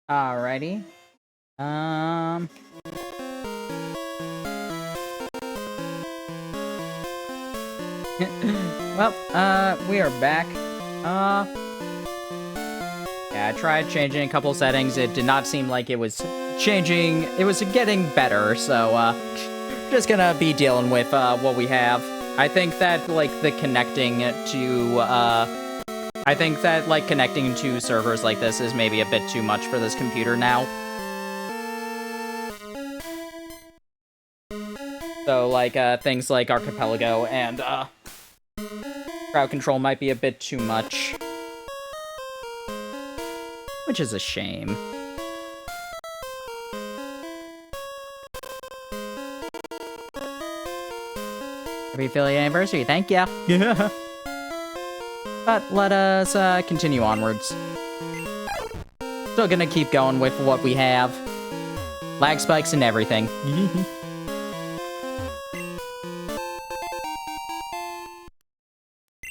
Alrighty. Well, we are back. Yeah, I tried changing a couple settings. It did not seem like it was changing. It was getting better, so, just gonna be dealing with, what we have. I think that, like, connecting to servers like this is maybe a bit too much for this computer now. So, like, things like Archipelago and, crowd control might be a bit too much. Which is a shame. Happy affiliate anniversary, thank ya! Yeah. But let us, continue onwards. Still gonna keep going with what we have. Lag spikes and everything.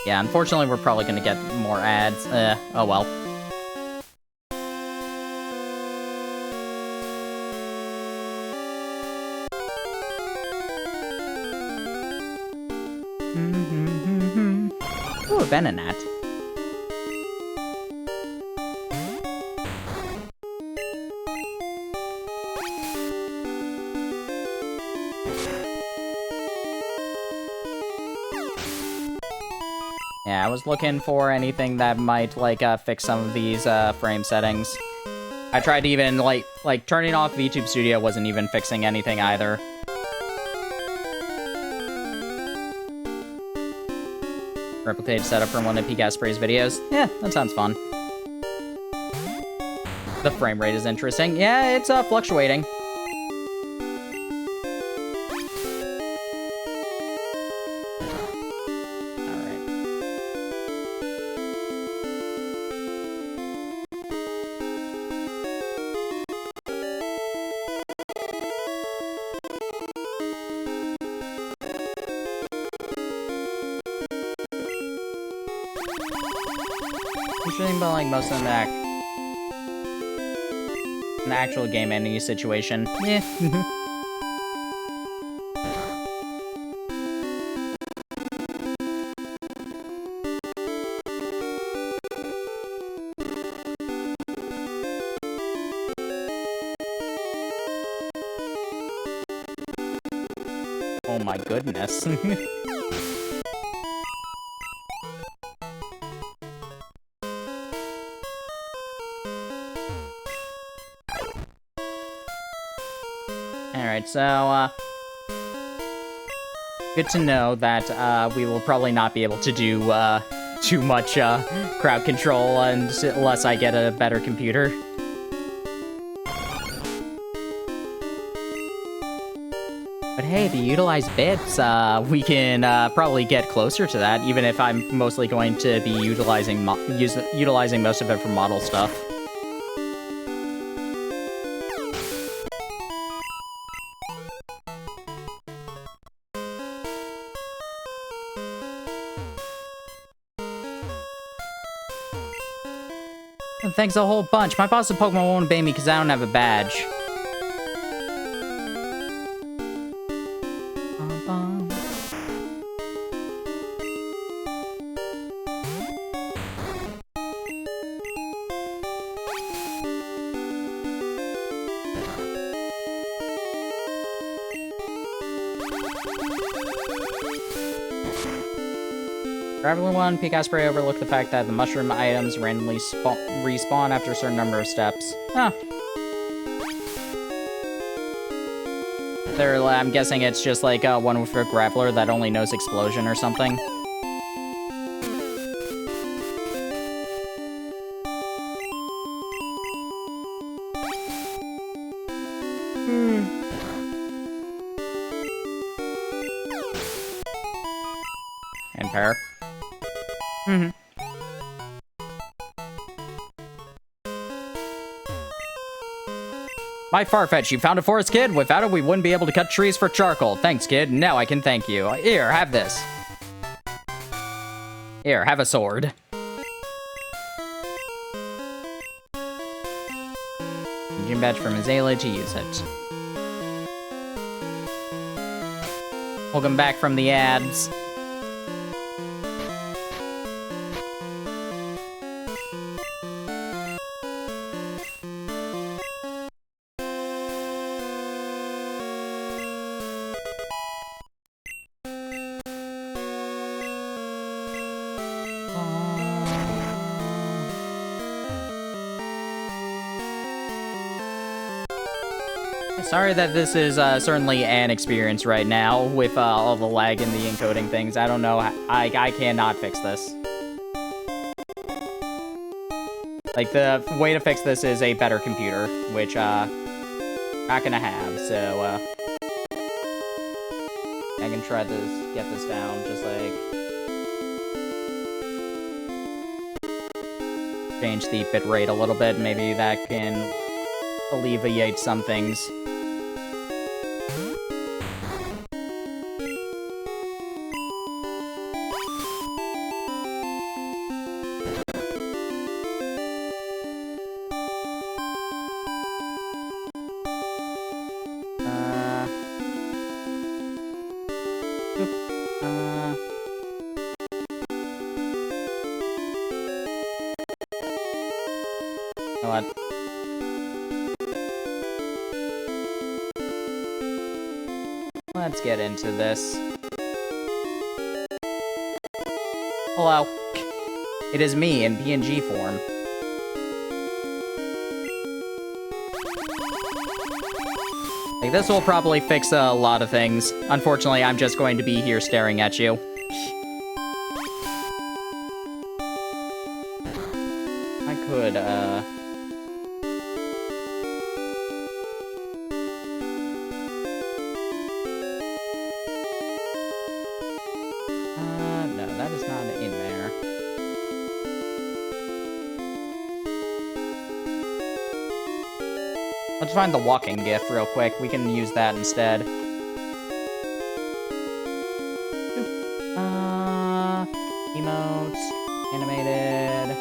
Yeah, unfortunately we're probably gonna get more ads. Oh well. Ooh, a Venonat. Yeah, I was looking for anything that might, like, fix some of these, frame settings. I tried to even, like, turning off VTube Studio wasn't even fixing anything either. Replicated setup from one of PCaspray's videos. Yeah, that sounds fun. The frame rate is interesting. Yeah, it's, fluctuating. But like most of them an actual game ending situation. Yeah. Oh my goodness. Alright, so, good to know that, we will probably not be able to do, too much, crowd control unless I get a better computer. But hey, the utilized bits, we can, probably get closer to that, even if I'm mostly going to be utilizing most of it for model stuff. Thanks a whole bunch. My boss at Pokemon won't obey me because I don't have a badge. Traveler 1, PCasprey overlooked the fact that the mushroom items randomly respawn after a certain number of steps. Huh. I'm guessing it's just like one with a Graveler that only knows explosion or something. And pair. My Farfetch, you found a forest, kid? Without it, we wouldn't be able to cut trees for charcoal. Thanks, kid. Now I can thank you. Here, have this. Here, have a sword. badge from Azalea to use it. Welcome back from the ads. Sorry that this is certainly an experience right now with all the lag and the encoding things. I don't know. I cannot fix this. Like, the way to fix this is a better computer, which not gonna have, so I can try to get this down, just like change the bitrate a little bit. Maybe that can alleviate some things. What? Let's get into this. Hello. It is me in PNG form. Like, this will probably fix a lot of things. Unfortunately, I'm just going to be here staring at you. I could, no, that is not in there. Let's find the walking GIF real quick. We can use that instead. Emotes, animated,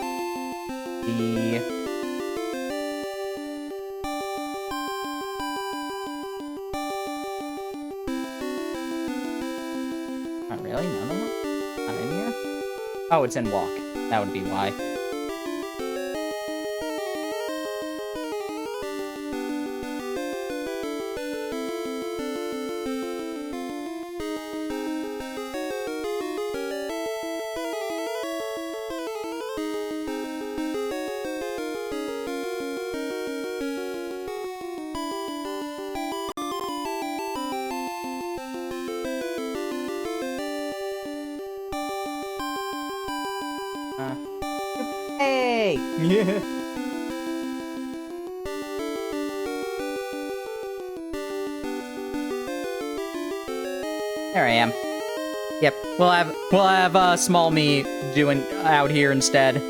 Oh, really? None of them? Not in here? Oh, it's in walk. That would be why. Hey! Yeah. There I am. Yep, we'll have small me doing out here instead.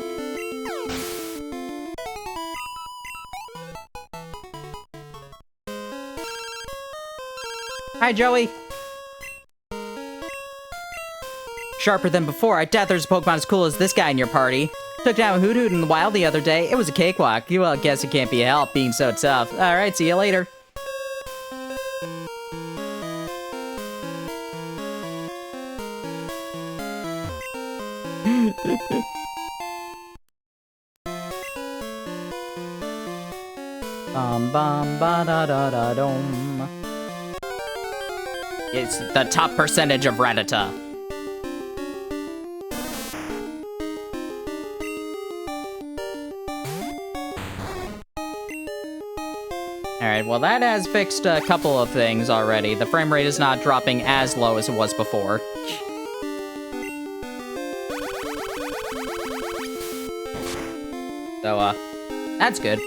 Hi, Joey. Sharper than before. I doubt there's a Pokemon as cool as this guy in your party. Took down Hoot Hoot in the wild the other day. It was a cakewalk. You all guess it can't be helped being so tough. Alright, see you later. Bum ba da da da dum. It's the top percentage of Rattata. Alright, well that has fixed a couple of things already. The frame rate is not dropping as low as it was before. So, that's good.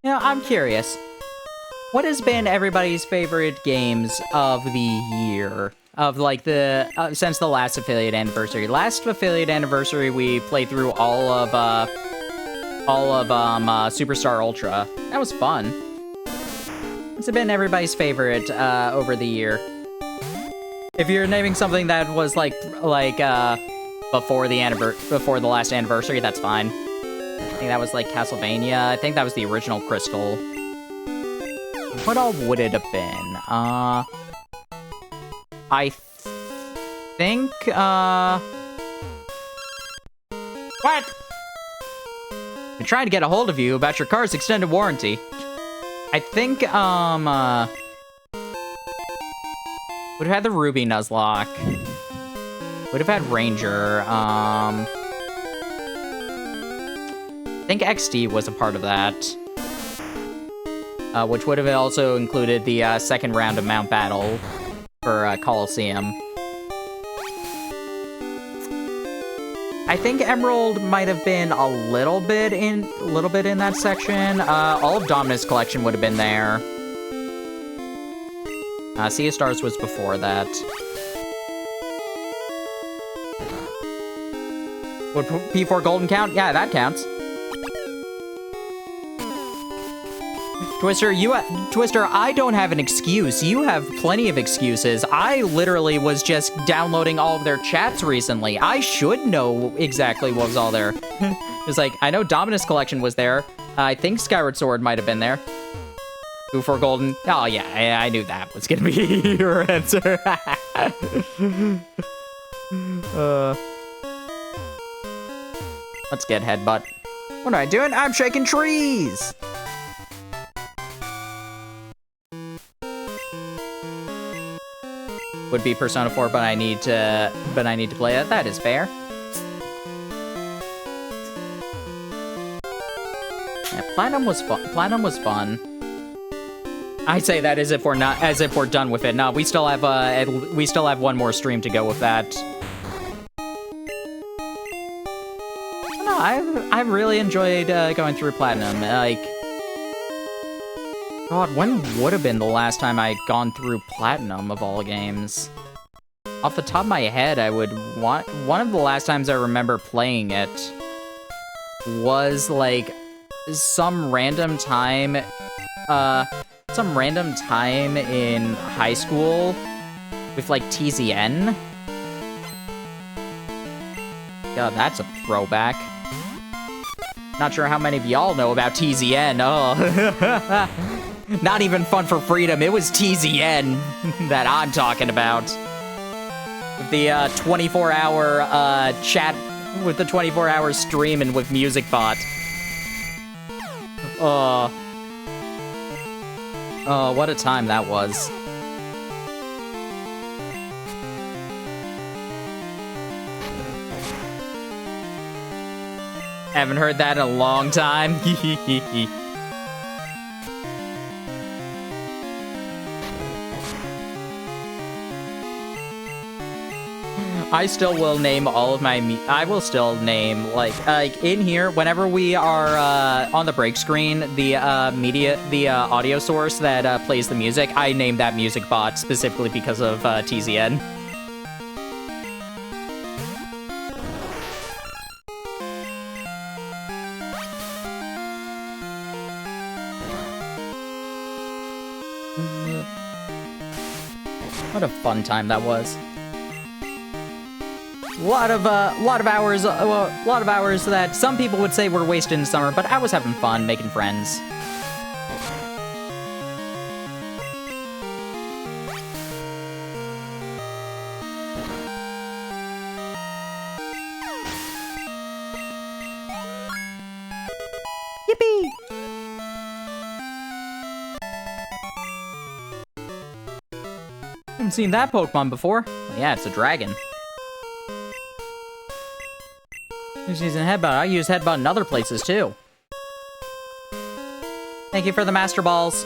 You know, I'm curious. What has been everybody's favorite games of the year? of like the since the last affiliate anniversary. Last affiliate anniversary, we played through all of Superstar Ultra. That was fun. It's been everybody's favorite over the year. If you're naming something that was like before the last anniversary, that's fine. I think that was like Castlevania. I think that was the original Crystal. What all would it have been? I think, What? I'm trying to get a hold of you about your car's extended warranty. I think, would have had the Ruby Nuzlocke. Would have had Ranger, I think XD was a part of that. Which would have also included the second round of Mount Battle for Coliseum. I think Emerald might have been a little bit in that section. All of Dominus Collection would have been there. Sea of Stars was before that. Would P4 Golden count? Yeah, that counts. Twister, Twister, I don't have an excuse. You have plenty of excuses. I literally was just downloading all of their chats recently. I should know exactly what was all there. It's like, I know Dominus Collection was there. I think Skyward Sword might have been there. P4 Golden. Oh, yeah, I knew that was gonna be your answer. Let's get Headbutt. What am I doing? I'm shaking trees! Would be Persona 4, but I need to play it. That is fair. Yeah, Platinum was fun. Platinum was fun. I say that as if we're done with it. No, we still have one more stream to go with that. No, I've really enjoyed going through Platinum. Like, God, when would have been the last time I'd gone through Platinum of all games? Off the top of my head, one of the last times I remember playing it was like some random time in high school with like TZN. God, that's a throwback. Not sure how many of y'all know about TZN. Oh. Not even Fun for Freedom. It was TZN that I'm talking about. With the 24-hour chat, with the 24-hour stream and with MusicBot. Oh, what a time that was. Haven't heard that in a long time. I still will name all of my I will still name, like in here, whenever we are on the break screen, the audio source that plays the music, I name that music bot specifically because of TZN. What a fun time that was. A lot of hours that some people would say were wasted in summer, but I was having fun making friends. Yippee! Haven't seen that Pokemon before. Well, yeah, it's a dragon. Using Headbutt. I use Headbutt in other places too. Thank you for the Master Balls.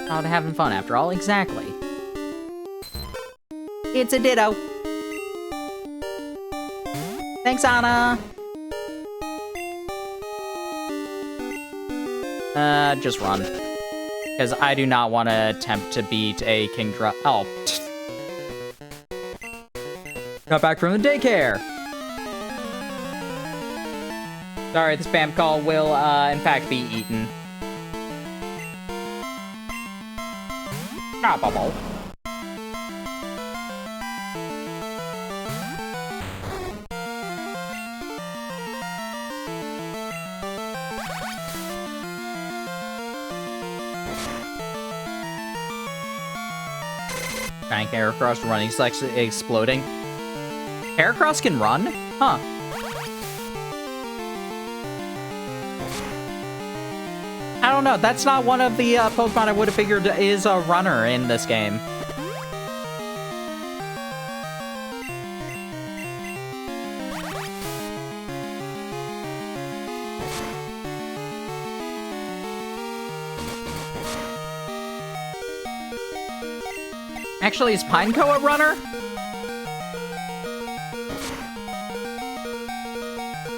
Out having fun after all, exactly. It's a ditto. Thanks, Anna. Just run. Because I do not want to attempt to beat a Kingdra. Oh. Got back from the daycare. Sorry, the spam call will, in fact, be eaten. Ah, bubble. Giant Heracross running, he's like exploding. Heracross can run? Huh. I don't know, that's not one of the Pokemon I would have figured is a runner in this game. Actually, is Pineco a runner?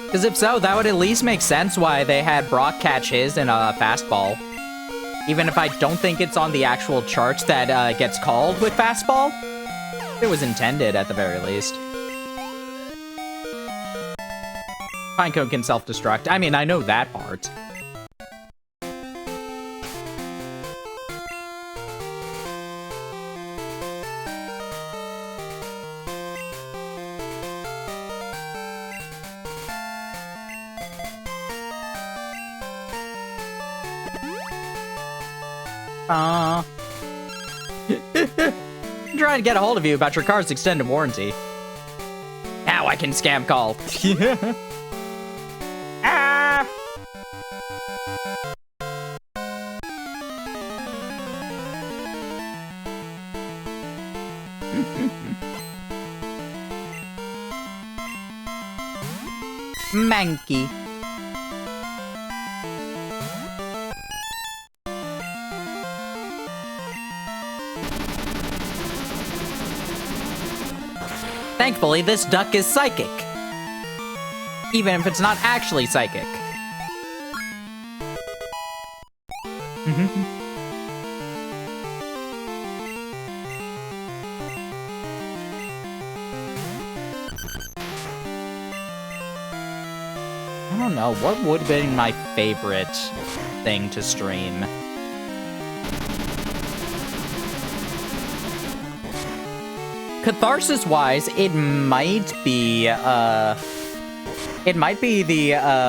Because if so, that would at least make sense why they had Brock catch his in a fastball. Even if I don't think it's on the actual charts that gets called with fastball. It was intended, at the very least. Pineco can self-destruct. I mean, I know that part. I'm trying to get a hold of you about your car's extended warranty. Now I can scam call. Ah! Mankey. Thankfully, this duck is psychic. Even if it's not actually psychic. I don't know, what would have been my favorite thing to stream? Catharsis-wise, it might be the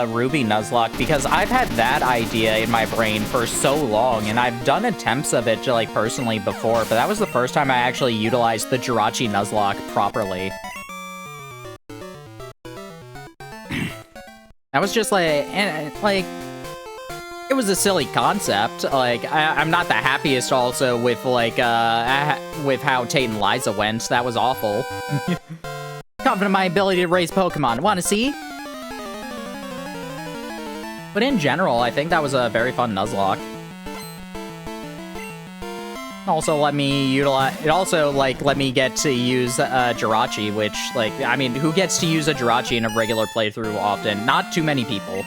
Ruby Nuzlocke, because I've had that idea in my brain for so long, and I've done attempts of it, like, personally before, but that was the first time I actually utilized the Jirachi Nuzlocke properly. That was just like, it was a silly concept. Like, I'm not the happiest also with, like, with how Tate and Liza went. That was awful. Confident in my ability to raise Pokemon. Want to see? But in general, I think that was a very fun Nuzlocke. Also let me utilize, it also, like, let me get to use Jirachi, which, like, I mean, who gets to use a Jirachi in a regular playthrough often? Not too many people.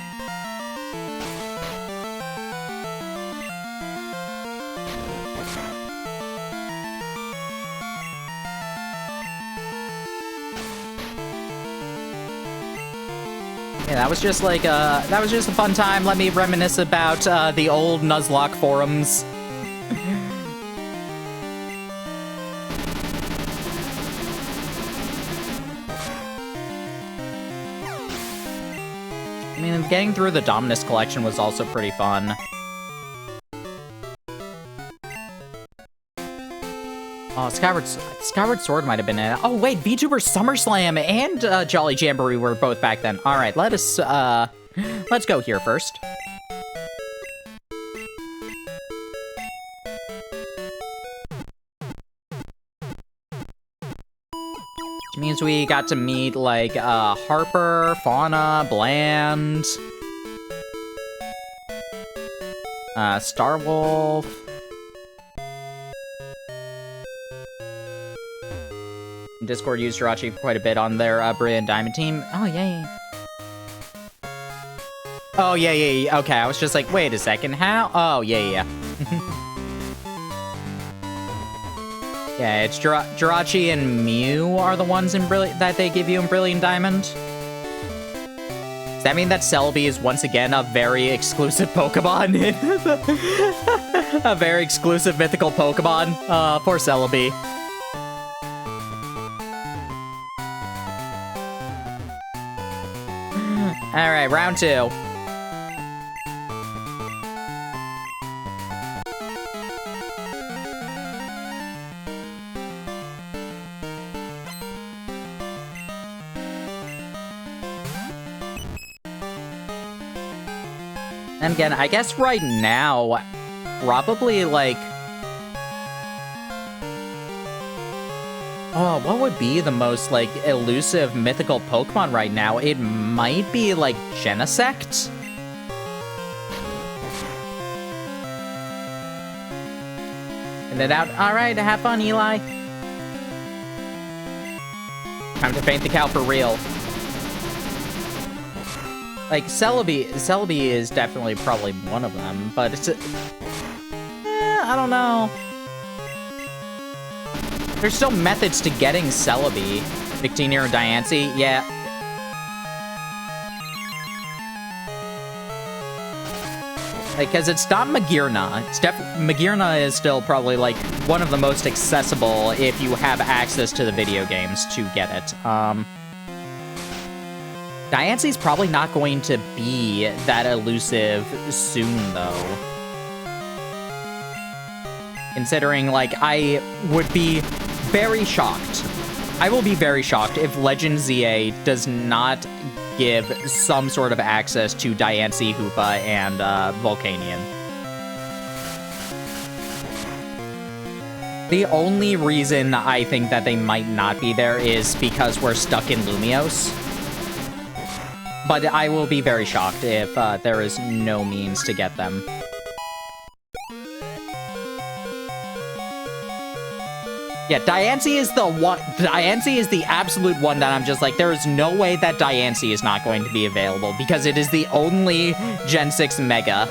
Yeah, that was just like, that was just a fun time. Let me reminisce about, the old Nuzlocke forums. I mean, getting through the Dominus collection was also pretty fun. Oh, Skyward Sword might have been in it. Oh, wait, VTuber SummerSlam and Jolly Jamboree were both back then. All right, let's go here first. Which means we got to meet, like, Harper, Fauna, Bland, Starwolf. Discord used Jirachi quite a bit on their Brilliant Diamond team. Oh, yay. Oh, yeah, yeah, yeah. Okay, I was just like, wait a second, how? Oh, yeah, yeah. Yeah, it's Jirachi and Mew are the ones in that they give you in Brilliant Diamond. Does that mean that Celebi is once again a very exclusive Pokemon? A very exclusive mythical Pokemon? Poor Celebi. Alright, round 2. And again, I guess right now, probably like... Oh, what would be the most, like, elusive mythical Pokemon right now? It might be, like, Genesect? And then out. Alright, have fun, Eli. Time to paint the cow for real. Like, Celebi is definitely probably one of them, but it's I don't know. There's still methods to getting Celebi. Victini or Diancie, yeah. Like, cause it's not Magearna. Magearna is still probably, like, one of the most accessible if you have access to the video games to get it. Diancie's probably not going to be that elusive soon, though. Considering, like, I would be very shocked. I will be very shocked if Legend ZA does not give some sort of access to Diancie, Hoopa, and Volcanion. The only reason I think that they might not be there is because we're stuck in Lumiose. But I will be very shocked if there is no means to get them. Yeah, Diancie is the one. Diancie is the absolute one that I'm just like, there is no way that Diancie is not going to be available because it is the only Gen 6 Mega.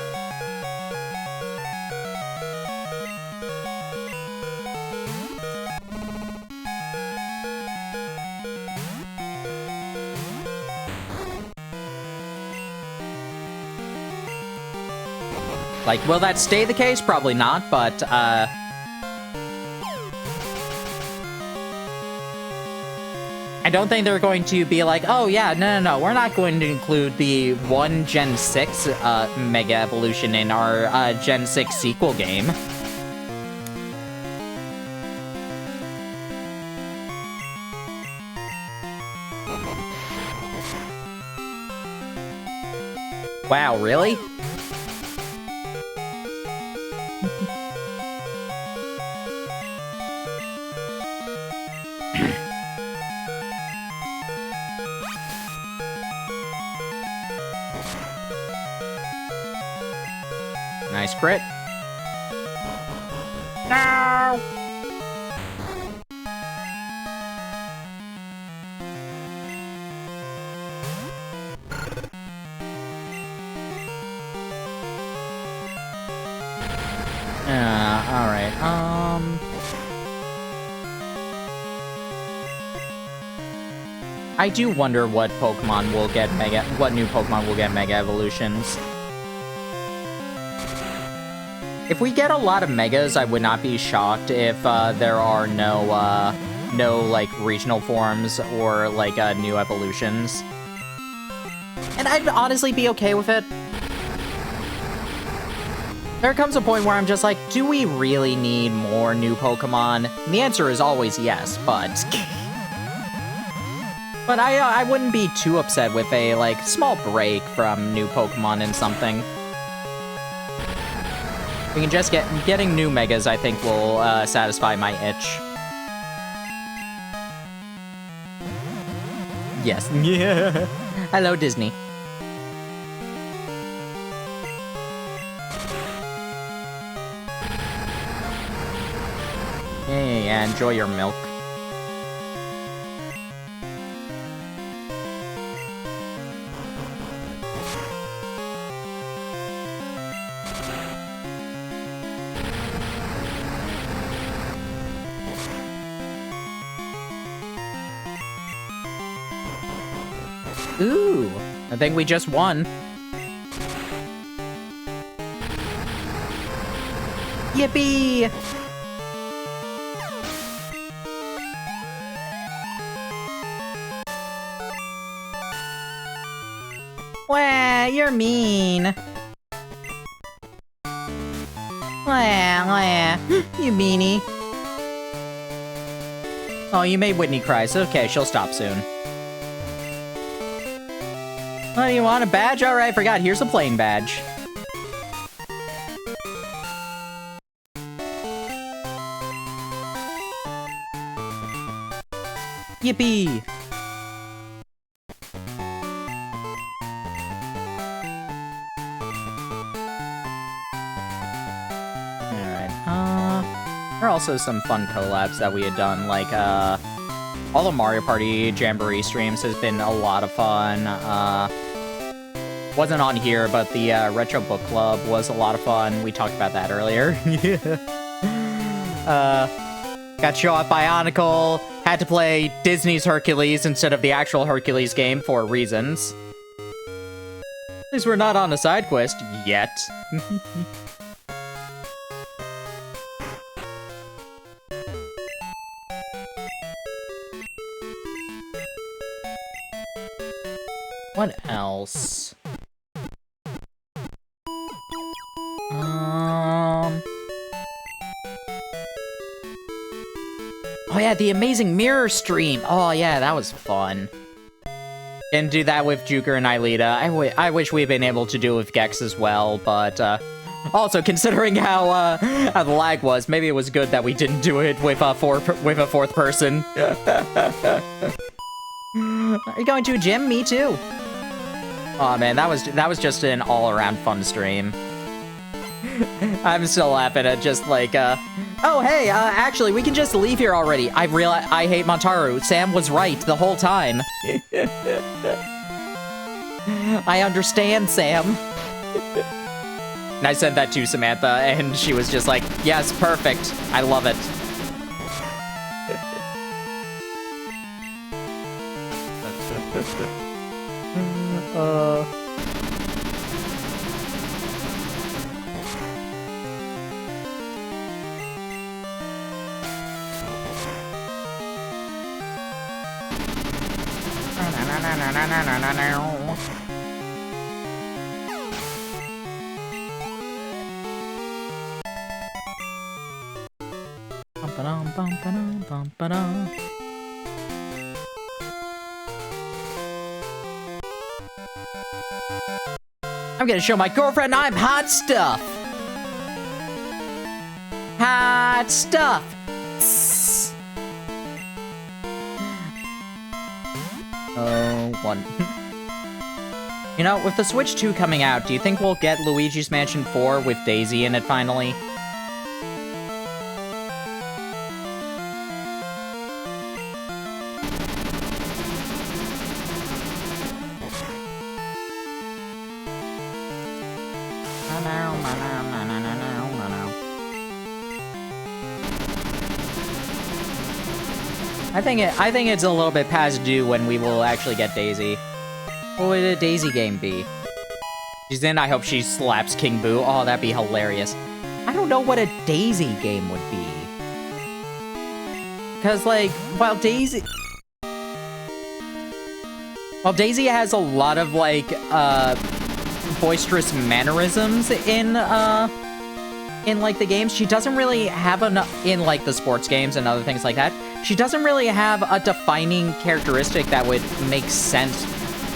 Like, will that stay the case? Probably not, but, I don't think they're going to be like, oh yeah, no, we're not going to include the one Gen 6, Mega Evolution in our, Gen 6 sequel game. Wow, really? Nice crit. No! Alright, I do wonder what Pokemon will get what new Pokemon will get Mega Evolutions. If we get a lot of Megas, I would not be shocked if there are no like regional forms or like new evolutions. And I'd honestly be okay with it. There comes a point where I'm just like, do we really need more new Pokemon? And the answer is always yes, but... But I wouldn't be too upset with a, like, small break from new Pokemon in something. We can just getting new Megas, I think, will satisfy my itch. Yes. Yeah. Hello, Disney. Yeah, enjoy your milk. Ooh, I think we just won. Yippee! Wah, you're mean. Wah, you meanie. Oh, you made Whitney cry. So okay, she'll stop soon. Oh, you want a badge? Alright, forgot. Here's a plain badge. Yippee! There are also some fun collabs that we had done, like, all the Mario Party Jamboree streams has been a lot of fun. Wasn't on here, but the Retro Book Club was a lot of fun. We talked about that earlier. Got show off Bionicle, had to play Disney's Hercules instead of the actual Hercules game for reasons. At least we're not on a side quest yet. What else? Oh yeah, the Amazing Mirror stream. Oh yeah, that was fun. Didn't do that with Juker and Aelita. I wish we had been able to do it with Gex as well, but also considering how the lag was, maybe it was good that we didn't do it with a fourth person. Are you going to a gym? Me too. Oh man, that was just an all-around fun stream. I'm still laughing at just like, oh hey, actually, we can just leave here already. I hate Montaru. Sam was right the whole time. I understand, Sam. And I said that to Samantha, and she was just like, yes, perfect. I love it. I'm gonna show my girlfriend I'm hot stuff. Hot stuff. Oh, one. You know, with the Switch 2 coming out, do you think we'll get Luigi's Mansion 4 with Daisy in it finally? I think it's a little bit past due when we will actually get Daisy. What would a Daisy game be? She's in, I hope she slaps King Boo. Oh, that'd be hilarious. I don't know what a Daisy game would be. Cause like, while Daisy has a lot of like, boisterous mannerisms in like the games, she doesn't really have enough in like the sports games and other things like that. She doesn't really have a defining characteristic that would make sense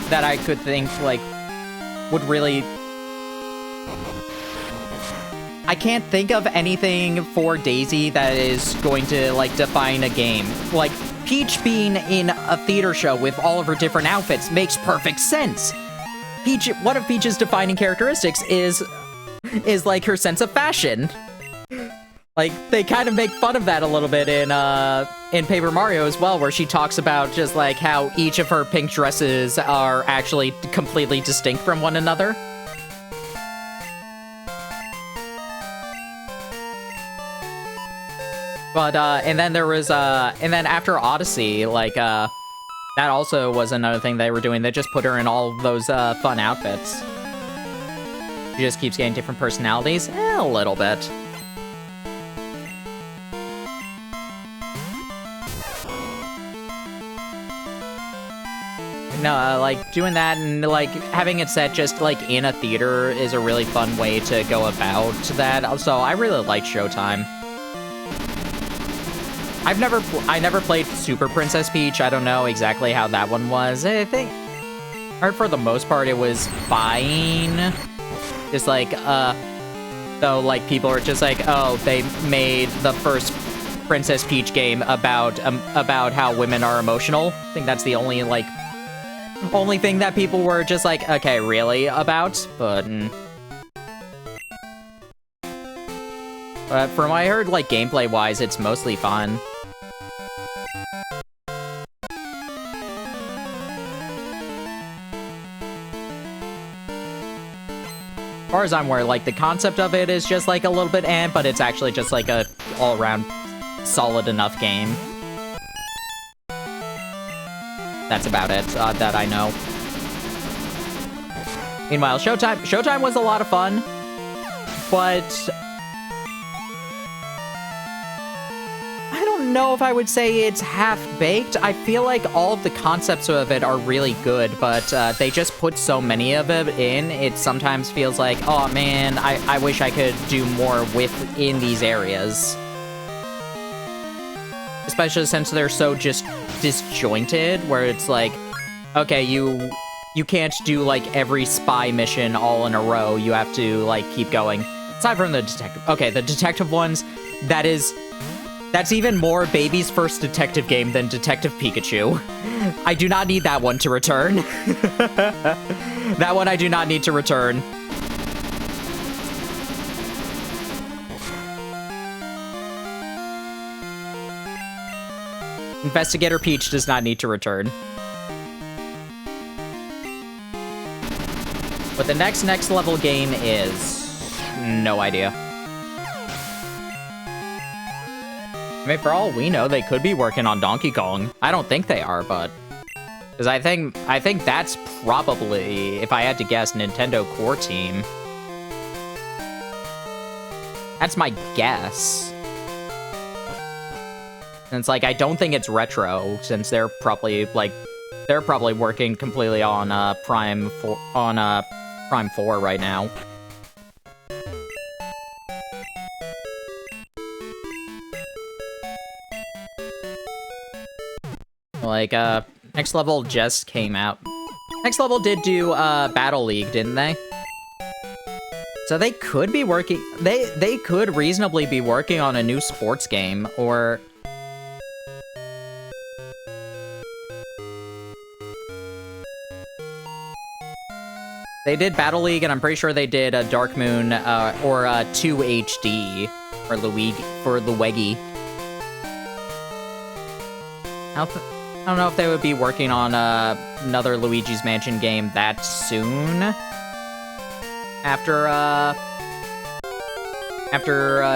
that I could think like would really. I can't think of anything for Daisy that is going to like define a game. Like Peach being in a theater show with all of her different outfits makes perfect sense. Peach, one of Peach's defining characteristics is like her sense of fashion. Like, they kind of make fun of that a little bit in Paper Mario as well, where she talks about just, like, how each of her pink dresses are actually completely distinct from one another. But, and then there was, and then after Odyssey, like, That also was another thing they were doing. They just put her in all those fun outfits. She just keeps getting different personalities. A little bit. No, like, doing that and, like, having it set just, like, in a theater is a really fun way to go about that. So I really like Showtime. I never played Super Princess Peach. I don't know exactly how that one was. I think, or for the most part, it was fine. Just like, so, like, people are just like, oh, they made the first Princess Peach game about how women are emotional. I think that's the only, like, only thing that people were just like, okay, really, about? But from what I heard, like, gameplay-wise, it's mostly fun. As far as I'm aware, like, the concept of it is just, like, a little bit but it's actually just, like, a all-around solid enough game. That's about it, that I know. Meanwhile, Showtime was a lot of fun, but I don't know if I would say it's half-baked. I feel like all of the concepts of it are really good, but they just put so many of it in, it sometimes feels like, oh man, I wish I could do more within these areas. Especially since they're so just disjointed, where it's like, okay, you can't do, like, every spy mission all in a row. You have to, like, keep going. Aside from the detective. Okay, the detective ones, that's even more baby's first detective game than Detective Pikachu. I do not need that one to return. That one I do not need to return. Investigator Peach does not need to return. What the next level game is, no idea. I mean, for all we know, they could be working on Donkey Kong. I don't think they are, but because I think that's probably, if I had to guess, Nintendo Core Team. That's my guess. And it's like, I don't think it's Retro, since they're probably working completely on Prime 4 right now. Like, Next Level just came out. Next Level did do Battle League, didn't they? So they could be working, they could reasonably be working on a new sports game, or they did Battle League, and I'm pretty sure they did a Dark Moon, or 2 HD for Luigi. I don't know if they would be working on another Luigi's Mansion game that soon. After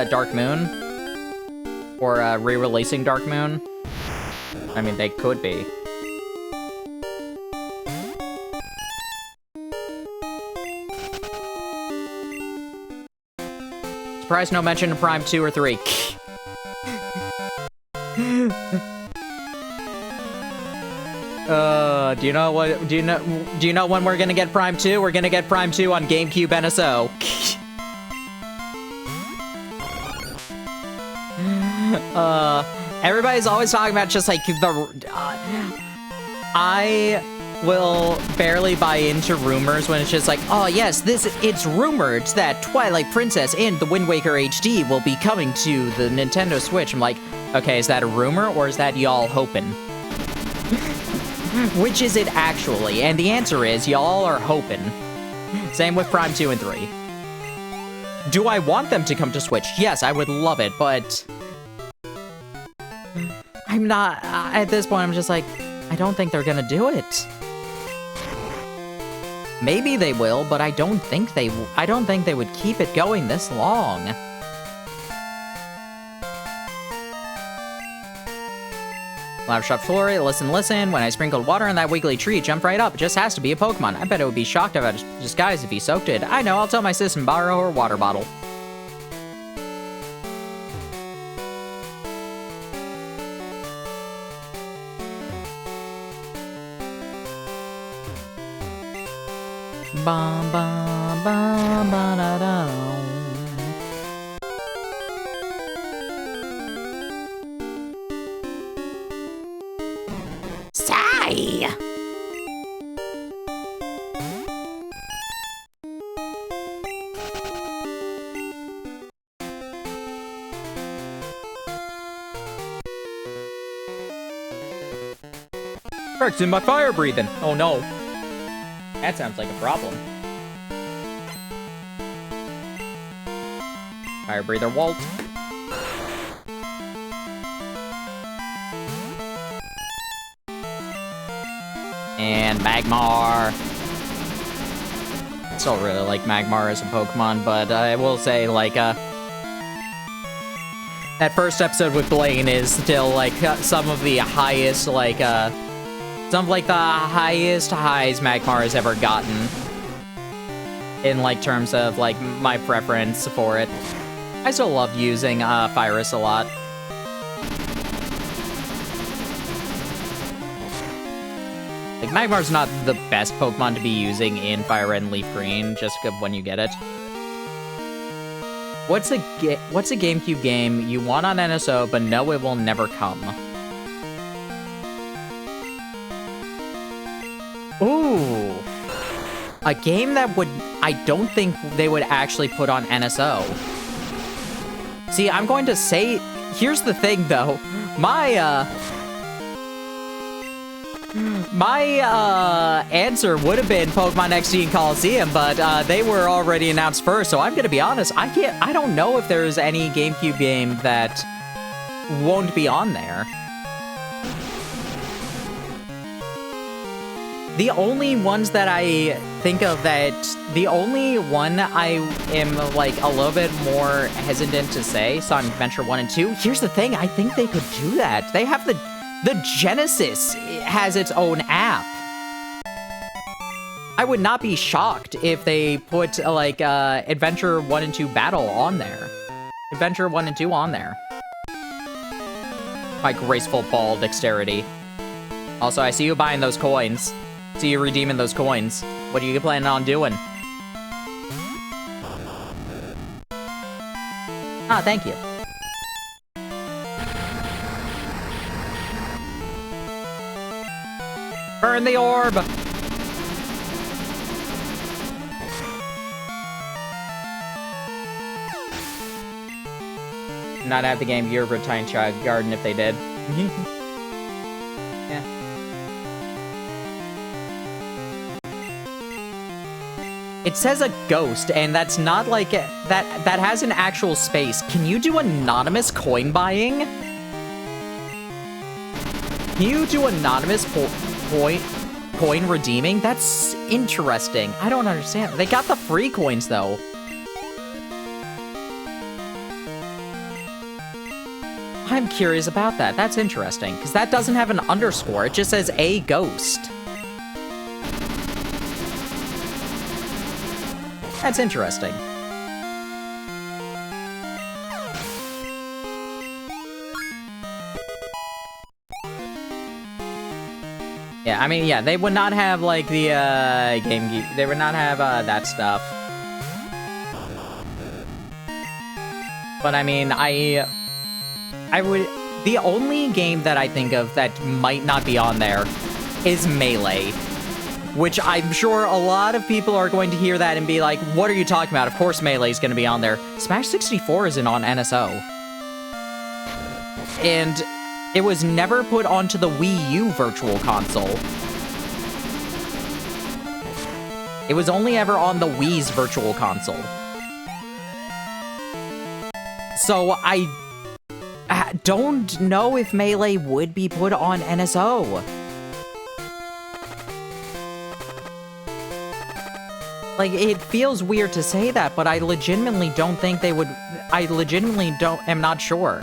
Dark Moon, or re-releasing Dark Moon. I mean, they could be. Surprised no mention of Prime 2 or 3. Do you know when we're gonna get Prime 2? We're gonna get Prime 2 on GameCube NSO. Everybody's always talking about just like I will barely buy into rumors when it's just like, oh yes, it's rumored that Twilight Princess and the Wind Waker HD will be coming to the Nintendo Switch. I'm like, okay, is that a rumor or is that y'all hoping? Which is it actually? And the answer is, y'all are hoping. Same with Prime 2 and 3. Do I want them to come to Switch? Yes, I would love it, but I'm not, at this point, I'm just like, I don't think they're gonna do it. Maybe they will, but I don't think they would keep it going this long. Lava Flurry, listen, listen. When I sprinkled water on that wiggly tree, it jumped right up. It just has to be a Pokemon. I bet it would be shocked about its disguise if he soaked it. I know, I'll tell my sis and borrow her water bottle. Bum, bum, bum, ba, da, da. Sigh! Perks in my fire breathing. Oh no. That sounds like a problem. Fire breather Walt. And Magmar. I still really like Magmar as a Pokemon, but I will say, like, that first episode with Blaine is still, like, some of the highest, like, some of, like, the highest highs Magmar has ever gotten. In, like, terms of, like, my preference for it. I still love using, Fyrus a lot. Like, Magmar's not the best Pokemon to be using in Fire Red and Leaf Green, just when you get it. What's a GameCube game you want on NSO, but know it will never come? Ooh. A game that I don't think they would actually put on NSO. See, I'm going to say, here's the thing though. My answer would have been Pokemon XD and Coliseum, but they were already announced first, so I'm gonna be honest, I don't know if there's any GameCube game that won't be on there. The only ones that I think of the only one I am, like, a little bit more hesitant to say, Sonic Adventure 1 and 2, here's the thing, I think they could do that. They have the Genesis has its own app. I would not be shocked if they put, like, Adventure 1 and 2 Battle on there. Adventure 1 and 2 on there. My graceful ball dexterity. Also, I see you buying those coins. See you redeeming those coins. What are you planning on doing? Ah, thank you. Burn the orb! Not have the game Gear Tiny Child Garden if they did. Yeah. It says a ghost, and that's not like that has an actual space. Can you do anonymous coin buying? Can you do anonymous coin redeeming? That's interesting. I don't understand. They got the free coins though. I'm curious about that. That's interesting, because that doesn't have an underscore. It just says a ghost. That's interesting. Yeah, I mean, yeah, they would not have, like, the, Game Geek. They would not have, that stuff. But, I mean, I would... The only game that I think of that might not be on there is Melee. Which I'm sure a lot of people are going to hear that and be like, what are you talking about? Of course Melee is going to be on there. Smash 64 isn't on NSO. And it was never put onto the Wii U Virtual Console. It was only ever on the Wii's Virtual Console. So I don't know if Melee would be put on NSO. Like, it feels weird to say that, but I legitimately don't think they would... I legitimately am not sure.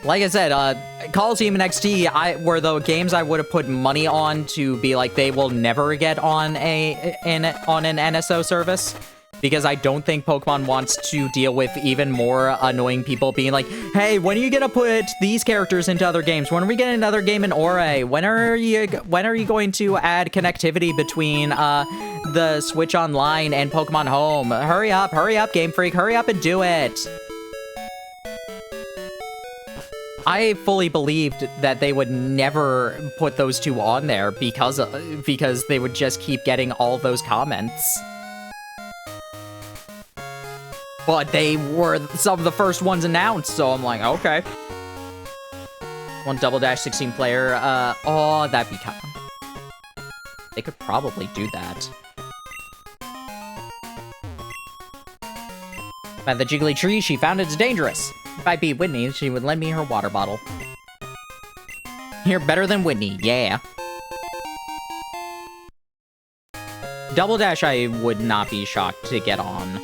Like I said, Coliseum and XT were the games I would have put money on to be like they will never get on an NSO service. Because I don't think Pokemon wants to deal with even more annoying people being like, hey, when are you gonna put these characters into other games? When are we getting another game in Ore? When are you going to add connectivity between the Switch Online and Pokemon Home? Hurry up, Game Freak, hurry up and do it. I fully believed that they would never put those two on there because they would just keep getting all those comments. But they were some of the first ones announced, so I'm like, okay. One Double Dash 16 player, oh, that'd be kind of... They could probably do that. By the Jiggly Tree, she found it's dangerous. If I beat Whitney, she would lend me her water bottle. You're better than Whitney, yeah. Double Dash, I would not be shocked to get on.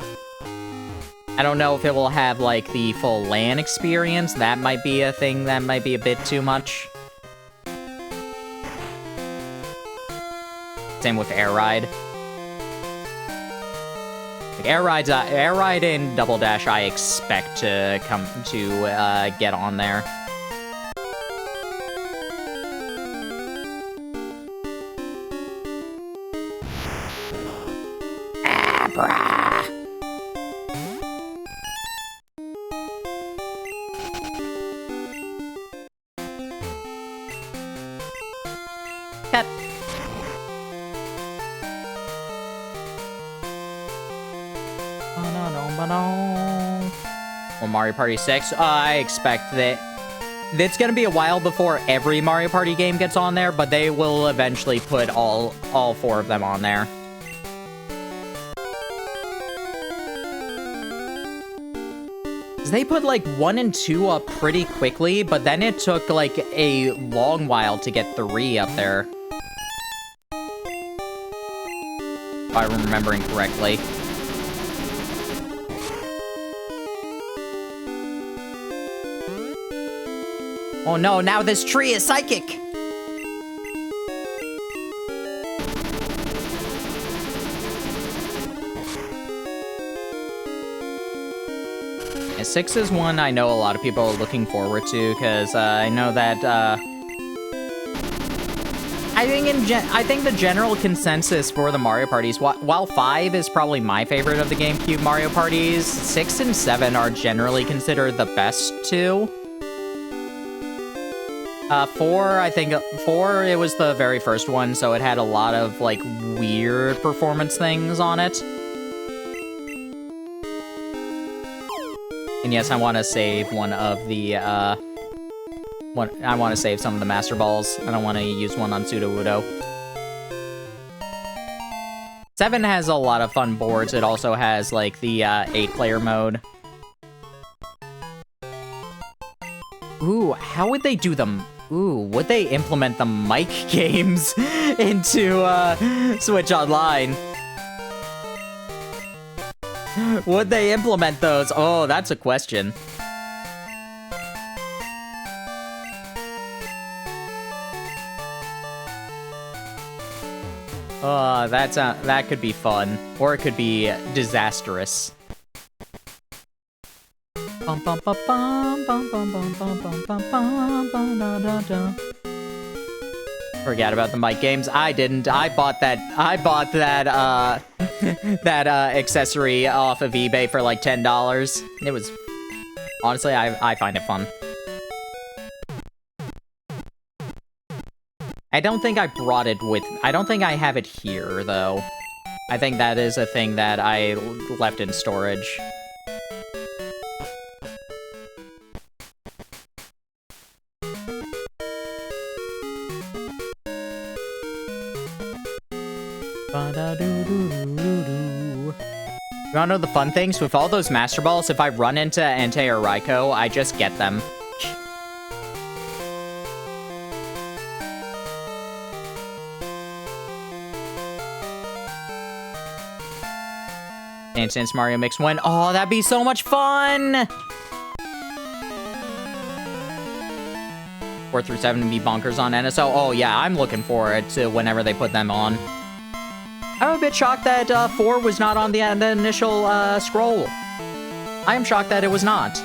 I don't know if it will have, like, the full LAN experience. That might be a thing that might be a bit too much. Same with Air Ride. Like, Air Ride and Double Dash, I expect to come to get on there. Abra! Cut. Well, Mario Party 6, I expect that it's gonna be a while before every Mario Party game gets on there, but they will eventually put all 4 of them on there. They put, like, 1 and 2 up pretty quickly, but then it took, like, a long while to get 3 up there. If I'm remembering correctly. Oh no, now this tree is psychic! And 6 is one I know a lot of people are looking forward to, because I know that, I think the general consensus for the Mario parties, while 5 is probably my favorite of the GameCube Mario parties, 6 and 7 are generally considered the best 2. 4, I think, 4, it was the very first one, so it had a lot of, like, weird performance things on it. And yes, I want to save one of the, I want to save some of the Master Balls. I don't want to use one on Sudowoodo. 7 has a lot of fun boards. It also has, like, the 8-player mode. Ooh, how would they do them? Ooh, would they implement the mic games into Switch Online? Would they implement those? Oh, that's a question. That could be fun, or it could be disastrous. Bum bum bum bum bum bum bum bum bum bum bum bum da da da. Forget about the mic games. I didn't. I bought that that accessory off of eBay for like $10. It was honestly, I find it fun. I don't think I brought it with. I don't think I have it here though. I think that is a thing that I left in storage. You wanna know the fun things? With all those Master Balls, if I run into Entei or Raikou, I just get them. Dance Dance Mario Mix 1. Oh, that'd be so much fun! 4 through 7 be bonkers on NSO. Oh yeah, I'm looking forward to whenever they put them on. I'm a bit shocked that 4 was not on the initial scroll. I am shocked that it was not.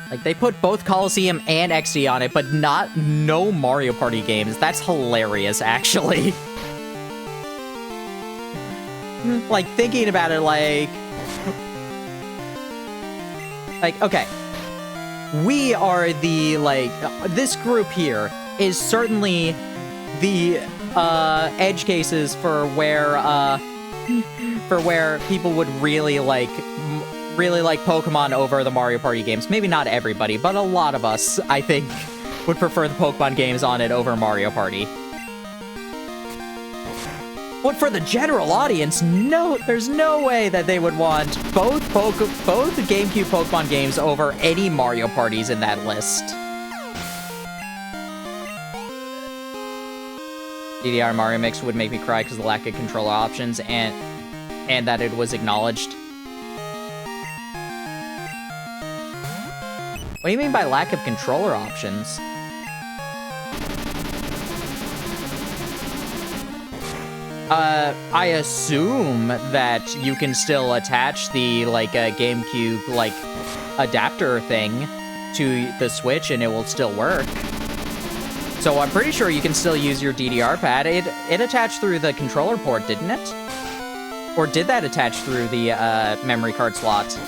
Like, they put both Coliseum and XD on it, but no Mario Party games. That's hilarious, actually. Like, thinking about it, like, okay. We are the, like, this group here is certainly the, edge cases for where people would really like Pokemon over the Mario Party games. Maybe not everybody, but a lot of us, I think, would prefer the Pokemon games on it over Mario Party. But for the general audience, no, there's no way that they would want both GameCube Pokemon games over any Mario Parties in that list. DDR Mario Mix would make me cry because of the lack of controller options and that it was acknowledged. What do you mean by lack of controller options? I assume that you can still attach the, like, GameCube, like, adapter thing to the Switch and it will still work. So I'm pretty sure you can still use your DDR pad. It attached through the controller port, didn't it? Or did that attach through the, memory card slot?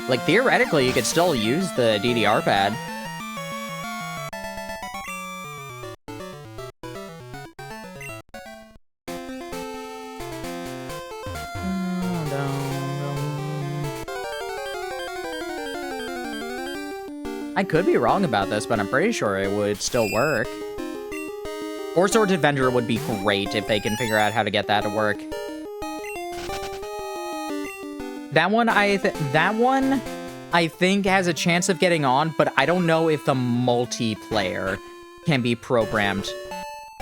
Like, theoretically, you could still use the DDR pad. I could be wrong about this, but I'm pretty sure it would still work. Four Swords Adventure would be great if they can figure out how to get that to work. That one I think has a chance of getting on, but I don't know if the multiplayer can be programmed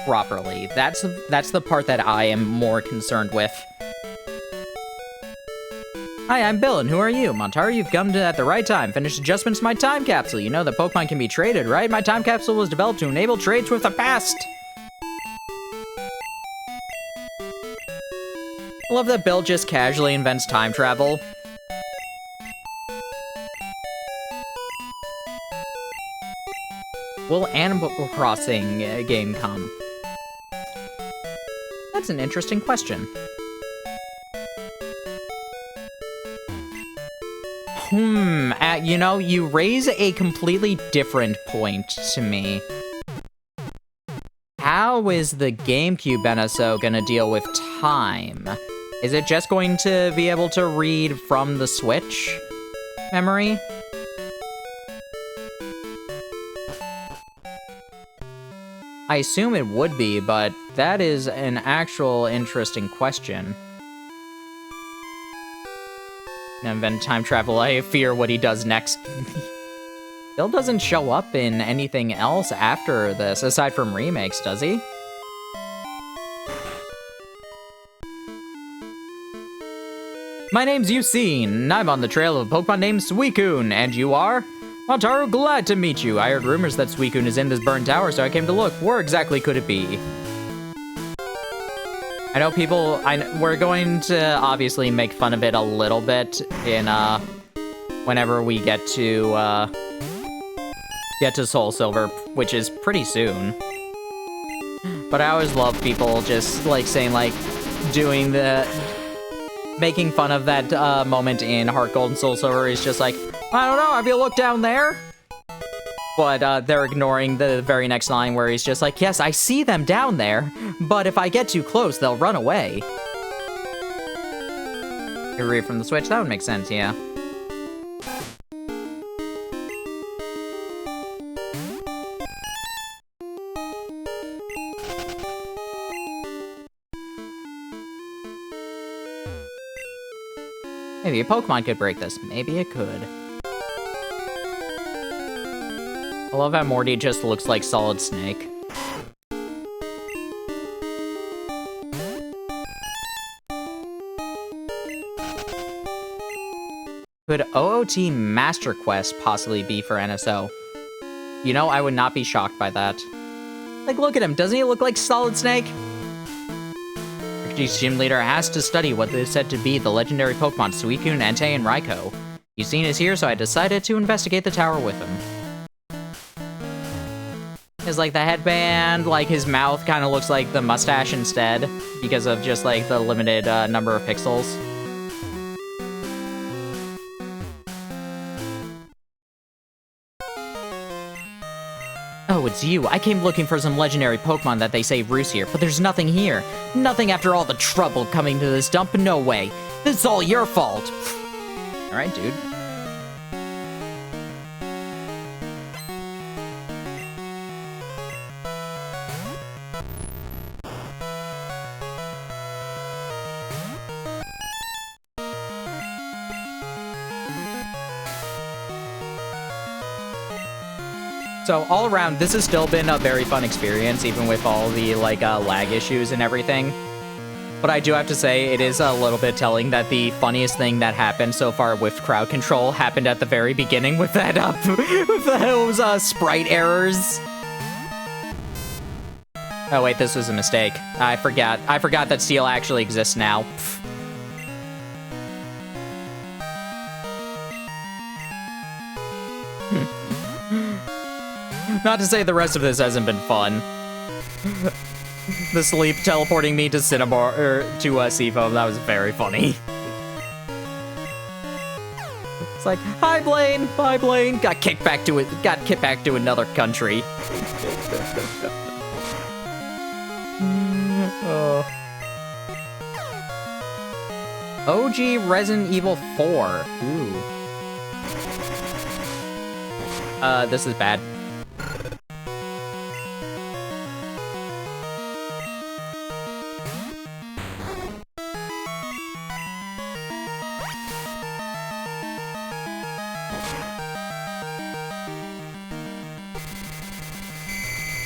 properly. That's the part that I am more concerned with. Hi, I'm Bill, and who are you? Montaro, you've come at the right time. Finished adjustments to my time capsule. You know that Pokemon can be traded, right? My time capsule was developed to enable trades with the past. I love that Bill just casually invents time travel. Will Animal Crossing game come? That's an interesting question. You know, you raise a completely different point to me. How is the GameCube NSO gonna deal with time? Is it just going to be able to read from the Switch memory? I assume it would be, but that is an actual interesting question. And then time travel, I fear what he does next. Bill doesn't show up in anything else after this, aside from remakes, does he? My name's Yucine, and I'm on the trail of a Pokemon named Suicune, and you are? Montaro, glad to meet you. I heard rumors that Suicune is in this burned tower, so I came to look. Where exactly could it be? I know people, we're going to obviously make fun of it a little bit in, whenever we get to Soul Silver, which is pretty soon. But I always love people just, like, saying, like, making fun of that, moment in Heart Gold and Soul Silver is just like, I don't know, have you looked down there? But, they're ignoring the very next line where he's just like, yes, I see them down there, but if I get too close, they'll run away. You read from the Switch? That would make sense, yeah. Maybe a Pokemon could break this. Maybe it could. I love how Morty just looks like Solid Snake. Could OOT Master Quest possibly be for NSO? You know, I would not be shocked by that. Like, look at him. Doesn't he look like Solid Snake? Ricky's gym leader has to study what is said to be the legendary Pokemon Suicune, Entei, and Raikou. Eugene is here, so I decided to investigate the tower with him. Is like the headband, like his mouth kind of looks like the mustache instead, because of just like the limited number of pixels. Oh, it's you. I came looking for some legendary Pokemon that they say roost here, but there's nothing here. Nothing after all the trouble coming to this dump, no way. This is all your fault. Alright, dude. So all around, this has still been a very fun experience, even with all the like lag issues and everything. But I do have to say, it is a little bit telling that the funniest thing that happened so far with crowd control happened at the very beginning with that with those sprite errors. Oh wait, this was a mistake. I forgot that Steel actually exists now. Not to say the rest of this hasn't been fun. The sleep teleporting me to Cinnabar, or to Seafoam, that was very funny. It's like, hi Blaine, bye Blaine. Got kicked back to another country. OG Resident Evil 4. Ooh. This is bad.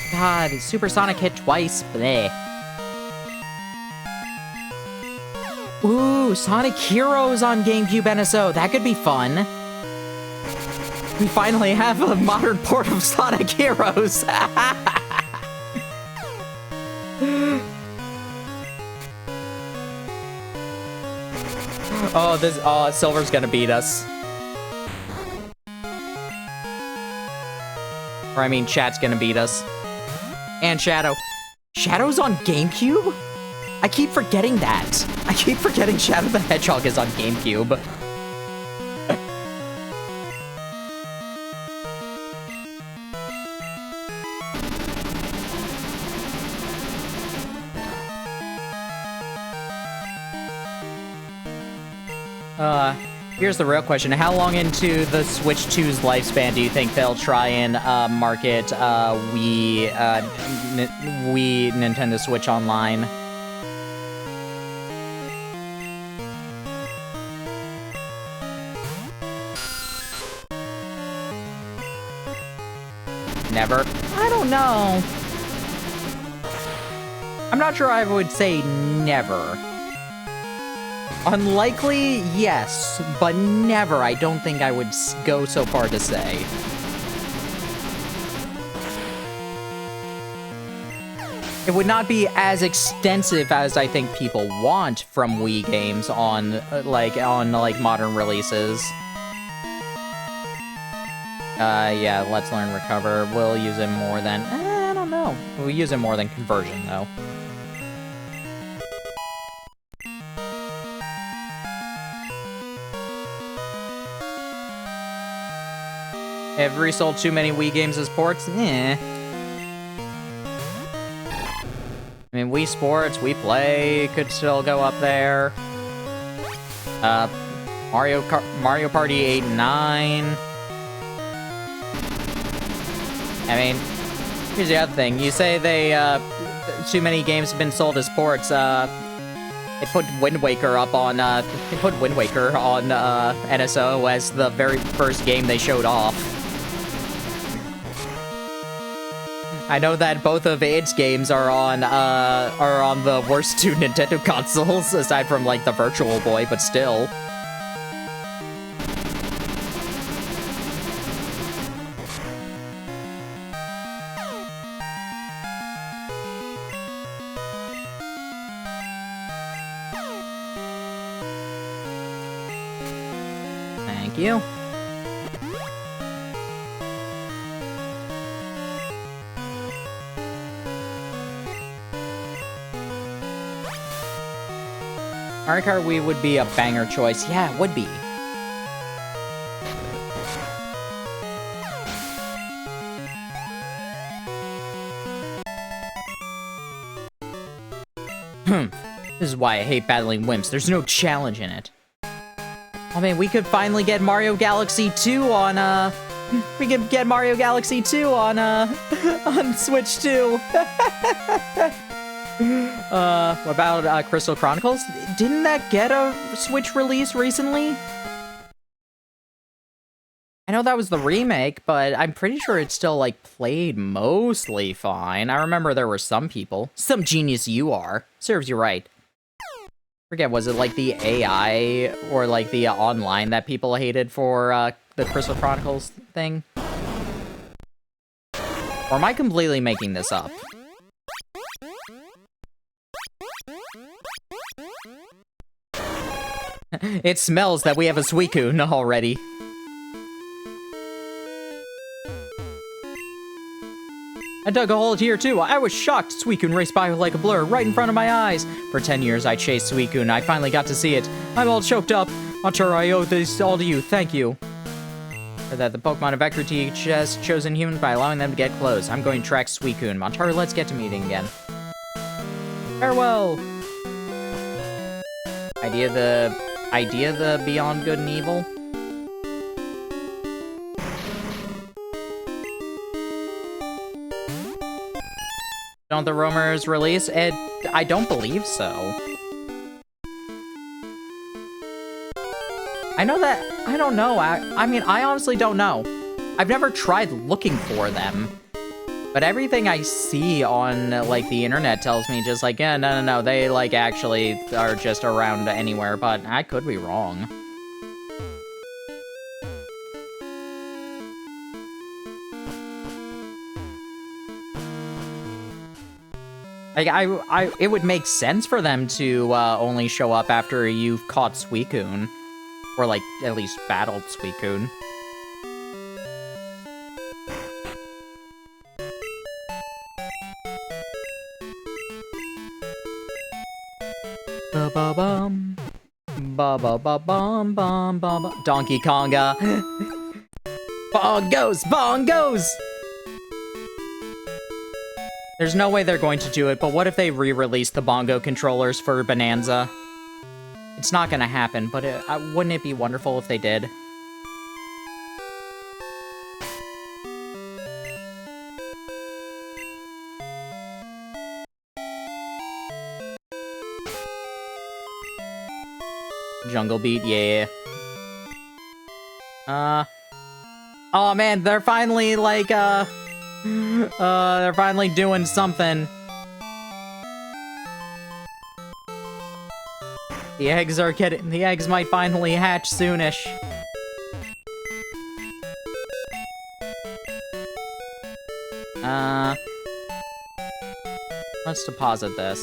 God, Supersonic hit twice. Bleh. Ooh, Sonic Heroes on GameCube NSO. That could be fun. We finally have a modern port of Sonic Heroes. Oh, Silver's gonna beat us. Or I mean, Chat's gonna beat us. And Shadow. Shadow's on GameCube? I keep forgetting that. I keep forgetting Shadow the Hedgehog is on GameCube. Here's the real question. How long into the Switch 2's lifespan do you think they'll try and market Wii Nintendo Switch Online? Never? I don't know. I'm not sure I would say never. Unlikely, yes, but never. I don't think I would go so far to say. It would not be as extensive as I think people want from Wii games on modern releases. Yeah, Let's Learn Recover. We'll use it more than... I don't know. We'll use it more than Conversion, though. Have resold too many Wii games as ports? Eh. I mean, Wii Sports, Wii Play could still go up there. Mario Party 8 and 9. I mean, here's the other thing. You say they, too many games have been sold as ports, they put Wind Waker up on, NSO as the very first game they showed off. I know that both of its games are on the worst two Nintendo consoles, aside from, like, the Virtual Boy, but still. Thank you. Mario Kart Wii would be a banger choice. Yeah, it would be. This is why I hate battling wimps. There's no challenge in it. I mean, we could finally get Mario Galaxy 2 on, we could get Mario Galaxy 2 on, on Switch 2. What about, Crystal Chronicles? Didn't that get a Switch release recently? I know that was the remake, but I'm pretty sure it still, like, played mostly fine. I remember there were some people. Some genius you are. Serves you right. Forget, was it, like, the AI or, like, the online that people hated for, the Crystal Chronicles thing? Or am I completely making this up? It smells that we have a Suicune already. I dug a hole here too. I was shocked. Suicune raced by like a blur right in front of my eyes. For 10 years I chased Suicune. I finally got to see it. I'm all choked up. Montar, I owe this all to you. Thank you. For that, the Pokemon of Vector teach has chosen humans by allowing them to get close. I'm going to track Suicune. Montar, let's get to meeting again. Farewell. Idea the Beyond Good and Evil? Don't the rumors release? I don't believe so. I know that, I don't know, I mean, I honestly don't know. I've never tried looking for them. But everything I see on, like, the internet tells me just like, yeah, no, they, like, actually are just around anywhere, but I could be wrong. Like, it would make sense for them to, only show up after you've caught Suicune. Or, like, at least battled Suicune. Ba-ba-bum. Ba-ba-ba-bum-bum-bum. Donkey Konga. Bongos! Bongos! There's no way they're going to do it, but what if they re-release the bongo controllers for Bonanza? It's not gonna happen, but wouldn't it be wonderful if they did? Jungle Beat, yeah. Oh man, they're finally, like, they're finally doing something. The eggs might finally hatch soonish. Let's deposit this.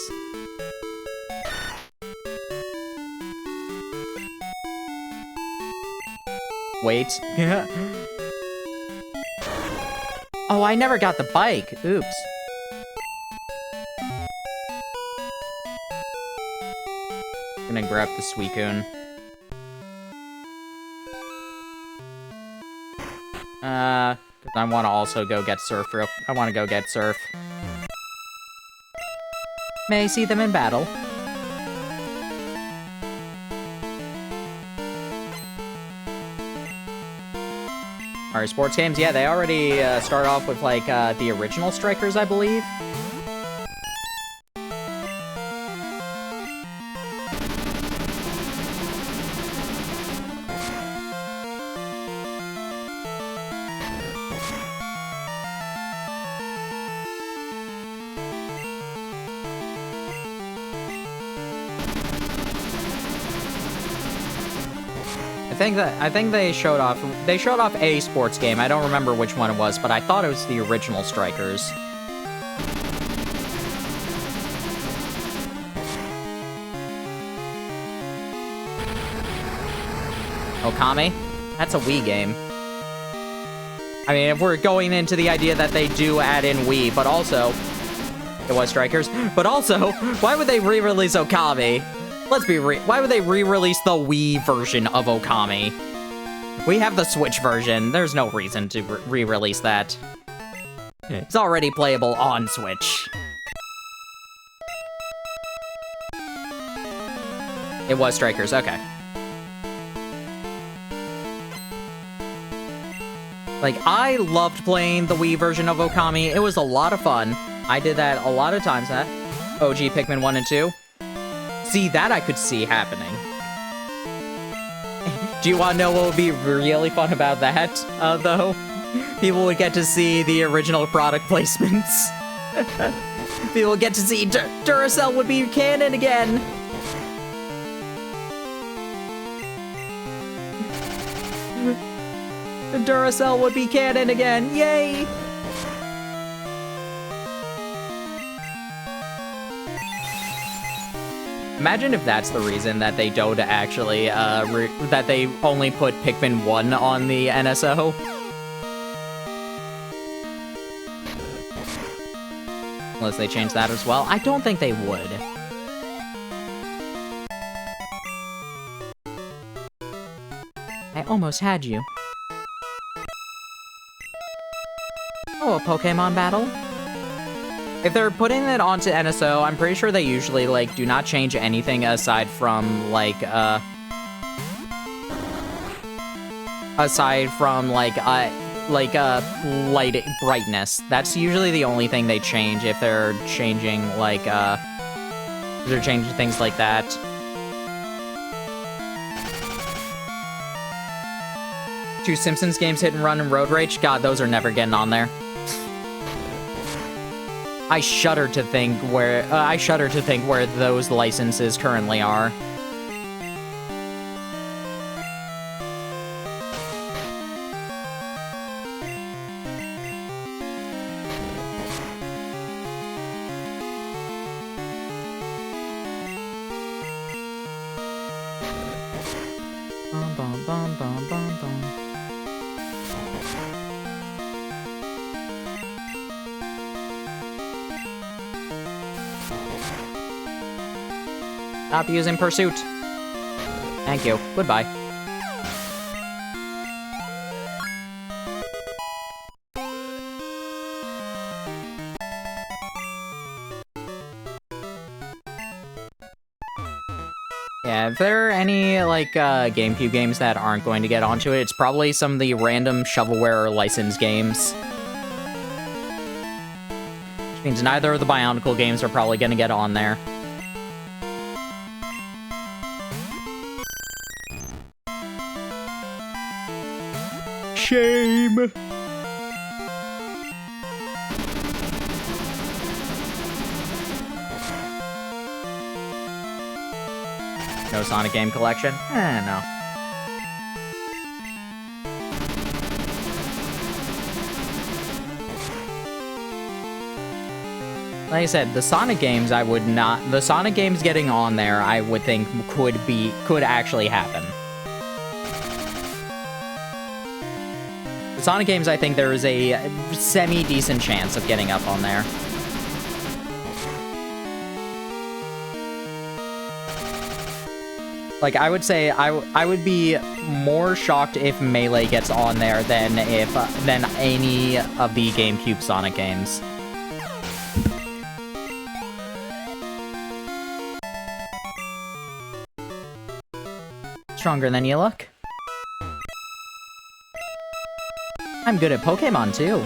Wait. Oh, I never got the bike. Oops. Gonna grab the Suicune. Cause I wanna also go get Surf I wanna go get Surf. May I see them in battle? Mario sports games, yeah, they already start off with, like, the original Strikers, I believe. I think they showed off a sports game. I don't remember which one it was, but I thought it was the original Strikers. Okami? That's a Wii game. I mean, if we're going into the idea that they do add in Wii, but also it was Strikers, but also, why would they re-release Okami? Why would they re-release the Wii version of Okami? We have the Switch version. There's no reason to re-release that. It's already playable on Switch. It was Strikers, okay. Like, I loved playing the Wii version of Okami. It was a lot of fun. I did that a lot of times, huh? OG Pikmin 1 and 2. See, that I could see happening. Do you want to know what would be really fun about that, though? People would get to see the original product placements. People would get to see Duracell would be canon again. Duracell would be canon again. Yay! Imagine if that's the reason that they don't actually, that they only put Pikmin 1 on the NSO. Unless they change that as well. I don't think they would. I almost had you. Oh, a Pokemon battle? If they're putting it onto NSO, I'm pretty sure they usually, like, do not change anything aside from, like, light brightness. That's usually the only thing they change if they're changing, like, if they're changing things like that. Two Simpsons games, Hit and Run and Road Rage? God, those are never getting on there. I shudder to think where those licenses currently are. Bum, bum, bum, bum, bum, bum. Stop using Pursuit. Thank you. Goodbye. Yeah, if there are any, like, GameCube games that aren't going to get onto it, it's probably some of the random shovelware license games. Which means neither of the Bionicle games are probably going to get on there. Shame! No Sonic game collection? No. Like I said, the Sonic games the Sonic games getting on there, I would think could actually happen. Sonic games, I think there is a semi-decent chance of getting up on there. Like, I would say, I would be more shocked if Melee gets on there than any of the GameCube Sonic games. Stronger than you look. I'm good at Pokemon, too.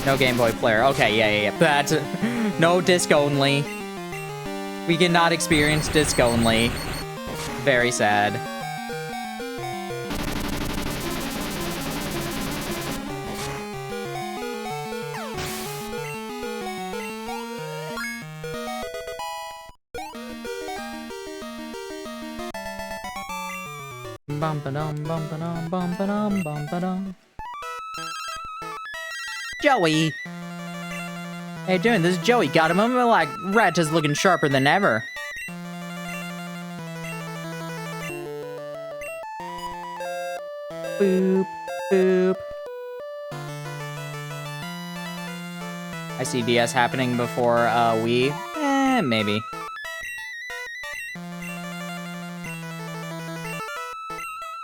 No Game Boy player. Okay, yeah. That's... No disc only. We cannot experience disc only. Very sad. Bum-ba-dum. Joey! How you doing? This is Joey. Got him. Like, Rat is looking sharper than ever. Boop, boop. I see DS happening before Wii. Maybe.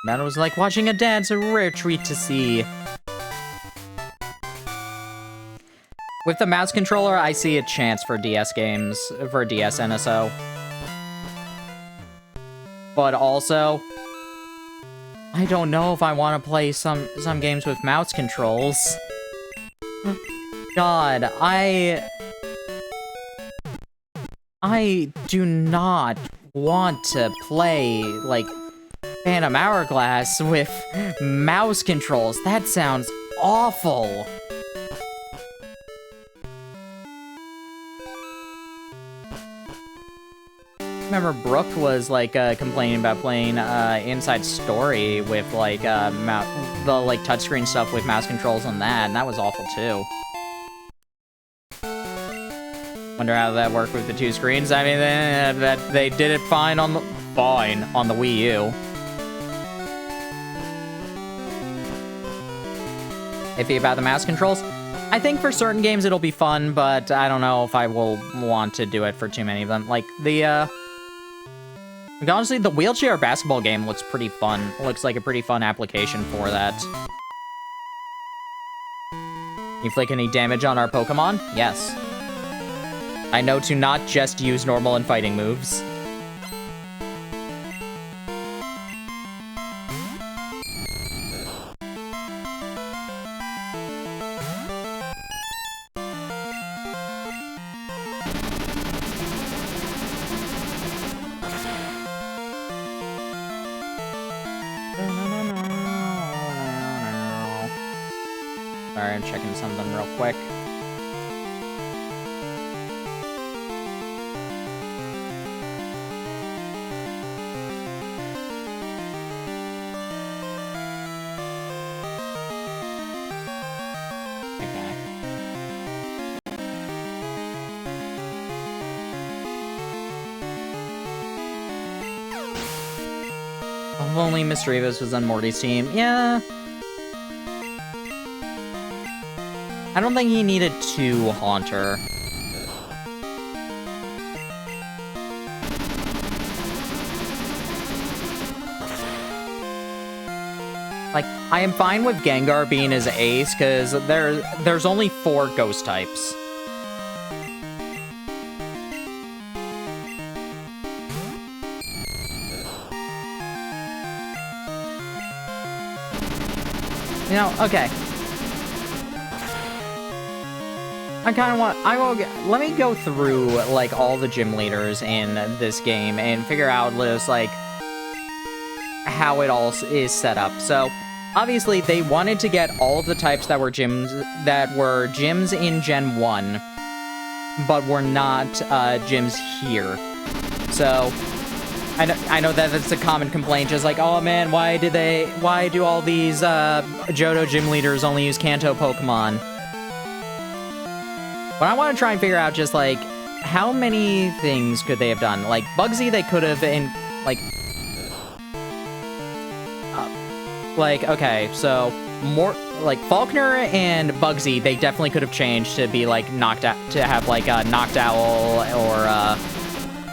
That was like watching a dance, a rare treat to see. With the mouse controller, I see a chance for DS games, for DS NSO. But also, I don't know if I want to play some games with mouse controls. God, I do not want to play, like, Phantom Hourglass with mouse controls. That sounds awful. Remember Brooke was like complaining about playing Inside Story with like the like touchscreen stuff with mouse controls on that, and that was awful too. Wonder how that worked with the two screens. I mean, they did it fine on the Wii U. Iffy about the mouse controls. I think for certain games it'll be fun, but I don't know if I will want to do it for too many of them. Like the honestly, the wheelchair basketball game looks pretty fun. Looks like a pretty fun application for that. Inflict any damage on our Pokemon? Yes. I know to not just use normal and fighting moves. Sorry, I'm checking something real quick. If only Misdreavus was on Morty's team. Yeah. I don't think he needed two Haunter. Like, I am fine with Gengar being his ace, because there's only 4 ghost types. You know, okay. I kind of want, let me go through, like, all the gym leaders in this game and figure out, just, like, how it all is set up. So, obviously, they wanted to get all of the types that were gyms in Gen 1, but were not, gyms here. So, I know that it's a common complaint, just like, oh man, why do all these, Johto gym leaders only use Kanto Pokemon? But I want to try and figure out just, like, how many things could they have done? Like, Bugsy, they could have, okay, so, more, like, Falkner and Bugsy, they definitely could have changed to be, like, to have, like, Noctowl, or,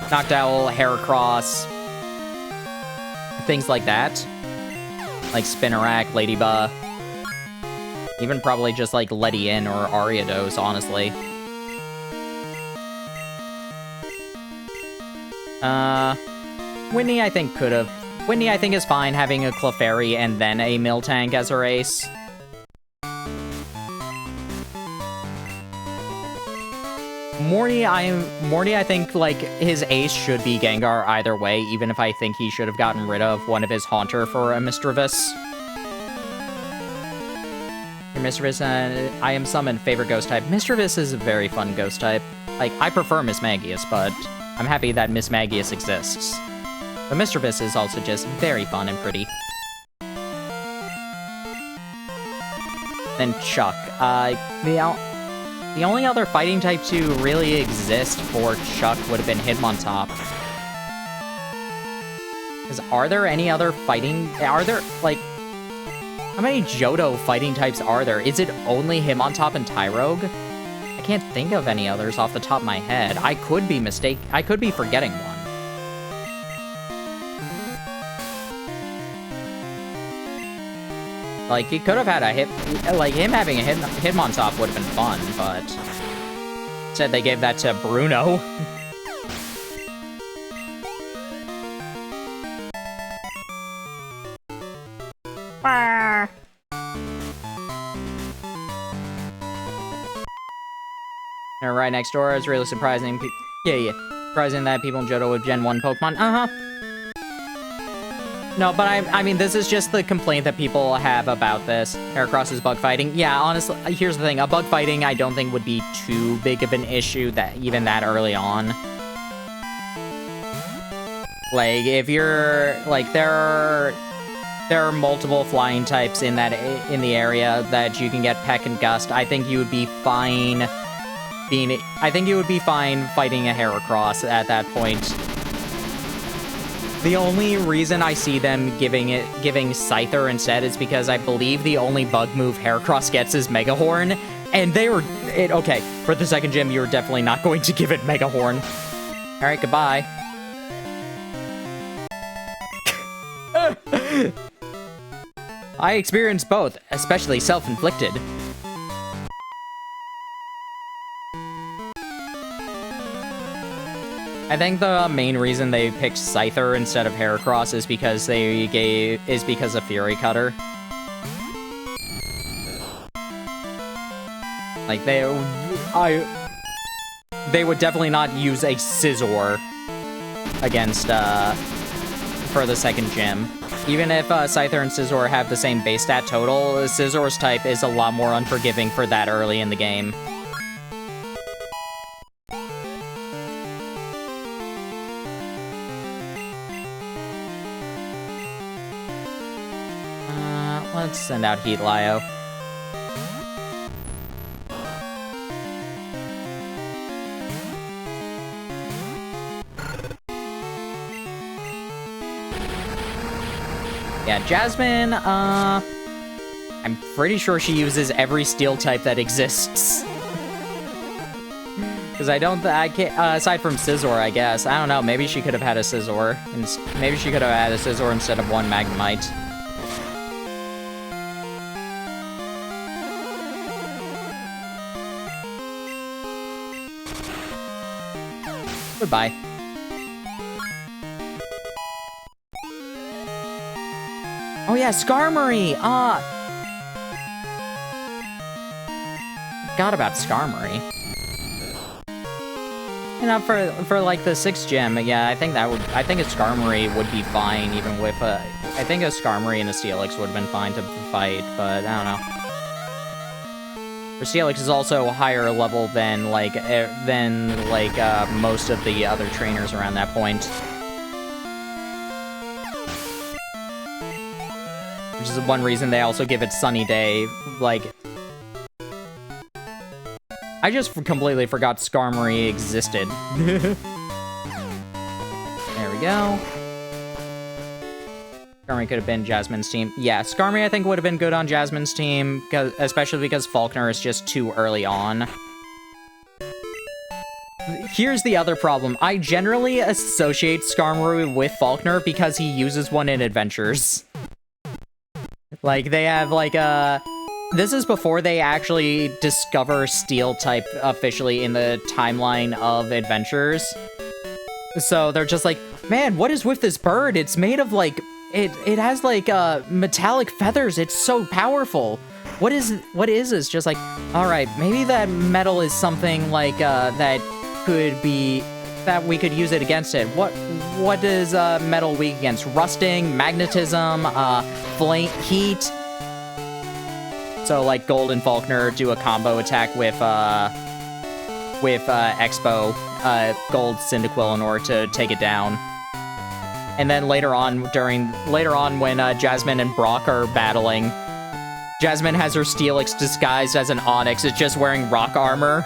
Noctowl, Heracross, things like that. Like, Spinarak, Ladybug. Even probably just, like, Ledian or Ariados, honestly. Whitney, I think, could have. Whitney, I think, is fine having a Clefairy and then a Miltank as her ace. Morty, I think, like, his ace should be Gengar either way, even if I think he should have gotten rid of one of his Haunter for a Misdreavus. Your Misdreavus, I am summoned, favorite ghost type. Misdreavus is a very fun ghost type. Like, I prefer Mismagius, but I'm happy that Mismagius exists. But Misdreavus is also just very fun and pretty. Then Chuck. The only other fighting type to really exist for Chuck would have been Hitmontop. Because are there any other fighting... Are there, like... How many Johto fighting types are there? Is it only Hitmontop and Tyrogue? I can't think of any others off the top of my head. I could be forgetting one. Like, he could have had a like, him having a Hitmontop would have been fun, but... Instead, they gave that to Bruno. They're right next door. It's really surprising. Yeah. Surprising that people in Johto would Gen 1 Pokemon. No, but I mean, this is just the complaint that people have about this. Heracross's bug fighting. Yeah, honestly, here's the thing. A bug fighting, I don't think would be too big of an issue even that early on. Like, if you're, like, there are multiple flying types in the area that you can get Peck and Gust. I think you would be fine fighting a Heracross at that point. The only reason I see them giving Scyther instead is because I believe the only bug move Heracross gets is Mega Horn, and okay, for the second gym, you're definitely not going to give it Mega Horn. Alright, goodbye. I experienced both, especially self-inflicted. I think the main reason they picked Scyther instead of Heracross is because of Fury Cutter. Like, they would definitely not use a Scizor against for the second gym. Even if Scyther and Scizor have the same base stat total, Scizor's type is a lot more unforgiving for that early in the game. Let's send out Heat Lyo. Yeah, Jasmine, I'm pretty sure she uses every steel type that exists. Because I can't, aside from Scizor, I guess. I don't know, maybe she could have had a Scizor. Maybe she could have had a Scizor instead of one Magnemite. Goodbye. Oh yeah, Skarmory! Forgot about Skarmory. And for like the 6th gym, yeah, I think a Skarmory would be fine, even with I think a Skarmory and a Steelix would have been fine to fight, but I don't know. Steelix is also a higher level than most of the other trainers around that point. Which is one reason they also give it Sunny Day. Like, I just completely forgot Skarmory existed. There we go. Skarmory could have been Jasmine's team. Yeah, Skarmory I think would have been good on Jasmine's team, especially because Falkner is just too early on. Here's the other problem. I generally associate Skarmory with Falkner because he uses one in Adventures. Like, they have, like, this is before they actually discover Steel-type officially in the timeline of Adventures. So they're just like, man, what is with this bird? It's made of, like... It has, like, metallic feathers. It's so powerful. What is this? Just like, alright, maybe that metal is something, like, that we could use it against it. What is metal weak against? Rusting, magnetism, flame, heat. So like Gold and Faulkner do a combo attack with Expo, Gold Cyndaquil in order to take it down. And then later on when Jasmine and Brock are battling, Jasmine has her Steelix disguised as an Onix. It's just wearing rock armor.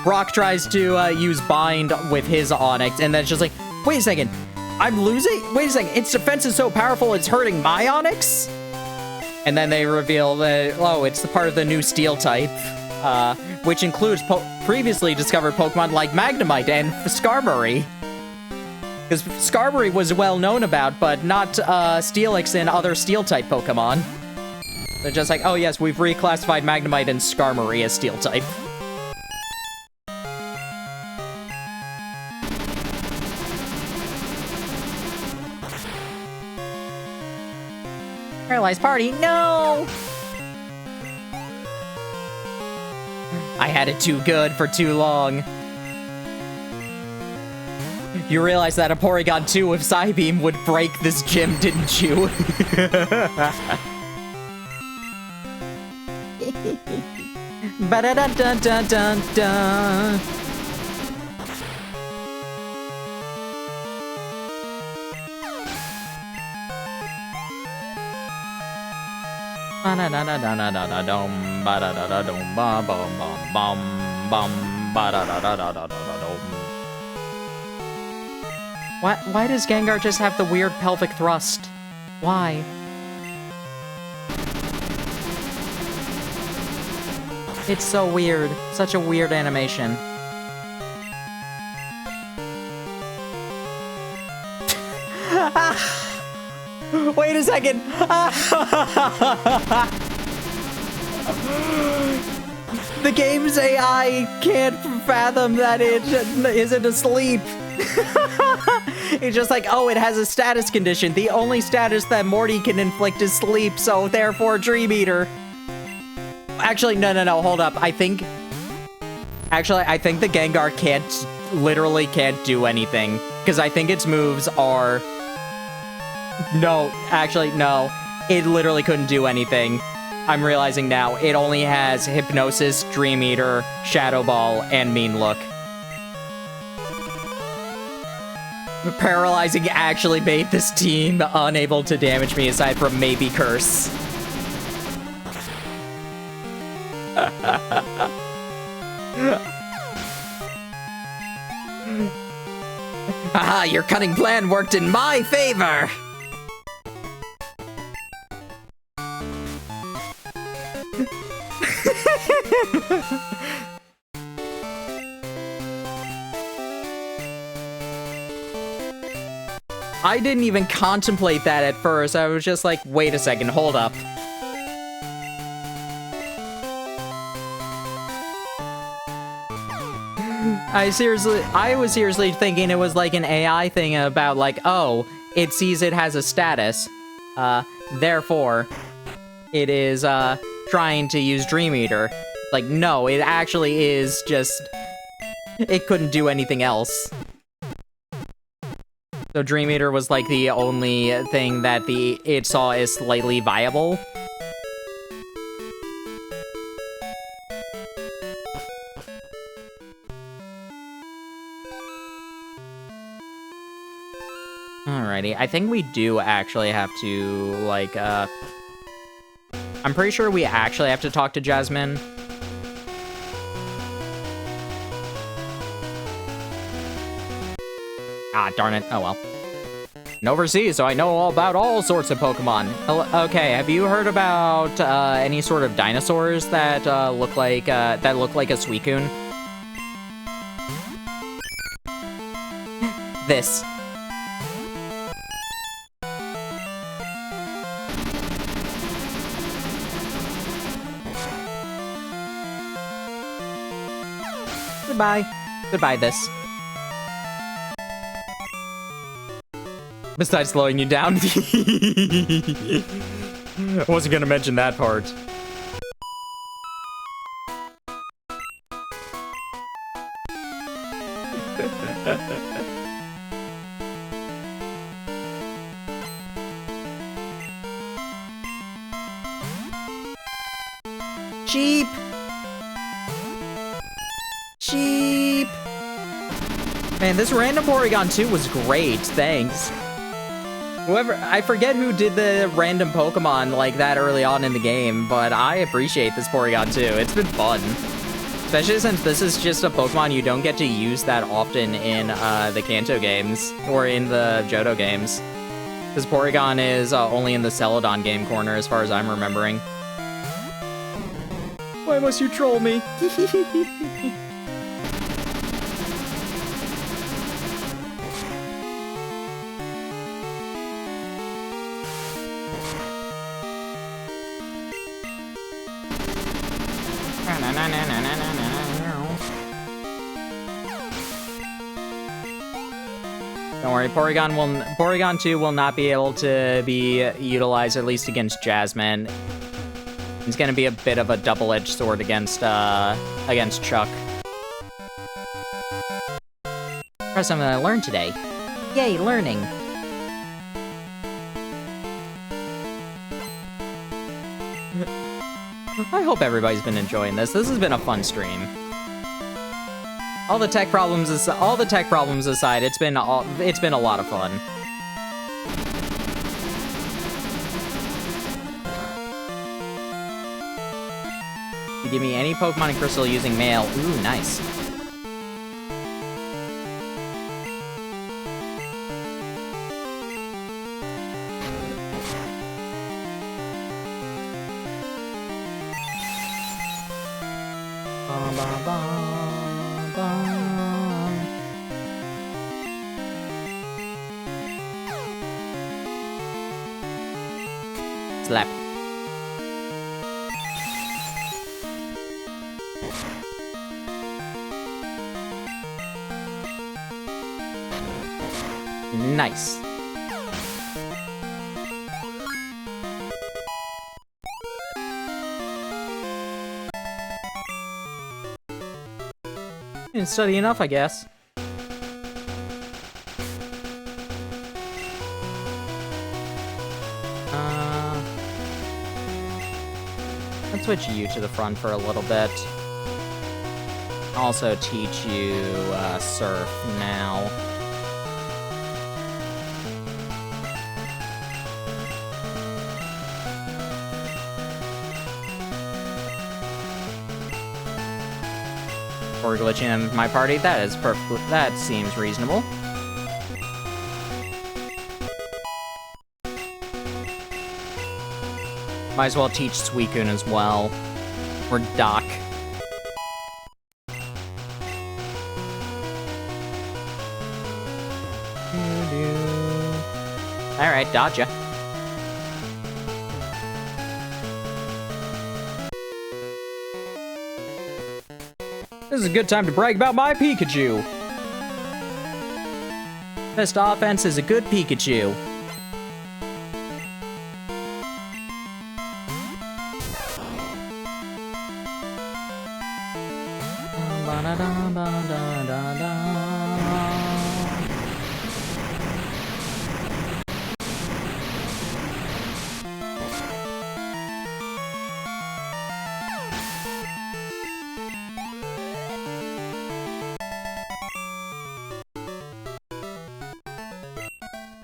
Brock tries to use Bind with his Onix, and then it's just like, wait a second, I'm losing? Wait a second, its defense is so powerful it's hurting my Onix? And then they reveal that, oh, it's the part of the new Steel type, which includes previously discovered Pokemon like Magnemite and Skarmory. Because Skarmory was well known about, but not Steelix and other Steel-type Pokemon. They're just like, oh yes, we've reclassified Magnemite and Skarmory as Steel-type. Paralyzed Party, no! I had it too good for too long. You realize that a Porygon 2 with Psybeam would break this gym, didn't you? Ba-da-da-dun-dun-dun-dun. Ba-da-da-da-da-da-da-dum, ba-da-da-da-dum, ba-bum-bum-bum, bum, ba-da-da-da-da-da-da-dum. Why does Gengar just have the weird pelvic thrust? Why? It's so weird. Such a weird animation. Wait a second! The game's AI can't fathom that it isn't asleep. It's just like, oh, it has a status condition. The only status that Morty can inflict is sleep, so therefore Dream Eater. Actually, no, hold up. I think the Gengar literally can't do anything. Because I think its moves are... No, actually, no. It literally couldn't do anything. I'm realizing now, it only has Hypnosis, Dream Eater, Shadow Ball, and Mean Look. Paralyzing actually made this team unable to damage me aside from maybe Curse. Haha, your cunning plan worked in my favor! I didn't even contemplate that at first. I was just like, wait a second, hold up. I was seriously thinking it was like an AI thing about like, oh, it sees it has a status. Therefore, it is, trying to use Dream Eater. Like, no, it actually is just... It couldn't do anything else. So Dream Eater was like the only thing that it saw as slightly viable. Alrighty, I think we do actually have to, like, I'm pretty sure we actually have to talk to Jasmine. Ah, darn it. Oh, well. I'm overseas, so I know all about all sorts of Pokemon. Okay, have you heard about any sort of dinosaurs that look like a Suicune? This. Goodbye. Goodbye, this. Besides slowing you down. I wasn't gonna mention that part. Sheep! Sheep! Man, this random Porygon 2 was great, thanks. Whoever, I forget who did the random Pokemon like that early on in the game, but I appreciate this Porygon 2. It's been fun. Especially since this is just a Pokemon you don't get to use that often in the Kanto games, or in the Johto games. This Porygon is only in the Celadon game corner, as far as I'm remembering. Why must you troll me? Don't worry, Porygon 2 will not be able to be utilized, at least against Jasmine. It's gonna be a bit of a double-edged sword against Chuck. That's something I learned today. Yay, learning! I hope everybody's been enjoying this. This has been a fun stream. All the tech problems aside, it's been a lot of fun. You give me any Pokemon and Crystal using mail. Ooh, nice. Slap. Nice. Didn't study enough, I guess. Let's switch you to the front for a little bit. Also teach you Surf now. Or glitching in my party, that seems reasonable. Might as well teach Suicune as well. Or Doc. Alright, dodge. This is a good time to brag about my Pikachu. Best offense is a good Pikachu.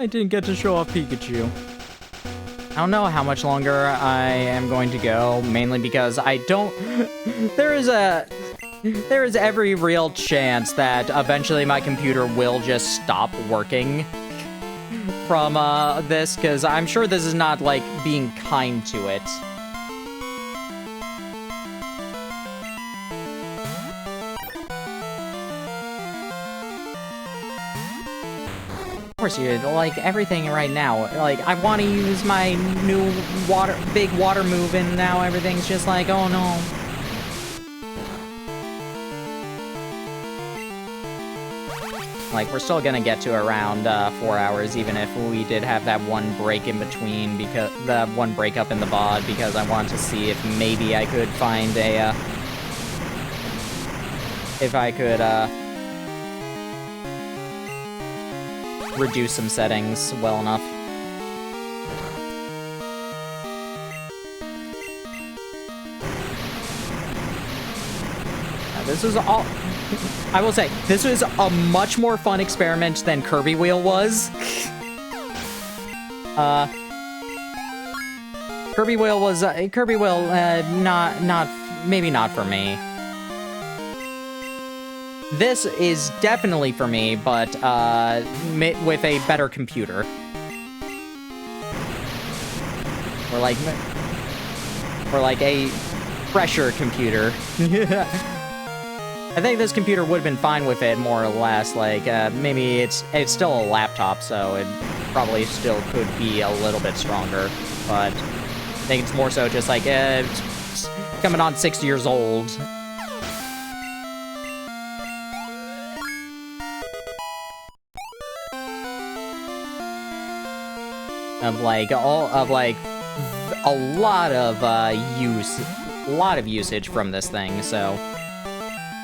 I didn't get to show off Pikachu. I don't know how much longer I am going to go, mainly because I don't... There is every real chance that eventually my computer will just stop working from this, because I'm sure this is not, like, being kind to it. Of course, you like everything right now. Like, I want to use my new big water move, and now everything's just like, oh no. Like, we're still gonna get to around 4 hours, even if we did have that one break in between, because the one break up in the VOD, because I want to see if maybe I could find a, if I could, reduce some settings well enough. This is all... I will say, this was a much more fun experiment than Kirby Wheel was. Kirby Wheel was... maybe not for me. This is definitely for me, but, with a better computer. Or like a fresher computer. I think this computer would have been fine with it, more or less. Like, maybe it's still a laptop, so it probably still could be a little bit stronger. But I think it's more so just like, it's coming on 6 years old. Of like, a lot of usage from this thing, so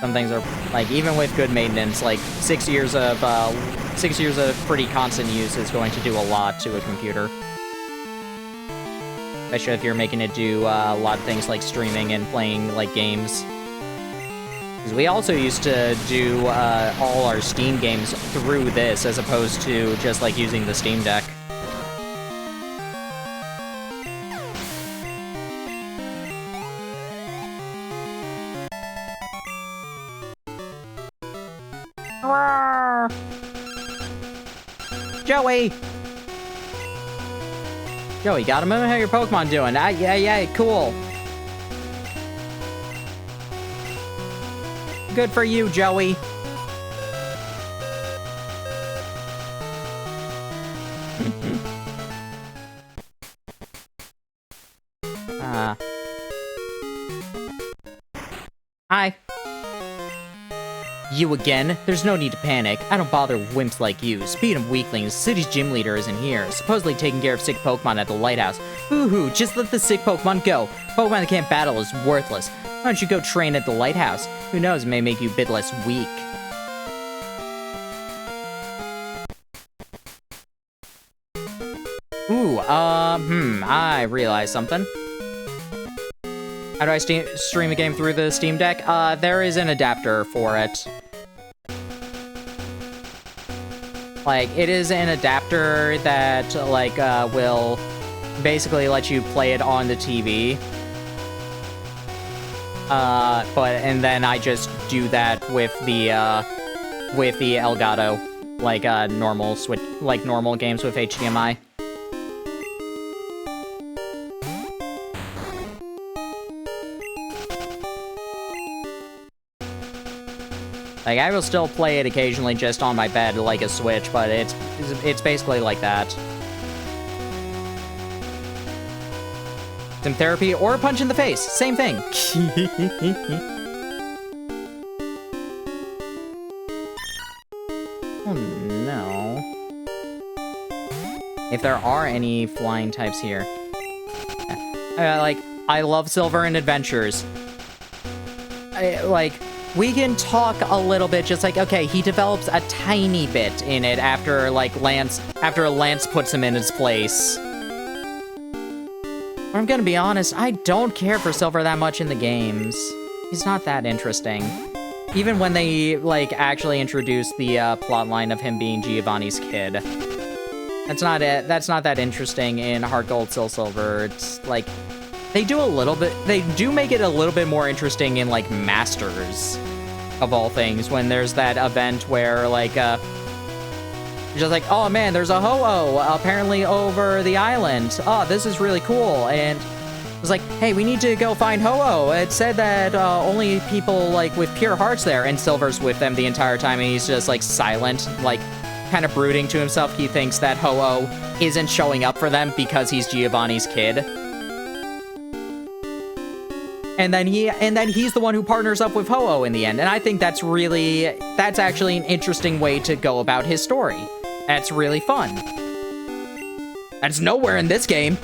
some things are, like, even with good maintenance, like, 6 years of pretty constant use is going to do a lot to a computer. Especially if you're making it do a lot of things like streaming and playing, like, games. Because we also used to do all our Steam games through this, as opposed to just, like, using the Steam Deck. Joey! Joey, got him? How your Pokemon doing? Yeah, cool. Good for you, Joey. Hi. You again? There's no need to panic. I don't bother with wimps like you. Speed of weaklings, the city's gym leader isn't here, supposedly taking care of sick Pokemon at the lighthouse. Hoo-hoo, just let the sick Pokemon go. Pokemon that can't battle is worthless. Why don't you go train at the lighthouse? Who knows, it may make you a bit less weak. Ooh, I realized something. How do I stream a game through the Steam Deck? There is an adapter for it. Like, it is an adapter that, like, will basically let you play it on the TV. And then I just do that with the Elgato, like, normal games with HDMI. Like, I will still play it occasionally just on my bed like a Switch, but it's basically like that. Some therapy or a punch in the face. Same thing. Oh, no. If there are any flying types here. I love Silver and Adventures. We can talk a little bit, just like, okay, he develops a tiny bit in it after Lance puts him in his place. But I'm gonna be honest, I don't care for Silver that much in the games. He's not that interesting. Even when they, like, actually introduce the plotline of him being Giovanni's kid. That's not that interesting in Heart Gold, Soul Silver. It's, like, they do make it a little bit more interesting in, like, Masters, of all things, when there's that event where, like, just like, oh man, there's a Ho-Oh apparently over the island. Oh, this is really cool. And it was like, hey, we need to go find Ho-Oh. It said that only people, like, with pure hearts there, and Silver's with them the entire time, and he's just, like, silent, like, kind of brooding to himself. He thinks that Ho-Oh isn't showing up for them because he's Giovanni's kid. And then he's the one who partners up with Ho-Oh in the end. And I think that's actually an interesting way to go about his story. That's really fun. That's nowhere in this game.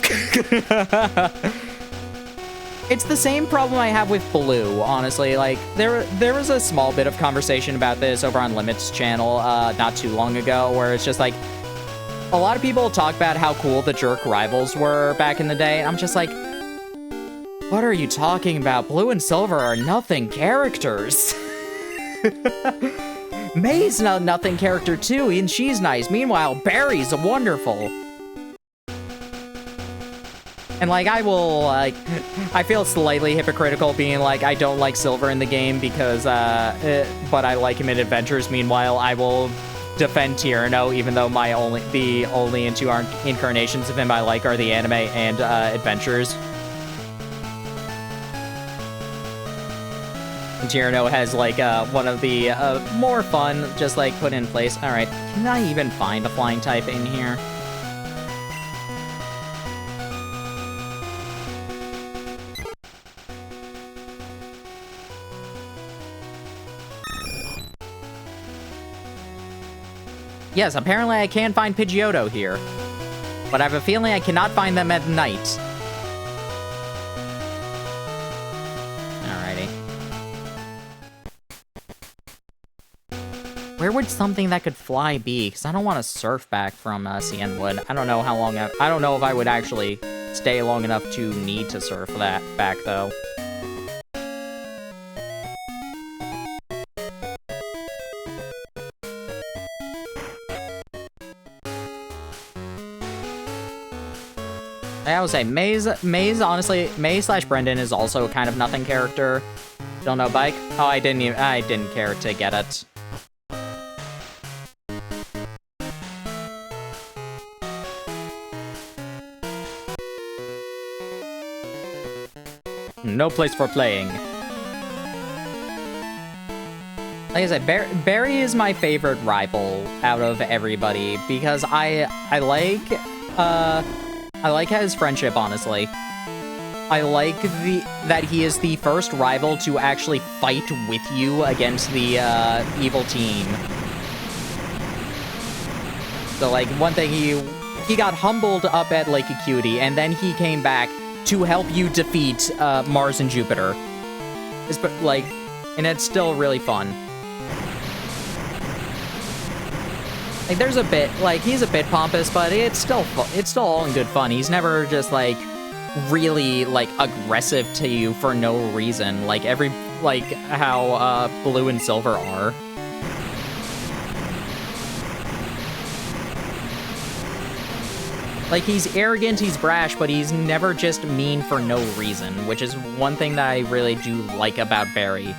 It's the same problem I have with Blue, honestly. Like, there was a small bit of conversation about this over on Limit's channel not too long ago, where it's just like, a lot of people talk about how cool the jerk rivals were back in the day. I'm just like, what are you talking about? Blue and Silver are nothing characters. May's a nothing character too, and she's nice. Meanwhile, Barry's wonderful. And, like, I will, like, I feel slightly hypocritical being like, I don't like Silver in the game because, but I like him in Adventures. Meanwhile, I will defend Tyranno, even though the only two incarnations of him I like are the anime and, Adventures. And Tyranno has, like, one of the, more fun, just, like, put in place. Alright, can I even find a flying type in here? Yes, apparently I can find Pidgeotto here. But I have a feeling I cannot find them at night. Alrighty. Where would something that could fly be? Because I don't want to surf back from Cianwood. I don't know how long I don't know if I would actually stay long enough to need to surf that back, though. I would say Maze, honestly, Maze/Brendan is also kind of nothing character. Don't know bike? Oh, I didn't care to get it. No place for playing. Like I said, Barry is my favorite rival out of everybody because I like his friendship, honestly. I like that he is the first rival to actually fight with you against the evil team. So, like, one thing, he got humbled up at Lake Acuity, and then he came back to help you defeat Mars and Jupiter. And it's still really fun. Like, there's a bit, like, he's a bit pompous, but it's still all in good fun. He's never just, like, really, like, aggressive to you for no reason, like how Blue and Silver are. Like, he's arrogant, he's brash, but he's never just mean for no reason, which is one thing that I really do like about Barry.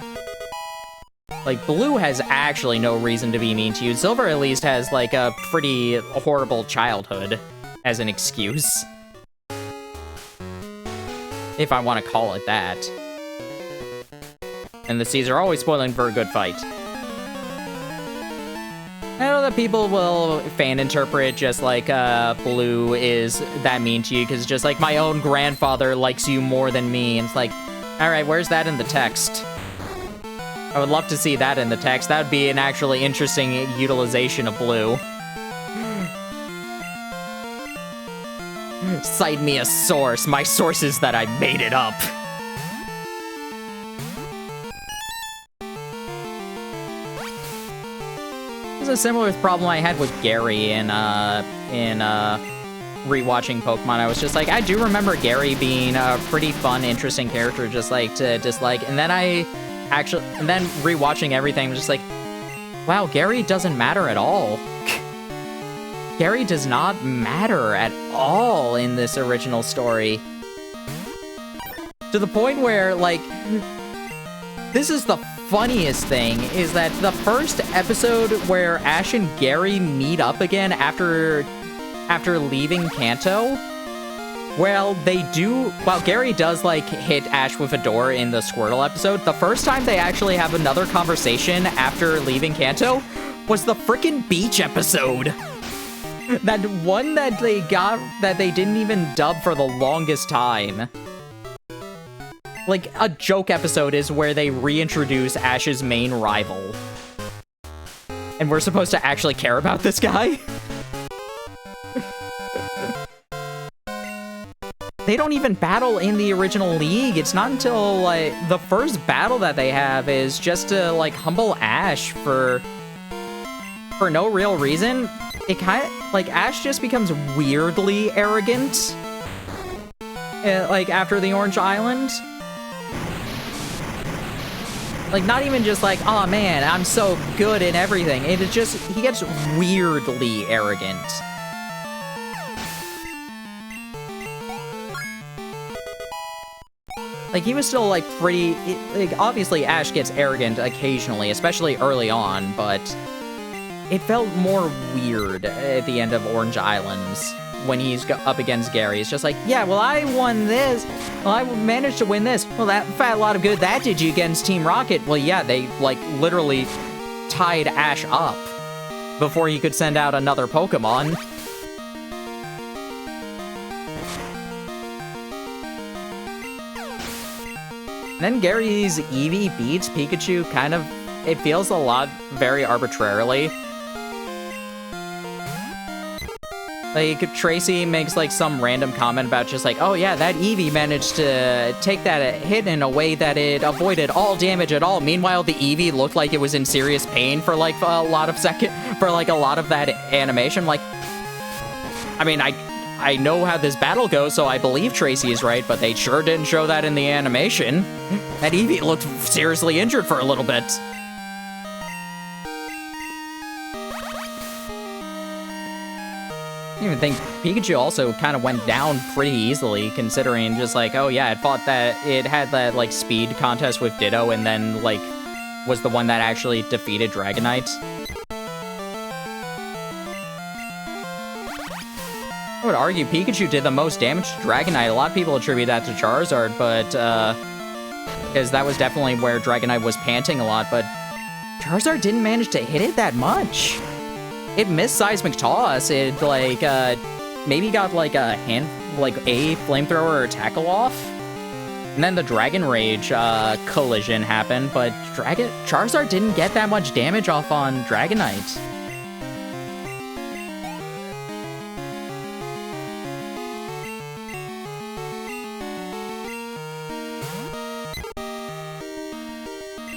Like, Blue has actually no reason to be mean to you. Silver at least has, like, a pretty horrible childhood as an excuse. If I want to call it that. And the seas are always spoiling for a good fight. I know that people will fan interpret just like, Blue is that mean to you, because just like, my own grandfather likes you more than me, and it's like, alright, where's that in the text? I would love to see that in the text. That would be an actually interesting utilization of Blue. Cite me a source. My source is that I made it up. This is a similar problem I had with Gary in rewatching Pokemon. I was just like, I do remember Gary being a pretty fun, interesting character, just like to dislike. And then rewatching everything, I'm just like, wow, Gary doesn't matter at all. Gary does not matter at all in this original story. To the point where, like, this is the funniest thing, is that the first episode where Ash and Gary meet up again after leaving Kanto, while Gary does, like, hit Ash with a door in the Squirtle episode, the first time they actually have another conversation after leaving Kanto was the frickin' beach episode. That one that they didn't even dub for the longest time. Like, a joke episode is where they reintroduce Ash's main rival. And we're supposed to actually care about this guy? They don't even battle in the original league. It's not until, like, the first battle that they have is just to, like, humble Ash for no real reason. It kind of, like, Ash just becomes weirdly arrogant, like, after the Orange Island. Like, not even just like, oh man, I'm so good in everything. It is just, he gets weirdly arrogant. Like, he was still, like, pretty... Like, obviously, Ash gets arrogant occasionally, especially early on, but it felt more weird at the end of Orange Islands when he's up against Gary. It's just like, yeah, well, I won this. Well, I managed to win this. Well, that fat lot of good that did you against Team Rocket. Well, yeah, they, like, literally tied Ash up before he could send out another Pokemon. And then Gary's Eevee beats Pikachu kind of, it feels a lot very arbitrarily. Like, Tracy makes, like, some random comment about just like, oh yeah, that Eevee managed to take that hit in a way that it avoided all damage at all. Meanwhile, the Eevee looked like it was in serious pain for, like, a lot of that animation. Like, I mean, I know how this battle goes, so I believe Tracy is right, but they sure didn't show that in the animation. That Eevee looked seriously injured for a little bit. I even think Pikachu also kind of went down pretty easily, considering just like, oh yeah, it had that, like, speed contest with Ditto, and then, like, was the one that actually defeated Dragonite. I would argue Pikachu did the most damage to Dragonite. A lot of people attribute that to Charizard, but, because that was definitely where Dragonite was panting a lot, but Charizard didn't manage to hit it that much. It missed Seismic Toss. It, like, maybe got, like, a Flamethrower or Tackle off. And then the Dragon Rage, collision happened, but Charizard didn't get that much damage off on Dragonite.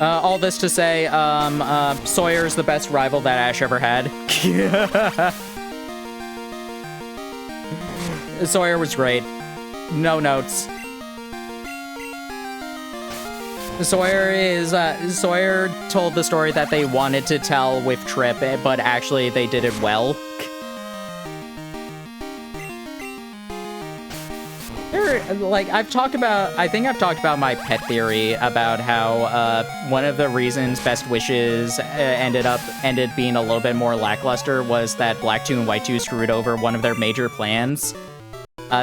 All this to say, Sawyer's the best rival that Ash ever had. Sawyer was great. No notes. Sawyer told the story that they wanted to tell with Trip, but actually they did it well. Like, I think I've talked about my pet theory about how, one of the reasons Best Wishes ended being a little bit more lackluster was that Black 2 and White 2 screwed over one of their major plans.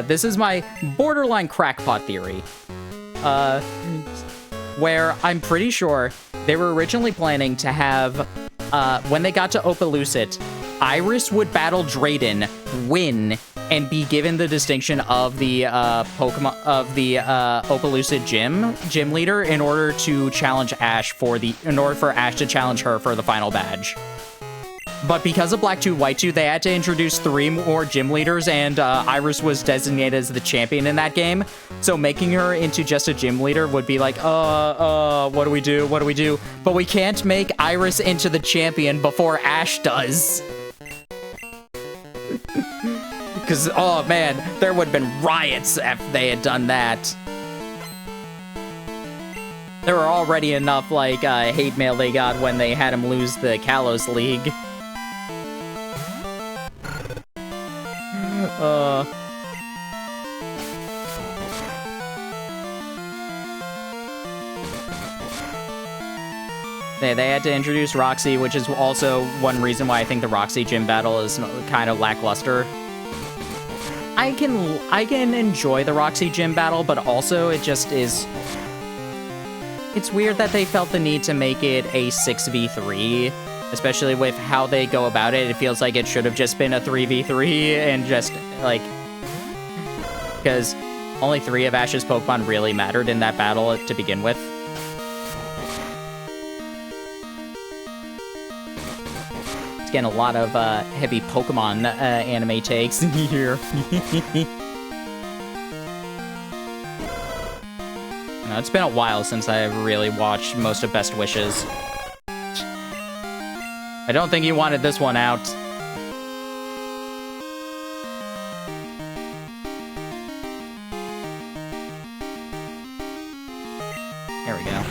This is my borderline crackpot theory. Where I'm pretty sure they were originally planning to have, when they got to Opelucid, Iris would battle Drayden, win, and be given the distinction of the Pokemon of the Opelucid gym leader in order to challenge Ash in order for Ash to challenge her for the final badge. But because of Black 2, White 2, they had to introduce 3 more gym leaders, and Iris was designated as the champion in that game. So making her into just a gym leader would be like, what do we do? What do we do? But we can't make Iris into the champion before Ash does. Because, oh man, there would have been riots if they had done that. There were already enough, like, hate mail they got when they had him lose the Kalos League. They had to introduce Roxy, which is also one reason why I think the Roxy gym battle is kind of lackluster. I can enjoy the Roxy gym battle, but also it just is... It's weird that they felt the need to make it a 6v3, especially with how they go about it. It feels like it should have just been a 3v3 and just, like... Because only 3 of Ash's Pokemon really mattered in that battle to begin with. It's getting a lot of heavy Pokemon anime takes here. No, it's been a while since I really watched most of Best Wishes. I don't think you wanted this one out. There we go.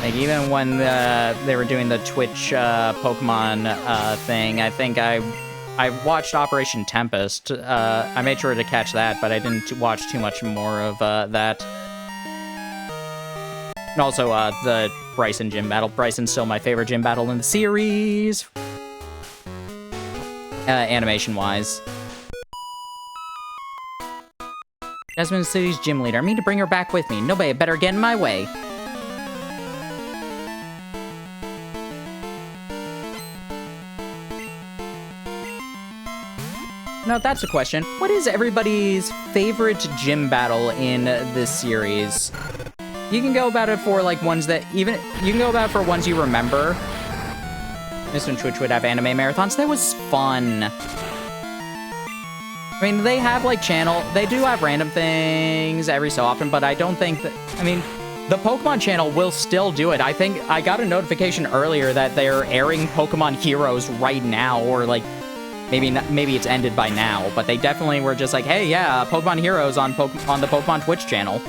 Like, even when they were doing the Twitch Pokemon thing, I think I watched Operation Tempest. I made sure to catch that, but I didn't watch too much more of that. And also, the Bryson gym battle. Bryson's still my favorite gym battle in the series. Animation-wise. Jasmine City's gym leader. I mean to bring her back with me. Nobody better get in my way. Now that's a question. What is everybody's favorite gym battle in this series? You can go about it for like ones that you can go about it for ones you remember. This one Twitch would have anime marathons. That was fun. I mean, they have like they do have random things every so often, but I don't think that, I mean, the Pokemon channel will still do it. I think I got a notification earlier that they're airing Pokemon Heroes right now, or like, maybe it's ended by now, but they definitely were just like, hey, yeah, Pokemon Heroes on the Pokemon Twitch channel.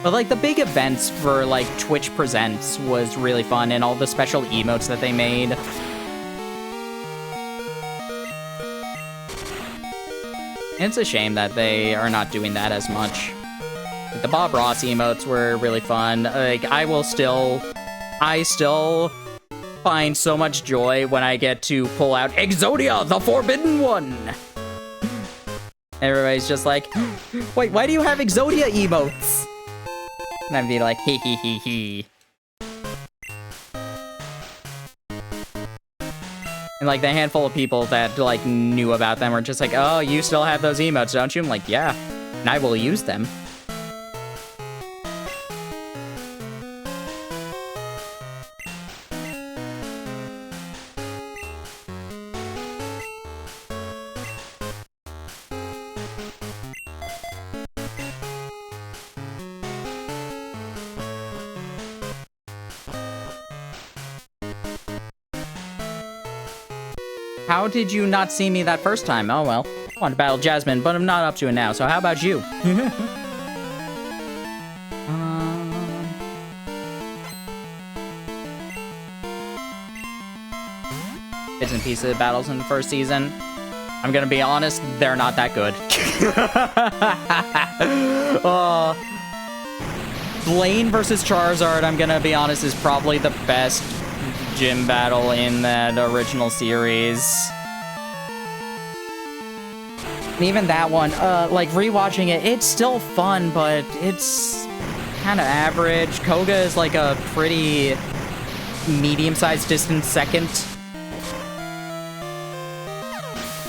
But like the big events for like Twitch Presents was really fun, and all the special emotes that they made. It's a shame that they are not doing that as much. Like, the Bob Ross emotes were really fun. Like, I still find so much joy when I get to pull out Exodia, the Forbidden One. Everybody's just like, wait, why do you have Exodia emotes? And I'd be like, hee hee hee hee. And like the handful of people that like knew about them were just like, oh, you still have those emotes, don't you? I'm like, yeah, and I will use them. How did you not see me that first time? Oh well. I want to battle Jasmine, but I'm not up to it now, so how about you? Bits and pieces of battles in the first season. I'm gonna be honest, they're not that good. Blaine versus Charizard, I'm gonna be honest, is probably the best gym battle in that original series. And even that one, like rewatching it, it's still fun, but it's kind of average. Koga is like a pretty medium-sized distance second.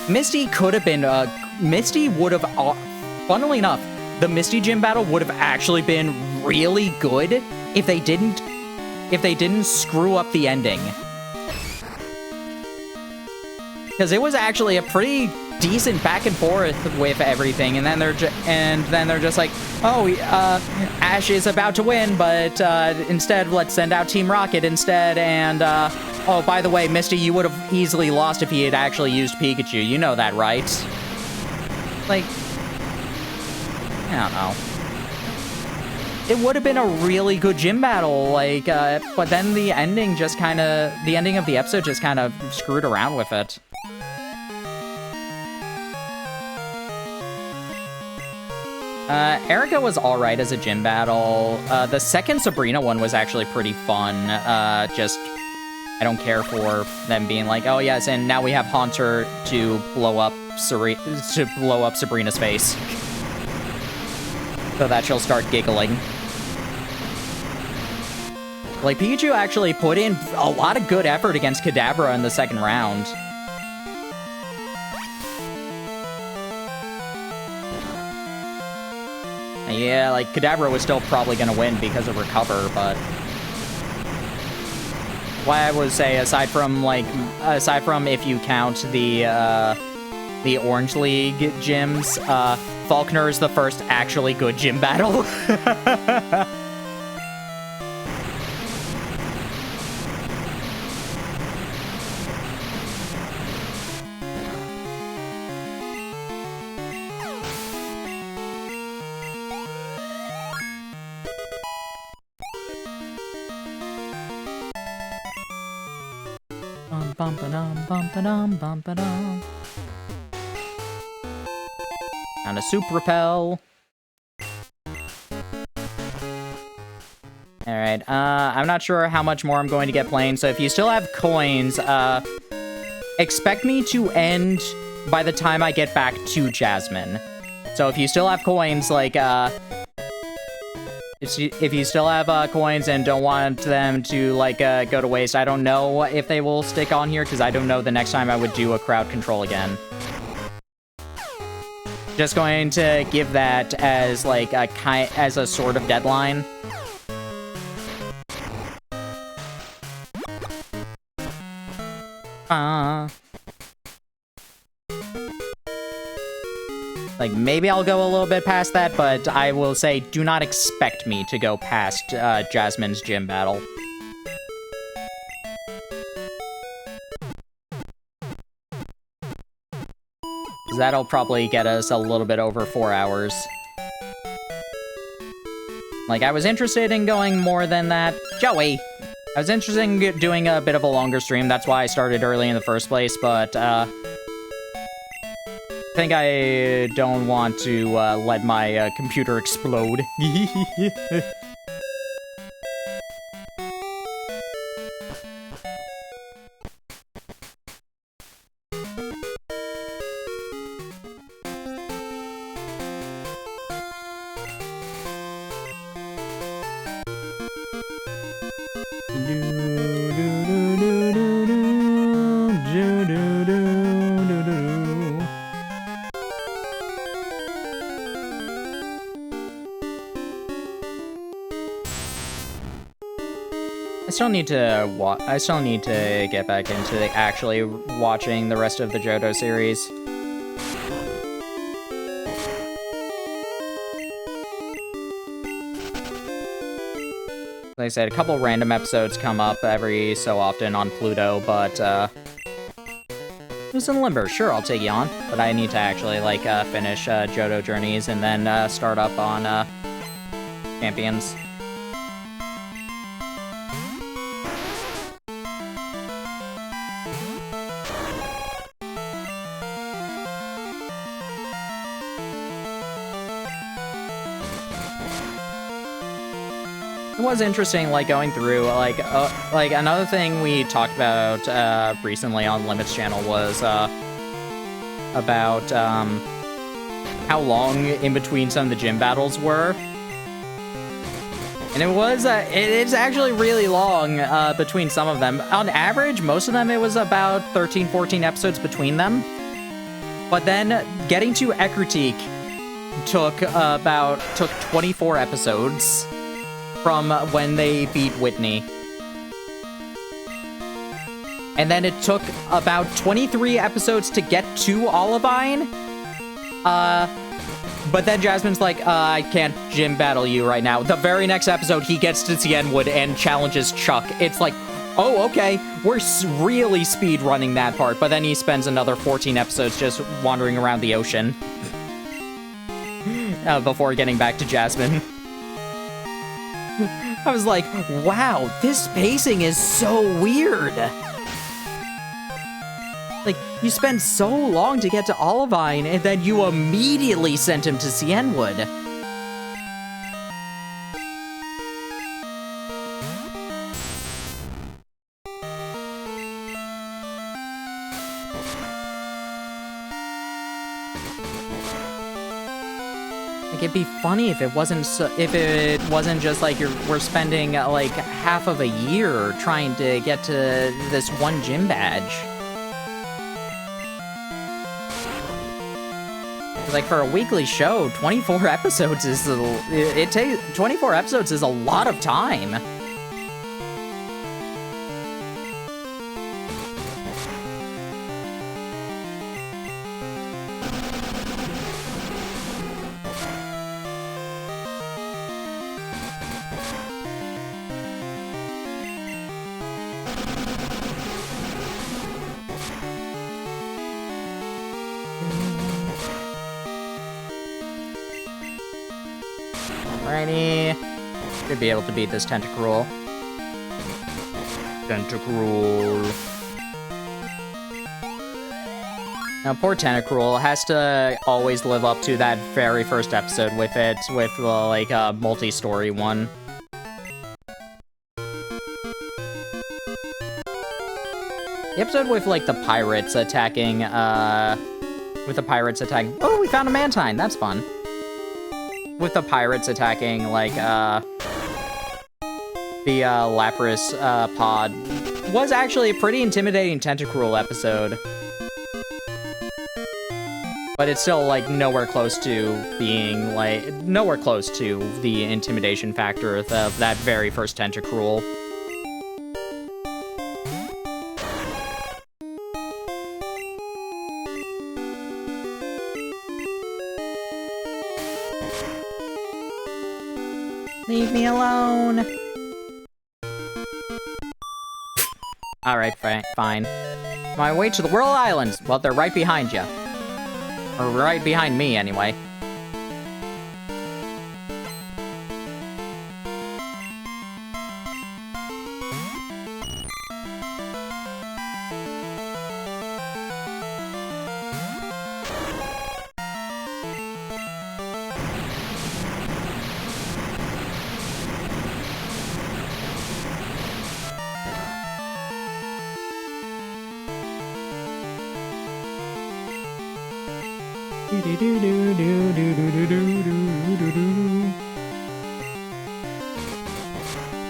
Misty could have been, Misty would have, funnily enough, the Misty gym battle would have actually been really good if they didn't screw up the ending. Because it was actually a pretty decent back and forth with everything, and then they're just like, oh, Ash is about to win, but instead let's send out Team Rocket instead, and oh, by the way, Misty, you would have easily lost if he had actually used Pikachu. You know that, right? Like, I don't know. It would have been a really good gym battle, like, but then the ending of the episode just kind of screwed around with it. Erica was alright as a gym battle. The second Sabrina one was actually pretty fun. Just, I don't care for them being like, oh yes, and now we have Haunter to blow up Sabrina's face. So that she'll start giggling. Like, Pikachu actually put in a lot of good effort against Kadabra in the second round. Yeah, like, Kadabra was still probably gonna win because of Recover, but... Why I would say, aside from if you count the Orange League gyms, Falkner is the first actually good gym battle. Bum ba dum bum ba dum bum ba dum. And a soup repel. Alright, I'm not sure how much more I'm going to get playing, so if you still have coins, expect me to end by the time I get back to Jasmine. So if you still have coins, like, if you still have coins and don't want them to, like, go to waste, I don't know if they will stick on here, because I don't know the next time I would do a crowd control again. Just going to give that as, like, as a sort of deadline. Like, maybe I'll go a little bit past that, but I will say, do not expect me to go past Jasmine's gym battle. That'll probably get us a little bit over 4 hours. Like, I was interested in going more than that. Joey! I was interested in doing a bit of a longer stream, that's why I started early in the first place, but, I think I don't want to let my computer explode. I still need to get back into actually watching the rest of the Johto series. Like I said, a couple random episodes come up every so often on Pluto, but who's in Limber? Sure, I'll take you on, but I need to actually like finish Johto Journeys and then start up on Champions. It was interesting, like, going through, like another thing we talked about recently on Limit's channel was about how long in between some of the gym battles were. And it's actually really long between some of them. On average, most of them, it was about 13, 14 episodes between them. But then getting to Ekritik took 24 episodes. From when they beat Whitney. And then it took about 23 episodes to get to Olivine. But then Jasmine's like, I can't gym battle you right now. The very next episode, he gets to Cienwood and challenges Chuck. It's like, oh, okay, we're really speed running that part. But then he spends another 14 episodes just wandering around the ocean. Before getting back to Jasmine. I was like, wow, this pacing is so weird. Like, you spend so long to get to Olivine, and then you immediately sent him to Cienwood. It'd be funny if it wasn't just like we're spending like half of a year trying to get to this one gym badge. Like for a weekly show, 24 episodes is 24 episodes is a lot of time. Alrighty. Should be able to beat this Tentacruel. Tentacruel. Now, poor Tentacruel has to always live up to that very first episode with the, like, multi-story one. The episode with, like, the pirates attacking, Oh, we found a Mantine! That's fun. With the pirates attacking, like, the, Lapras, pod was actually a pretty intimidating Tentacruel episode. But it's still, like, nowhere close to being, like, nowhere close to the intimidation factor of that very first Tentacruel. Leave me alone! Alright, fine. My way to the World Islands! Well, they're right behind you. Or right behind me, anyway.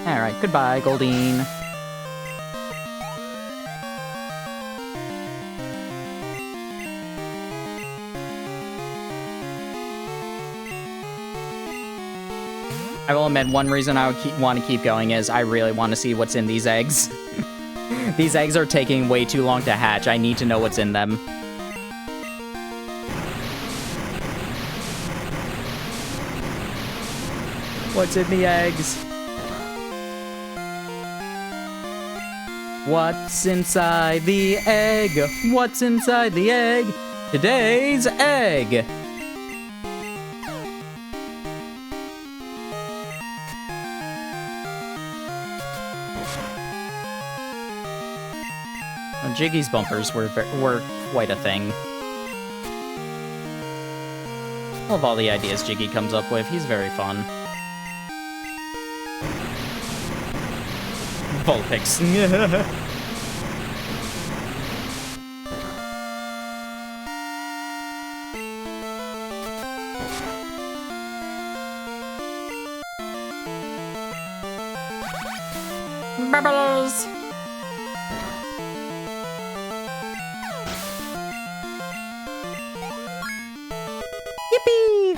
Alright, goodbye, Goldeen. I will admit, one reason I would want to keep going is I really want to see what's in these eggs. These eggs are taking way too long to hatch. I need to know what's in them. What's in the eggs? What's inside the egg? What's inside the egg? Today's egg! Well, Jiggy's bumpers were quite a thing. I love all the ideas Jiggy comes up with. He's very fun. Vulpix. Bubbles. Yippee!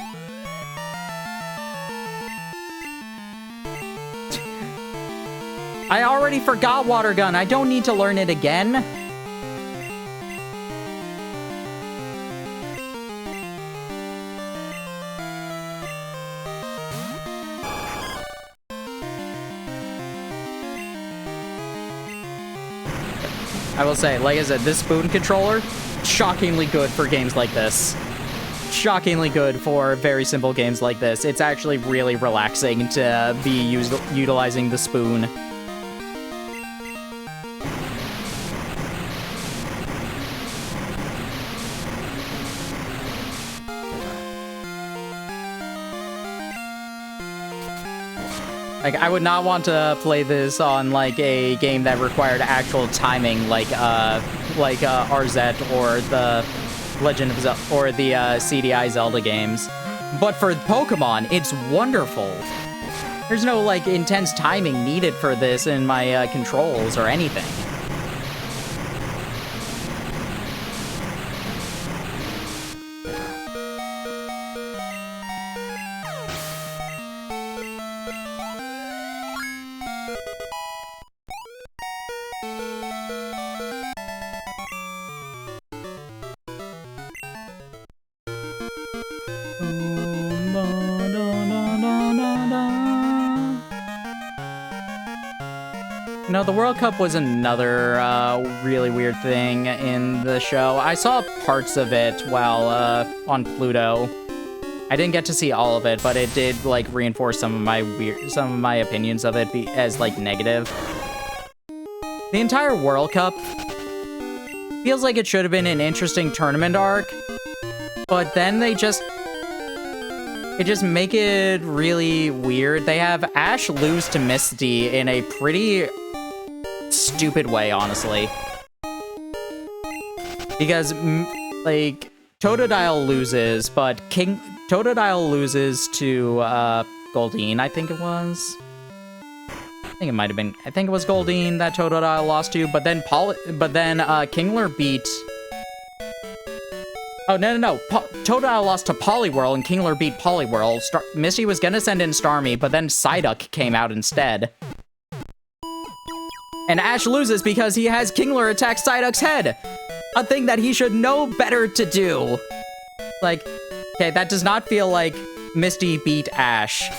I already forgot Water Gun. I don't need to learn it again. I will say, like I said, this spoon controller, shockingly good for games like this. Shockingly good for very simple games like this. It's actually really relaxing to be utilizing the spoon. Like, I would not want to play this on, like, a game that required actual timing, like RZ or the Legend of Zelda, or the CDI Zelda games. But for Pokemon, it's wonderful. There's no, like, intense timing needed for this in my controls or anything. No, the World Cup was another really weird thing in the show. I saw parts of it while on Pluto. I didn't get to see all of it, but it did like reinforce some of my opinions of it as like negative. The entire World Cup feels like it should have been an interesting tournament arc, but then they just make it really weird. They have Ash lose to Misty in a pretty stupid way, honestly. Because, like, Totodile loses, but Totodile loses to, Goldeen, I think it was. I think it was Goldeen that Totodile lost to, but then Kingler beat... Oh, no. Totodile lost to Poliwhirl, and Kingler beat Poliwhirl. Misty was gonna send in Starmie, but then Psyduck came out instead. And Ash loses because he has Kingler attack Psyduck's head! A thing that he should know better to do! Like, okay, that does not feel like Misty beat Ash.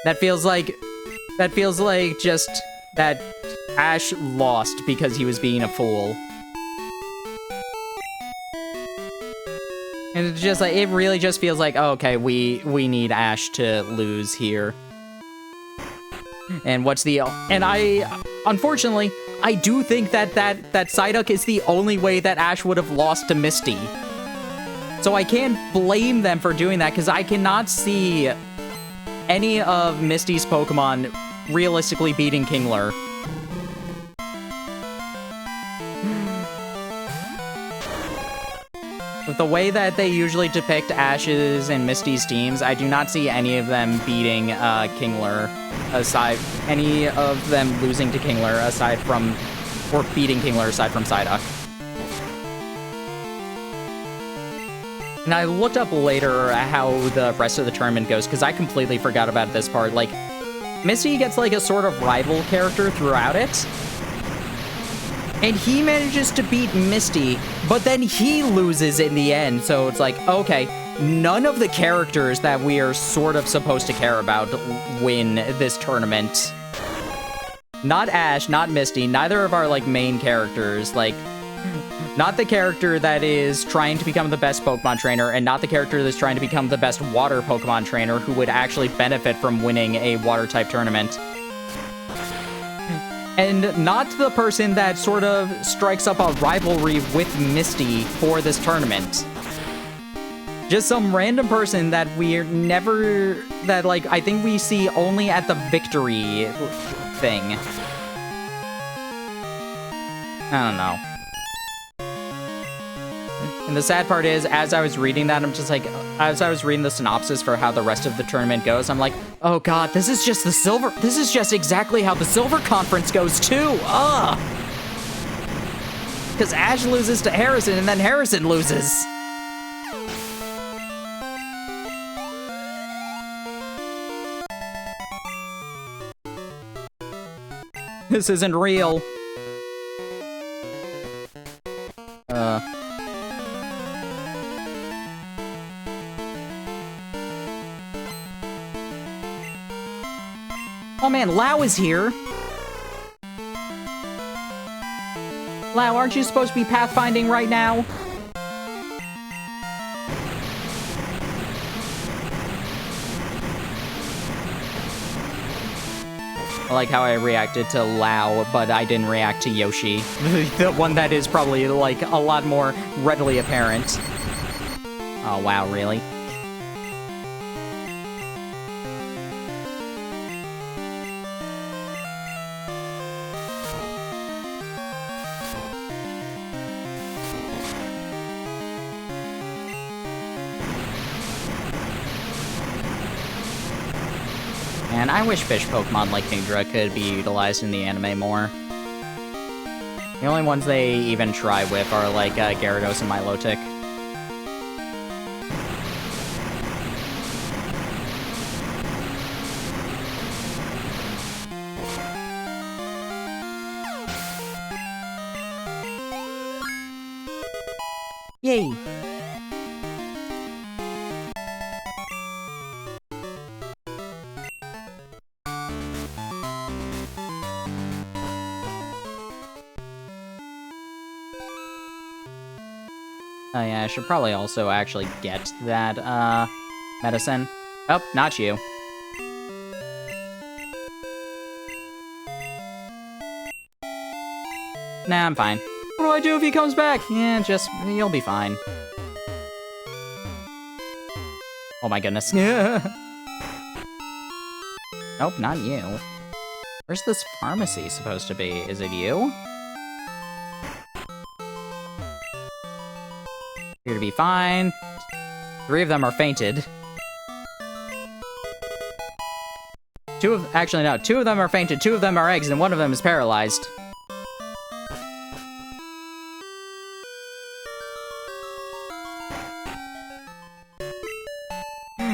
That feels like just that Ash lost because he was being a fool. And it's just like, it really just feels like, oh, okay, we need Ash to lose here. And unfortunately, I do think that Psyduck is the only way that Ash would have lost to Misty. So I can't blame them for doing that, because I cannot see any of Misty's Pokemon realistically beating Kingler. With the way that they usually depict Ash's and Misty's teams, I do not see any of them beating Kingler, any of them losing to Kingler or beating Kingler aside from Psyduck. And I looked up later how the rest of the tournament goes, because I completely forgot about this part. Like, Misty gets like a sort of rival character throughout it, and he manages to beat Misty, but then he loses in the end. So it's like, okay, none of the characters that we are sort of supposed to care about win this tournament. Not Ash, not Misty, neither of our, like, main characters. Like, not the character that is trying to become the best Pokemon trainer, and not the character that's trying to become the best water Pokemon trainer who would actually benefit from winning a water-type tournament. And not the person that sort of strikes up a rivalry with Misty for this tournament. Just some random person that I think we see only at the victory thing. I don't know. And the sad part is, as I was reading that, as I was reading the synopsis for how the rest of the tournament goes, I'm like, oh god, this is just exactly how the Silver Conference goes too, ugh! Because Ash loses to Harrison, and then Harrison loses. This isn't real. Oh man, Lau is here! Lau, aren't you supposed to be pathfinding right now? I like how I reacted to Lau, but I didn't react to Yoshi. The one that is probably, like, a lot more readily apparent. Oh wow, really? And I wish fish Pokemon like Kingdra could be utilized in the anime more. The only ones they even try with are like Gyarados and Milotic. Yay! Oh yeah, I should probably also actually get that, medicine. Oh, not you. Nah, I'm fine. do I do if he comes back? Yeah, just, you'll be fine. Oh my goodness. Nope, not you. Where's this pharmacy supposed to be? Is it you? Here to be fine. 3 of them are fainted. Actually, no. 2 of them are fainted, 2 of them are eggs, and 1 of them is paralyzed.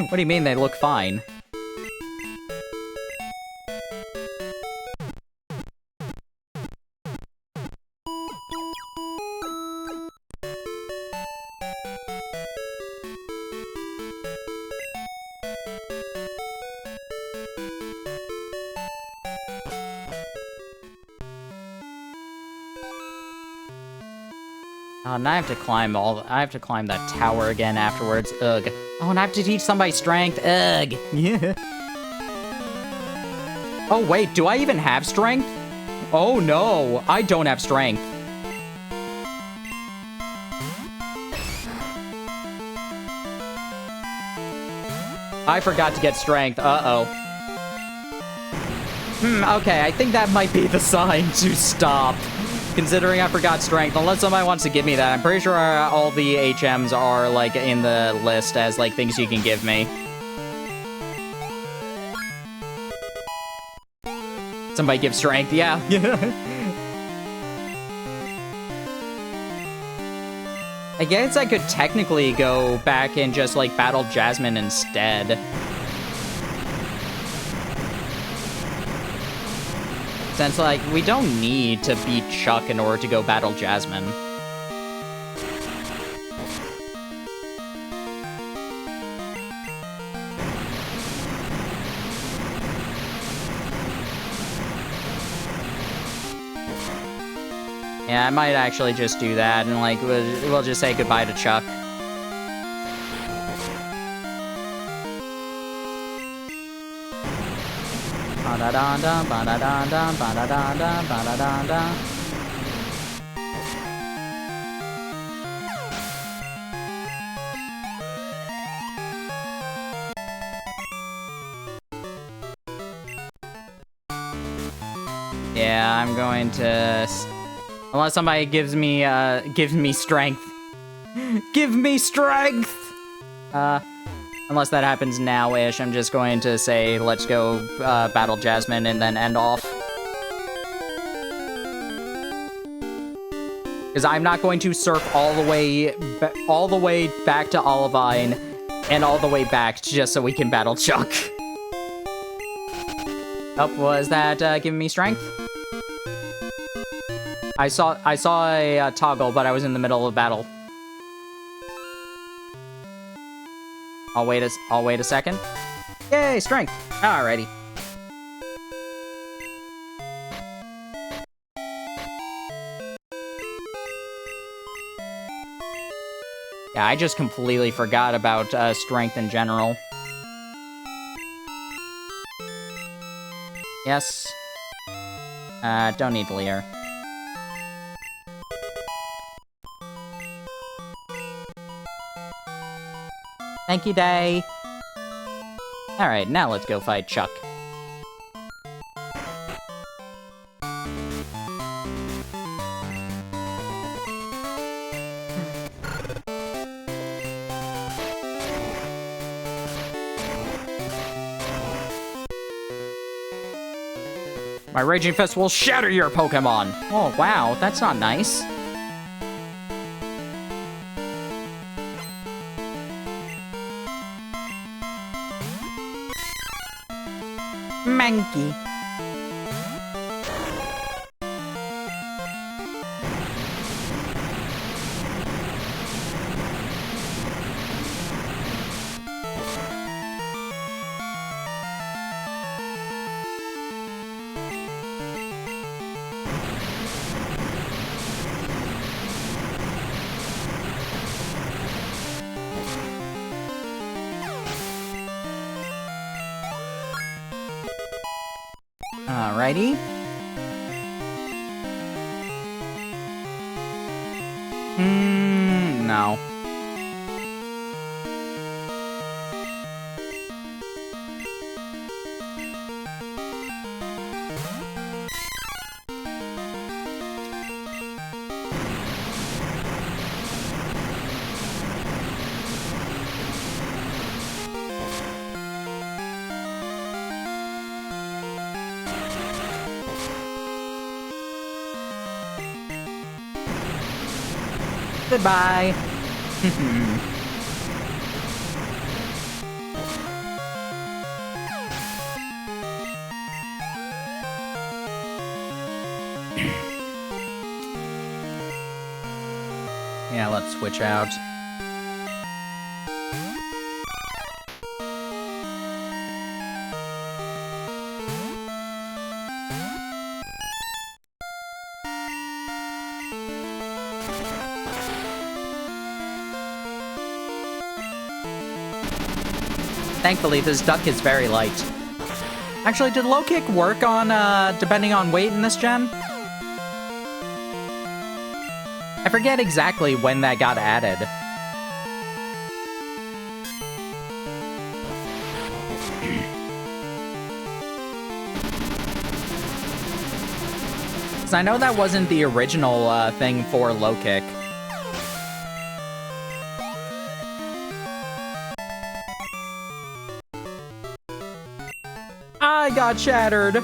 What do you mean they look fine? Now I have to climb that tower again afterwards. Ugh. Oh, and I have to teach somebody strength. Ugh. Yeah. Oh, wait, do I even have strength? Oh, no, I don't have strength. I forgot to get strength. Uh-oh. Okay, I think that might be the sign to stop. Considering I forgot strength, unless somebody wants to give me that. I'm pretty sure all the HMs are, like, in the list as, like, things you can give me. Somebody give strength, yeah. I guess I could technically go back and just, like, battle Jasmine instead. Since, like, we don't need to beat Chuck in order to go battle Jasmine. Yeah, I might actually just do that, and, like, we'll just say goodbye to Chuck. Ba-da-da-da, ba-da-da-da, ba-da-da-da, ba-da-da-da. Yeah, I'm going to... Unless somebody gives me strength. Give me strength! Unless that happens now-ish, I'm just going to say, let's go battle Jasmine and then end off. Because I'm not going to surf all the way back to Olivine and all the way back just so we can battle Chuck. Oh, was that giving me strength? I saw a toggle, but I was in the middle of battle. I'll wait a second. Yay, strength! Alrighty. Yeah, I just completely forgot about strength in general. Yes. Don't need Leer. Thank you, Day. Alright, now let's go fight Chuck. My Raging Fist will shatter your Pokemon! Oh, wow, that's not nice. Mankey. Alrighty. No. Goodbye. Yeah, let's switch out. Thankfully, this duck is very light. Actually, did low kick work on, depending on weight in this gen? I forget exactly when that got added. Because I know that wasn't the original, thing for low kick. I got shattered.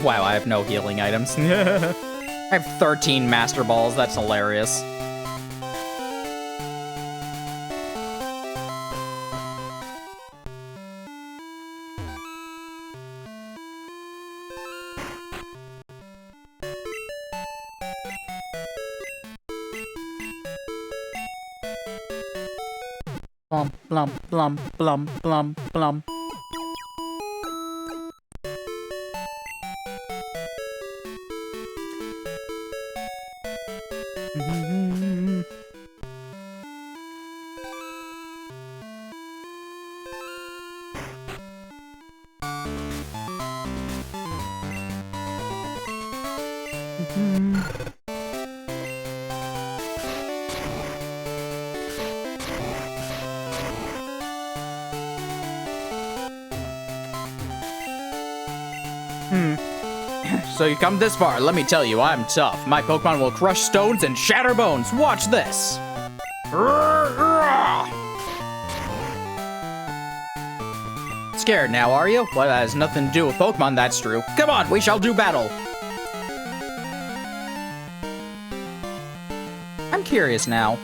Wow, I have no healing items. I have 13 Master Balls, that's hilarious. Blum, blum, blum, blum, blum, blum. So you come this far, let me tell you, I'm tough. My Pokemon will crush stones and shatter bones. Watch this. Scared now, are you? Well, that has nothing to do with Pokemon, that's true. Come on, we shall do battle. I'm curious now.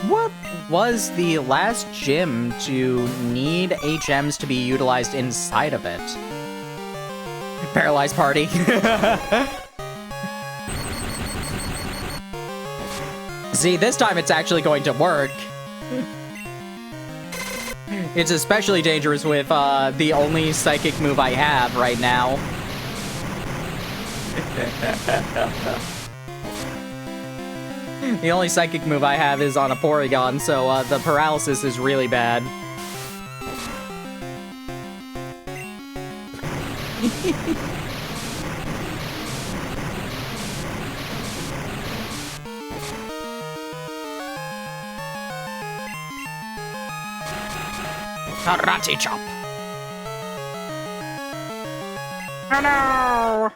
What was the last gym to need HMs to be utilized inside of it? Paralyzed Party. See, this time it's actually going to work. It's especially dangerous with the only psychic move I have right now. The only psychic move I have is on a Porygon, so the paralysis is really bad. Karate chop. Oh no!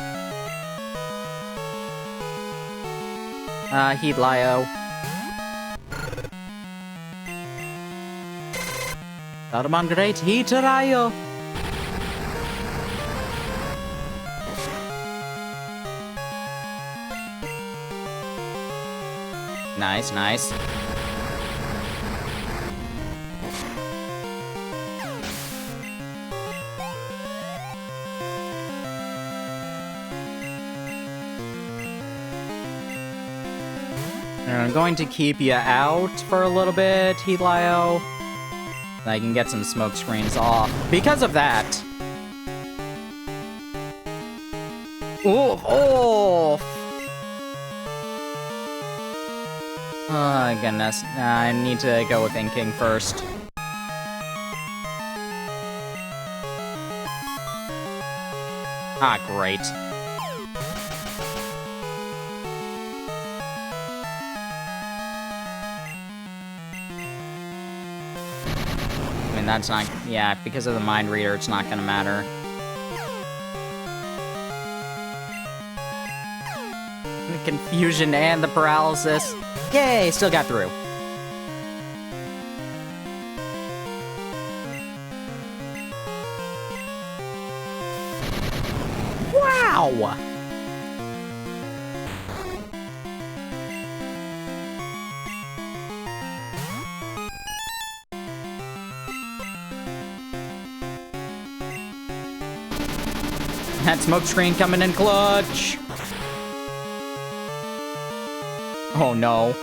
Heatlio. Saruman Great Heatlio. Nice, nice. I'm going to keep you out for a little bit, Heatlio. I can get some smoke screens off. Because of that. Oof, oof. Oh, goodness. I need to go with Inking first. Ah, great. I mean, that's not... Yeah, because of the mind reader, it's not gonna matter. The confusion and the paralysis. Yay, still got through. Wow! That smoke screen coming in clutch. Oh no.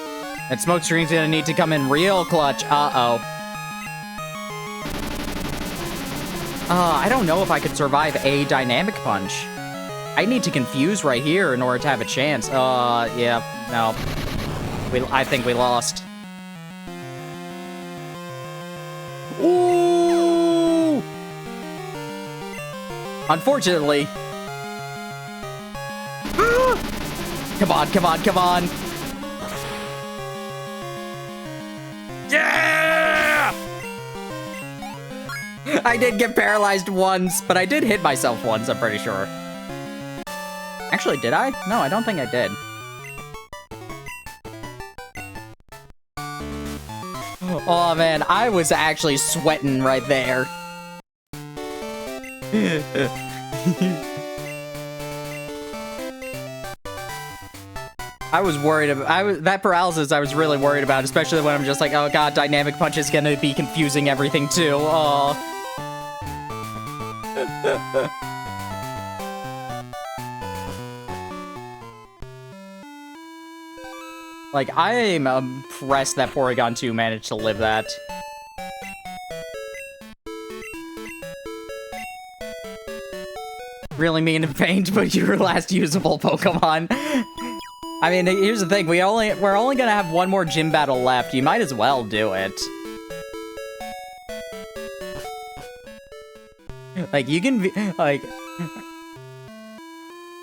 That smoke screen's gonna need to come in real clutch. Uh-oh. I don't know if I could survive a dynamic punch. I need to confuse right here in order to have a chance. Yeah, no. I think we lost. Ooh! Unfortunately. Come on, come on, come on. Yeah! I did get paralyzed once, but I did hit myself once, I'm pretty sure. Actually, did I? No, I don't think I did. Oh man, I was actually sweating right there. I was worried about that paralysis. I was really worried about, especially when I'm just like, oh god, dynamic punch is gonna be confusing everything too. Oh. Like, I'm impressed that Porygon 2 managed to live that. Really mean and faint, but your last usable Pokemon. I mean, here's the thing, we're only gonna have one more gym battle left. You might as well do it. Like, you can be, like,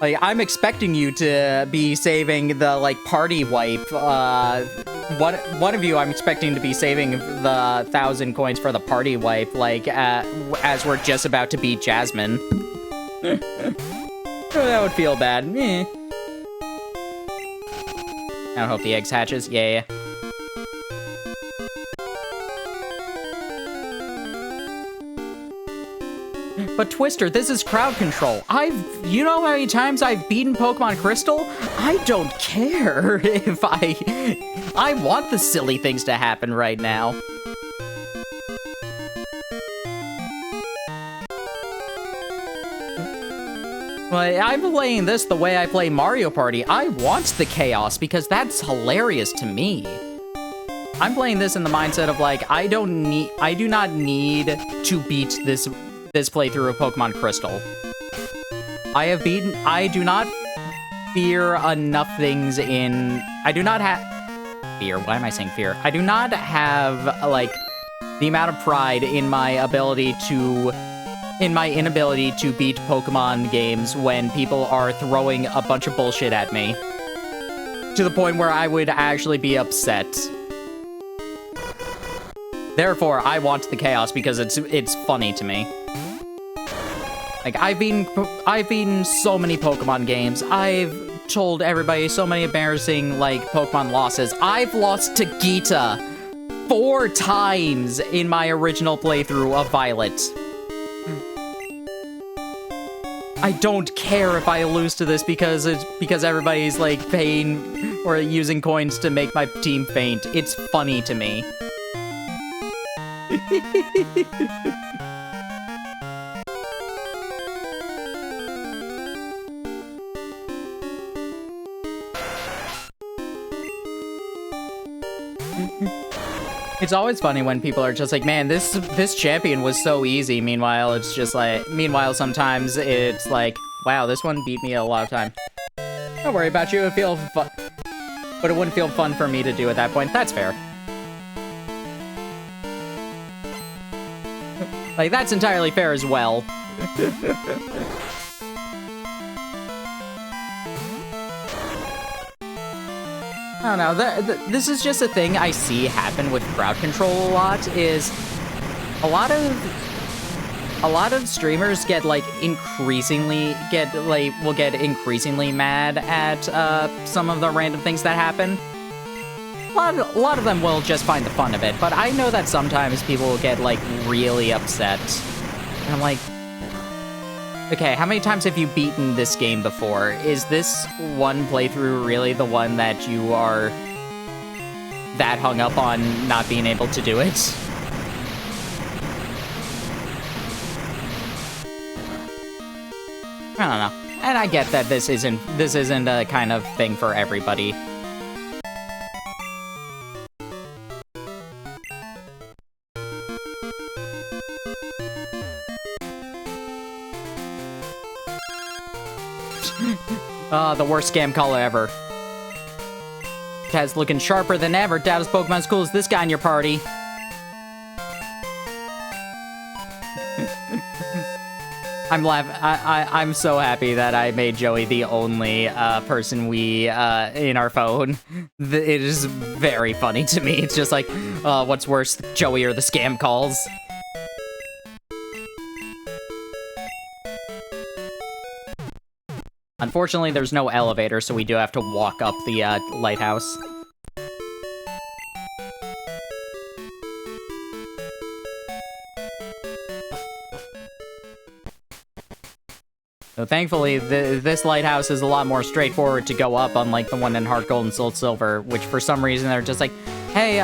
I'm expecting you to be saving the, like, party wipe. One of you, I'm expecting to be saving the 1,000 coins for the party wipe, like, as we're just about to beat Jasmine. That would feel bad. Eh. I don't hope the eggs hatches. Yeah. But Twister, this is crowd control. You know how many times I've beaten Pokemon Crystal? I don't care if I want the silly things to happen right now. Like, I'm playing this the way I play Mario Party. I want the chaos because that's hilarious to me. I'm playing this in the mindset of like, I do not need to beat this playthrough of Pokemon Crystal. I do not fear enough things in, I do not have, fear, why am I saying fear? I do not have, like, the amount of pride in my inability to beat Pokemon games when people are throwing a bunch of bullshit at me. To the point where I would actually be upset. Therefore, I want the chaos because it's funny to me. Like, I've beaten so many Pokemon games. I've told everybody so many embarrassing, like, Pokemon losses. I've lost to Gita 4 times in my original playthrough of Violet. I don't care if I lose to this because everybody's, like, paying or using coins to make my team faint. It's funny to me. It's always funny when people are just like, man, this champion was so easy. Meanwhile, it's just like, sometimes it's like, wow, this one beat me a lot of time. Don't worry about you, it would feel fun. But it wouldn't feel fun for me to do at that point. That's fair. Like, that's entirely fair as well. I don't know, this is just a thing I see happen with crowd control a lot, is a lot of streamers get will get increasingly mad at some of the random things that happen. A lot of them will just find the fun of it, but I know that sometimes people will get like really upset. And I'm like, okay, how many times have you beaten this game before? Is this one playthrough really the one that you are that hung up on not being able to do it? I don't know. And I get that this isn't a kind of thing for everybody. The worst scam caller ever. Taz looking sharper than ever. Doubt Pokemon's cool as this guy in your party. I'm laughing. I'm so happy that I made Joey the only person we in our phone. It is very funny to me. It's just like, what's worse, Joey or the scam calls? Unfortunately, there's no elevator, so we do have to walk up the lighthouse. So thankfully, this lighthouse is a lot more straightforward to go up, unlike the one in Heart Gold and Soul Silver, which for some reason they're just like, hey,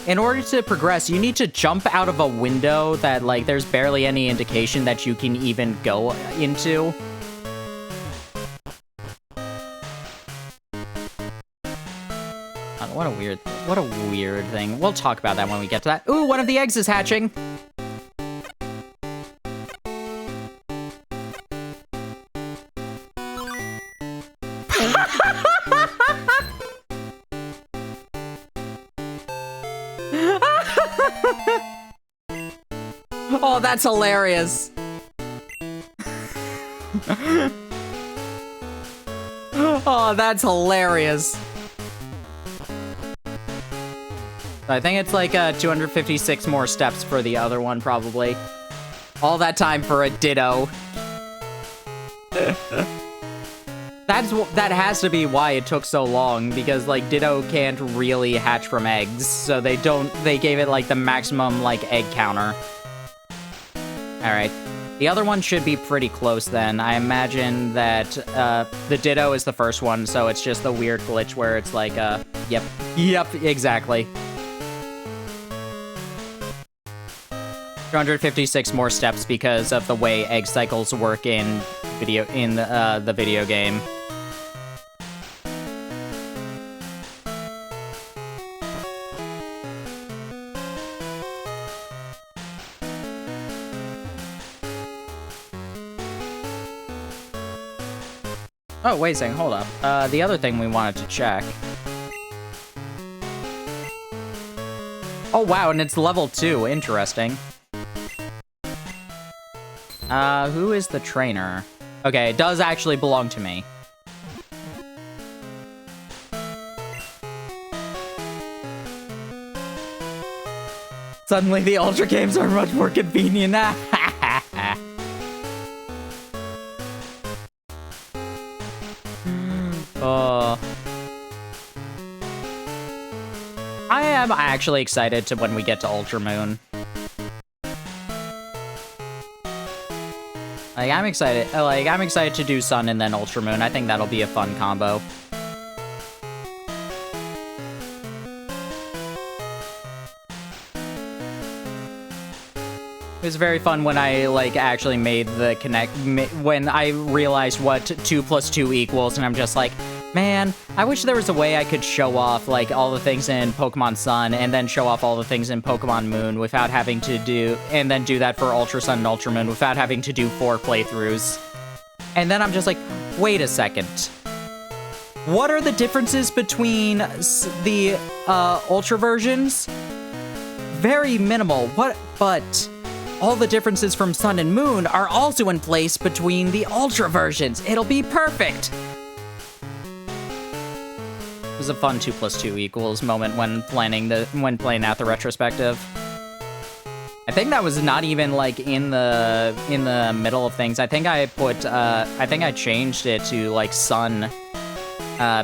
in order to progress, you need to jump out of a window that, like, there's barely any indication that you can even go into. What a weird thing. We'll talk about that when we get to that. Ooh, one of the eggs is hatching! Oh, that's hilarious! Oh, that's hilarious! I think it's like 256 more steps for the other one, probably. All that time for a Ditto. That has to be why it took so long, because, like, Ditto can't really hatch from eggs, so they gave it, like, the maximum, like, egg counter. Alright. The other one should be pretty close, then. I imagine that, the Ditto is the first one, so it's just the weird glitch where it's like, yep, exactly. 256 more steps because of the way egg cycles work in the video game. Oh, wait a second, hold up. The other thing we wanted to check. Oh, wow, and it's level 2. Interesting. Who is the trainer? Okay, it does actually belong to me. Suddenly the Ultra games are much more convenient now. I am actually excited to when we get to Ultra Moon. Like, I'm excited to do Sun and then Ultra Moon. I think that'll be a fun combo. It was very fun when I, like, actually made the when I realized what 2 + 2 equals, and I'm just like, man, I wish there was a way I could show off, like, all the things in Pokemon Sun, and then show off all the things in Pokemon Moon without having to do, and then do that for Ultra Sun and Ultra Moon without having to do 4 playthroughs. And then I'm just like, wait a second. What are the differences between the, Ultra versions? Very minimal. But all the differences from Sun and Moon are also in place between the Ultra versions. It'll be perfect! was a fun 2 + 2 = moment when playing out the retrospective. I think that was not even like in the middle of things. I think I changed it to like sun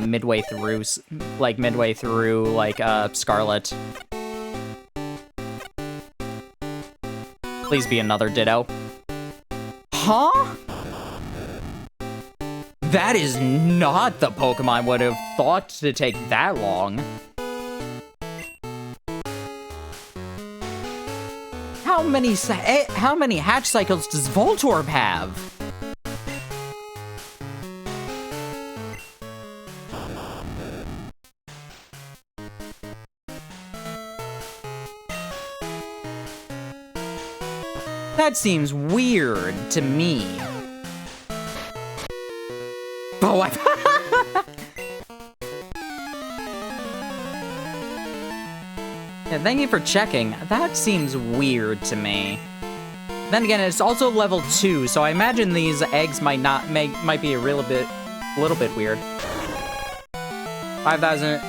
midway through Scarlet. Please be another Ditto. Huh? That is not the Pokemon I would have thought to take that long. How many hatch cycles does Voltorb have? That seems weird to me. Oh, yeah, thank you for checking. That seems weird to me. Then again, it's also level 2, so I imagine these eggs might be a little bit weird. 5,000...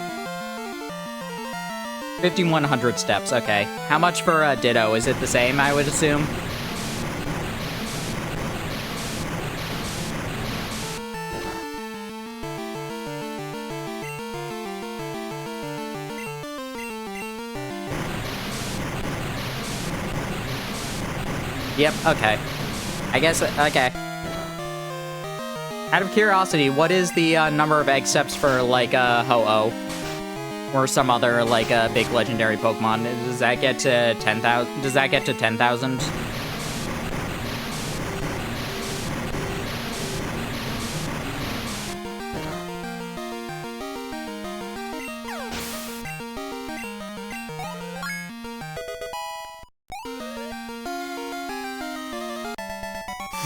5,100 steps, okay. How much for Ditto? Is it the same, I would assume? Yep, okay. I guess, okay. Out of curiosity, what is the number of egg steps for, like, Ho-Oh? Or some other, like, big legendary Pokemon? Does that get to 10,000? Does that get to 10,000?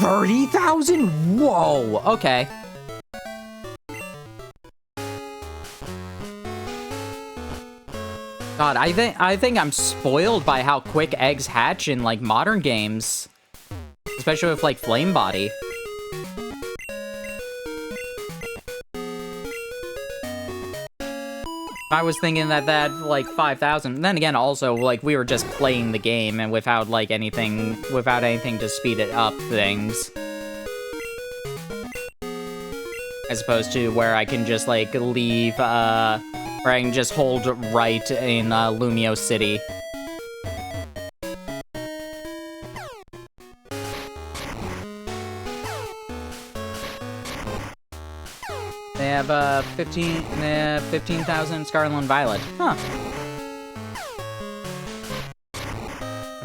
$30,000? Whoa, okay. God, I think I'm spoiled by how quick eggs hatch in, like, modern games. Especially with, like, Flame Body. I was thinking that like, 5,000. Then again, also, like, we were just playing the game and without, like, anything to speed it up things. As opposed to where I can just, like, leave, where I can just hold right in, Lumio City. They have, 15,000 Scarlet and Violet. Huh.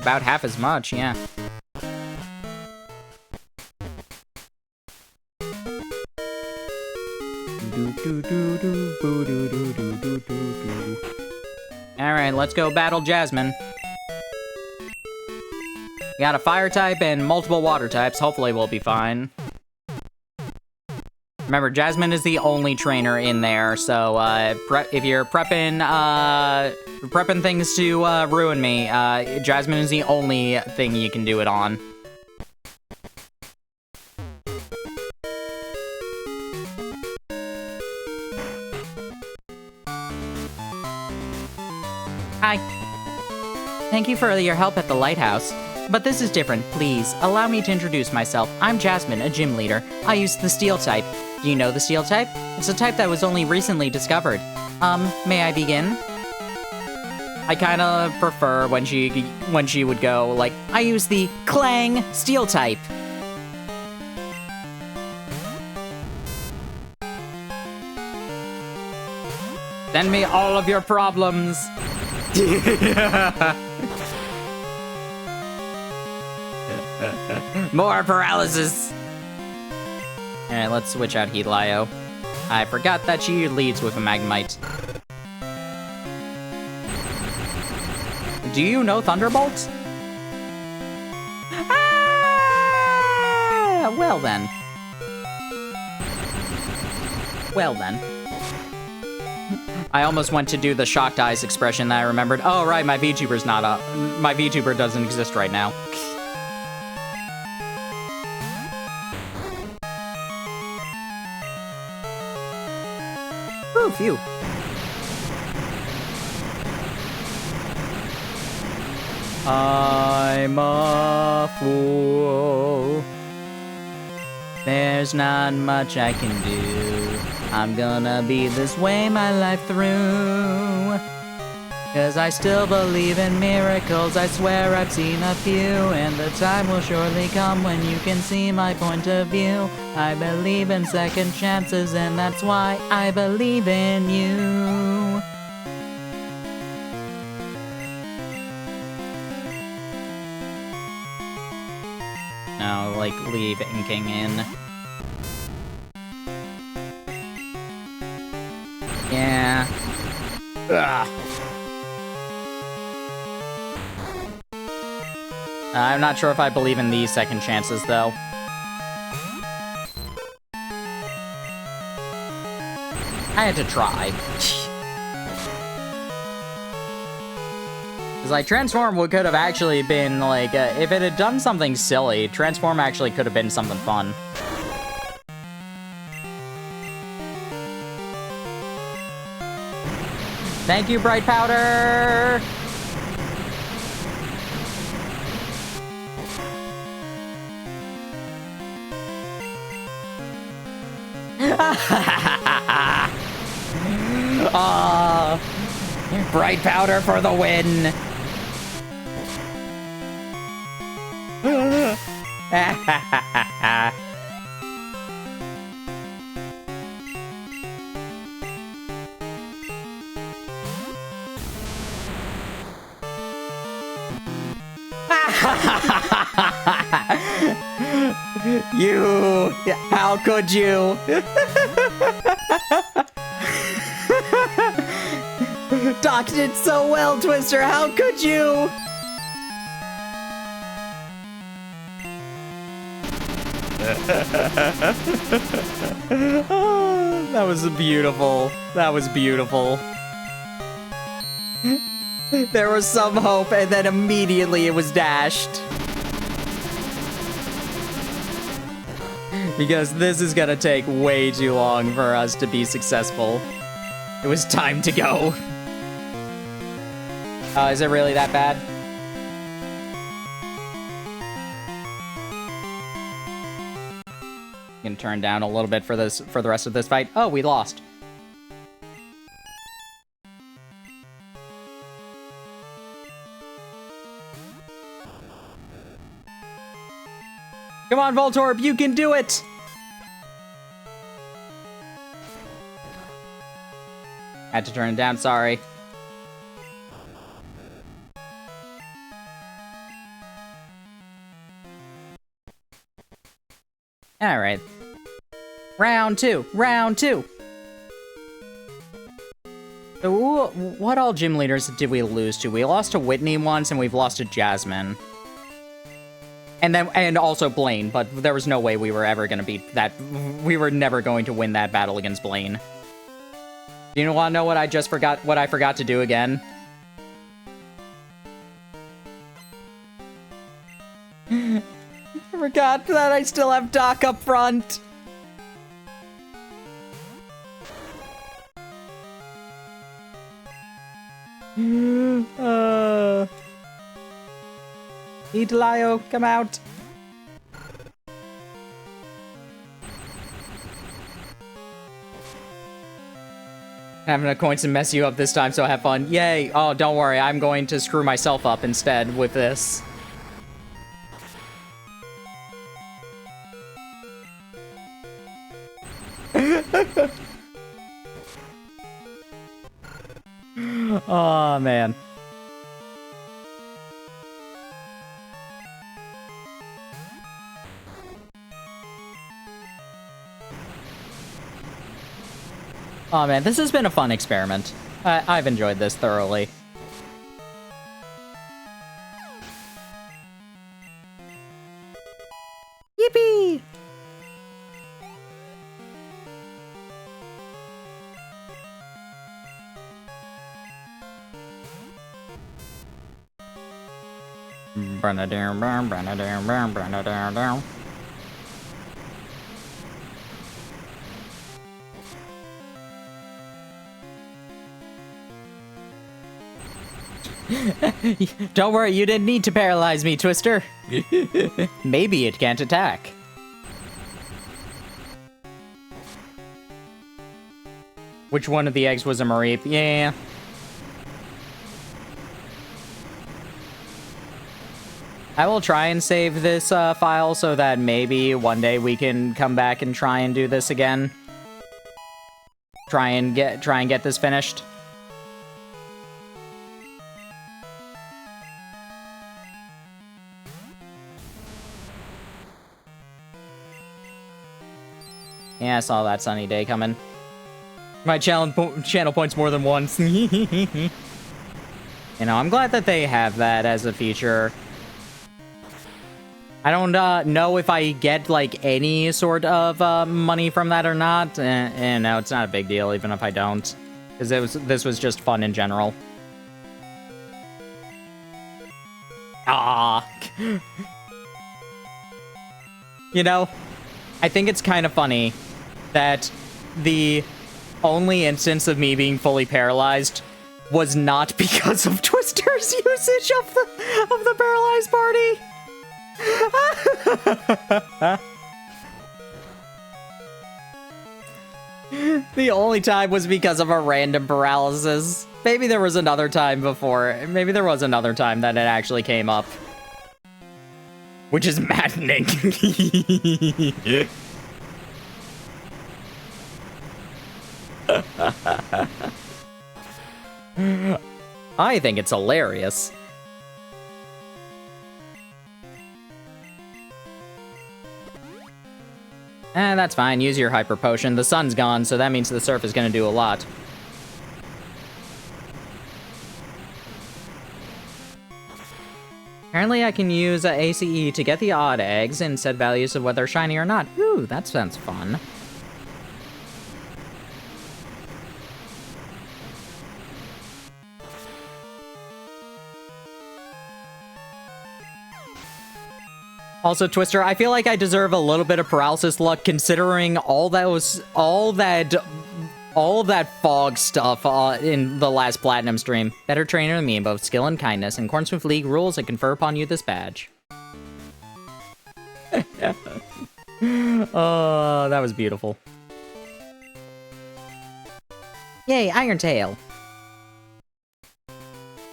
About half as much, yeah. Alright, let's go battle Jasmine. We got a fire type and multiple water types. Hopefully we'll be fine. Remember, Jasmine is the only trainer in there, so if you're prepping things to ruin me, Jasmine is the only thing you can do it on. Hi. Thank you for your help at the lighthouse. But this is different, please. Allow me to introduce myself. I'm Jasmine, a gym leader. I use the Steel type. Do you know the Steel type? It's a type that was only recently discovered. May I begin? I kinda prefer when she would go, like, I use the Clang Steel type. Send me all of your problems. More paralysis. Alright, let's switch out Heatlio. I forgot that she leads with a Magnemite. Do you know Thunderbolt? Ah! Well then. Well then. I almost went to do the shocked eyes expression that I remembered. Oh right, my VTuber's not up. My VTuber doesn't exist right now. Ooh, phew. I'm a fool. There's not much I can do. I'm gonna be this way my life through. 'Cause I still believe in miracles, I swear I've seen a few. And the time will surely come when you can see my point of view. I believe in second chances, and that's why I believe in you. No, like, leave inking in. Yeah. Ugh. I'm not sure if I believe in these second chances, though. I had to try. Because, like, Transform could have actually been, like, if it had done something silly, Transform actually could have been something fun. Thank you, Bright Powder! Bright Powder for the win! You! How could you? Doc did so well, Twister! How could you? Oh, that was beautiful. That was beautiful. There was some hope, and then immediately it was dashed. Because this is gonna take way too long for us to be successful. It was time to go. Is it really that bad? Can turn down a little bit for this for the rest of this fight. Oh, we lost. Come on, Voltorb, you can do it! Had to turn it down, sorry. Alright. Round two. So, what all gym leaders did we lose to? We lost to Whitney once, and we've lost to Jasmine. And also Blaine, but there was no way we were ever gonna beat that. We were never going to win that battle against Blaine. Do you want to know what I just forgot, what I forgot to do again? I forgot that I still have Doc up front. Edelio, come out. I'm not going to mess you up this time, so have fun. Yay! Oh, don't worry, I'm going to screw myself up instead with this. Oh, man. Oh man, this has been a fun experiment. I've enjoyed this thoroughly. Yippee! Don't worry, you didn't need to paralyze me, Twister. Maybe it can't attack. Which one of the eggs was a Mareep? Yeah. I will try and save this file so that maybe one day we can come back and try and do this again. Try and get this finished. Yeah, I saw that sunny day coming. My channel points more than once. You know, I'm glad that they have that as a feature. I don't know if I get, like, any sort of money from that or not. And no, it's not a big deal, even if I don't. Because this was just fun in general. Ah. You know, I think it's kind of funny that the only instance of me being fully paralyzed was not because of Twister's usage of the paralyzed party. The only time was because of a random paralysis. Maybe there was another time before. Maybe there was another time that it actually came up. Which is maddening. I think it's hilarious. That's fine. Use your hyper potion. The sun's gone, so that means the surf is gonna do a lot. Apparently I can use ACE to get the odd eggs and set values of whether shiny or not. Ooh, that sounds fun. Also, Twister, I feel like I deserve a little bit of paralysis luck considering all that fog stuff in the last Platinum stream. Better trainer than me in both skill and kindness, and Cornsmith League rules and confer upon you this badge. Oh, that was beautiful. Yay, Iron Tail.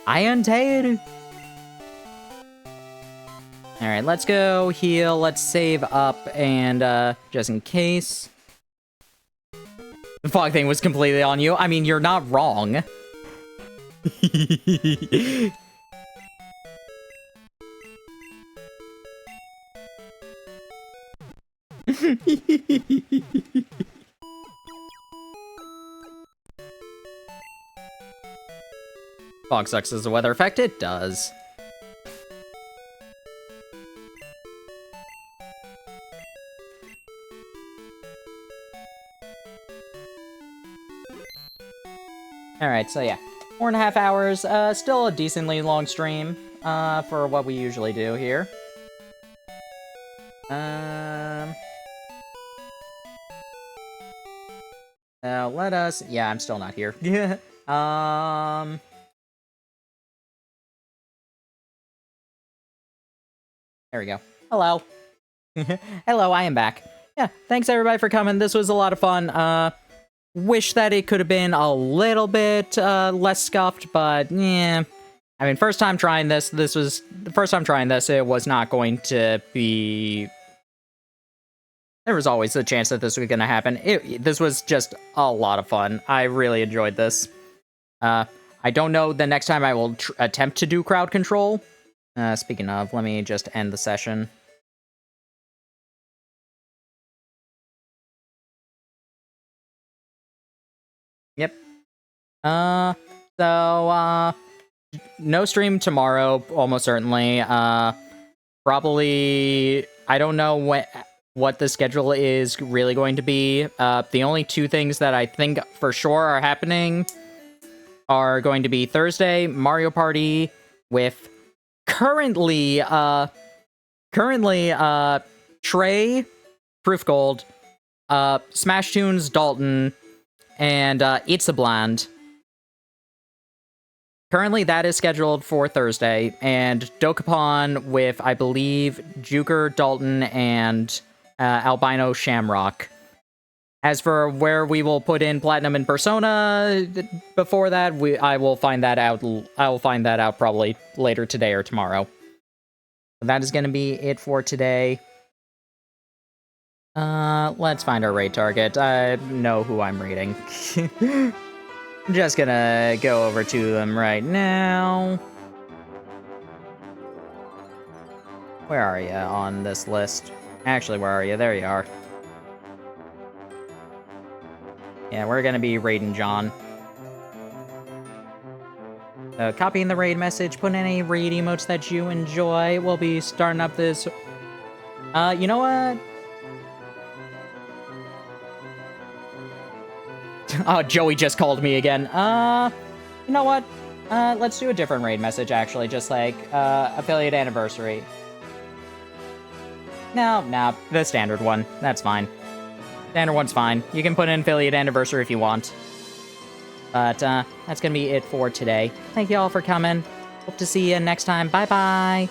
Iron Tail. Alright, let's go heal, let's save up, and, just in case. The fog thing was completely on you. I mean, you're not wrong. Fog sucks as a weather effect? It does. Alright, so yeah. 4.5 hours, still a decently long stream, for what we usually do here. Let us... Yeah, I'm still not here. Yeah. There we go. Hello. Hello, I am back. Yeah, thanks everybody for coming. This was a lot of fun. Wish that it could have been a little bit less scuffed, but yeah. I mean, first time trying this, it was not going to be... There was always the chance that this was going to happen. This was just a lot of fun. I really enjoyed this. I don't know the next time I will attempt to do crowd control. Speaking of, let me just end the session. Yep. No stream tomorrow, almost certainly. Probably, I don't know what the schedule is really going to be. The only two things that I think for sure are happening are going to be Thursday, Mario Party with currently, Trey, Proof Gold, Smash Tunes, Dalton, and It's a Bland. Currently, that is scheduled for Thursday, and Dokapon with, I believe, Juker, Dalton, and Albino Shamrock. As for where we will put in Platinum and Persona before that, I will find that out. I will find that out probably later today or tomorrow. That is going to be it for today. Let's find our raid target. I know who I'm raiding. I'm just gonna go over to them right now. Where are you on this list? Actually, where are you? There you are. Yeah, we're gonna be raiding John. Copying the raid message, put in any raid emotes that you enjoy. We'll be starting up this... you know what? Oh, Joey just called me again. You know what? Let's do a different raid message, actually. Just like, affiliate anniversary. No, the standard one. That's fine. Standard one's fine. You can put in affiliate anniversary if you want. But, that's gonna be it for today. Thank you all for coming. Hope to see you next time. Bye-bye.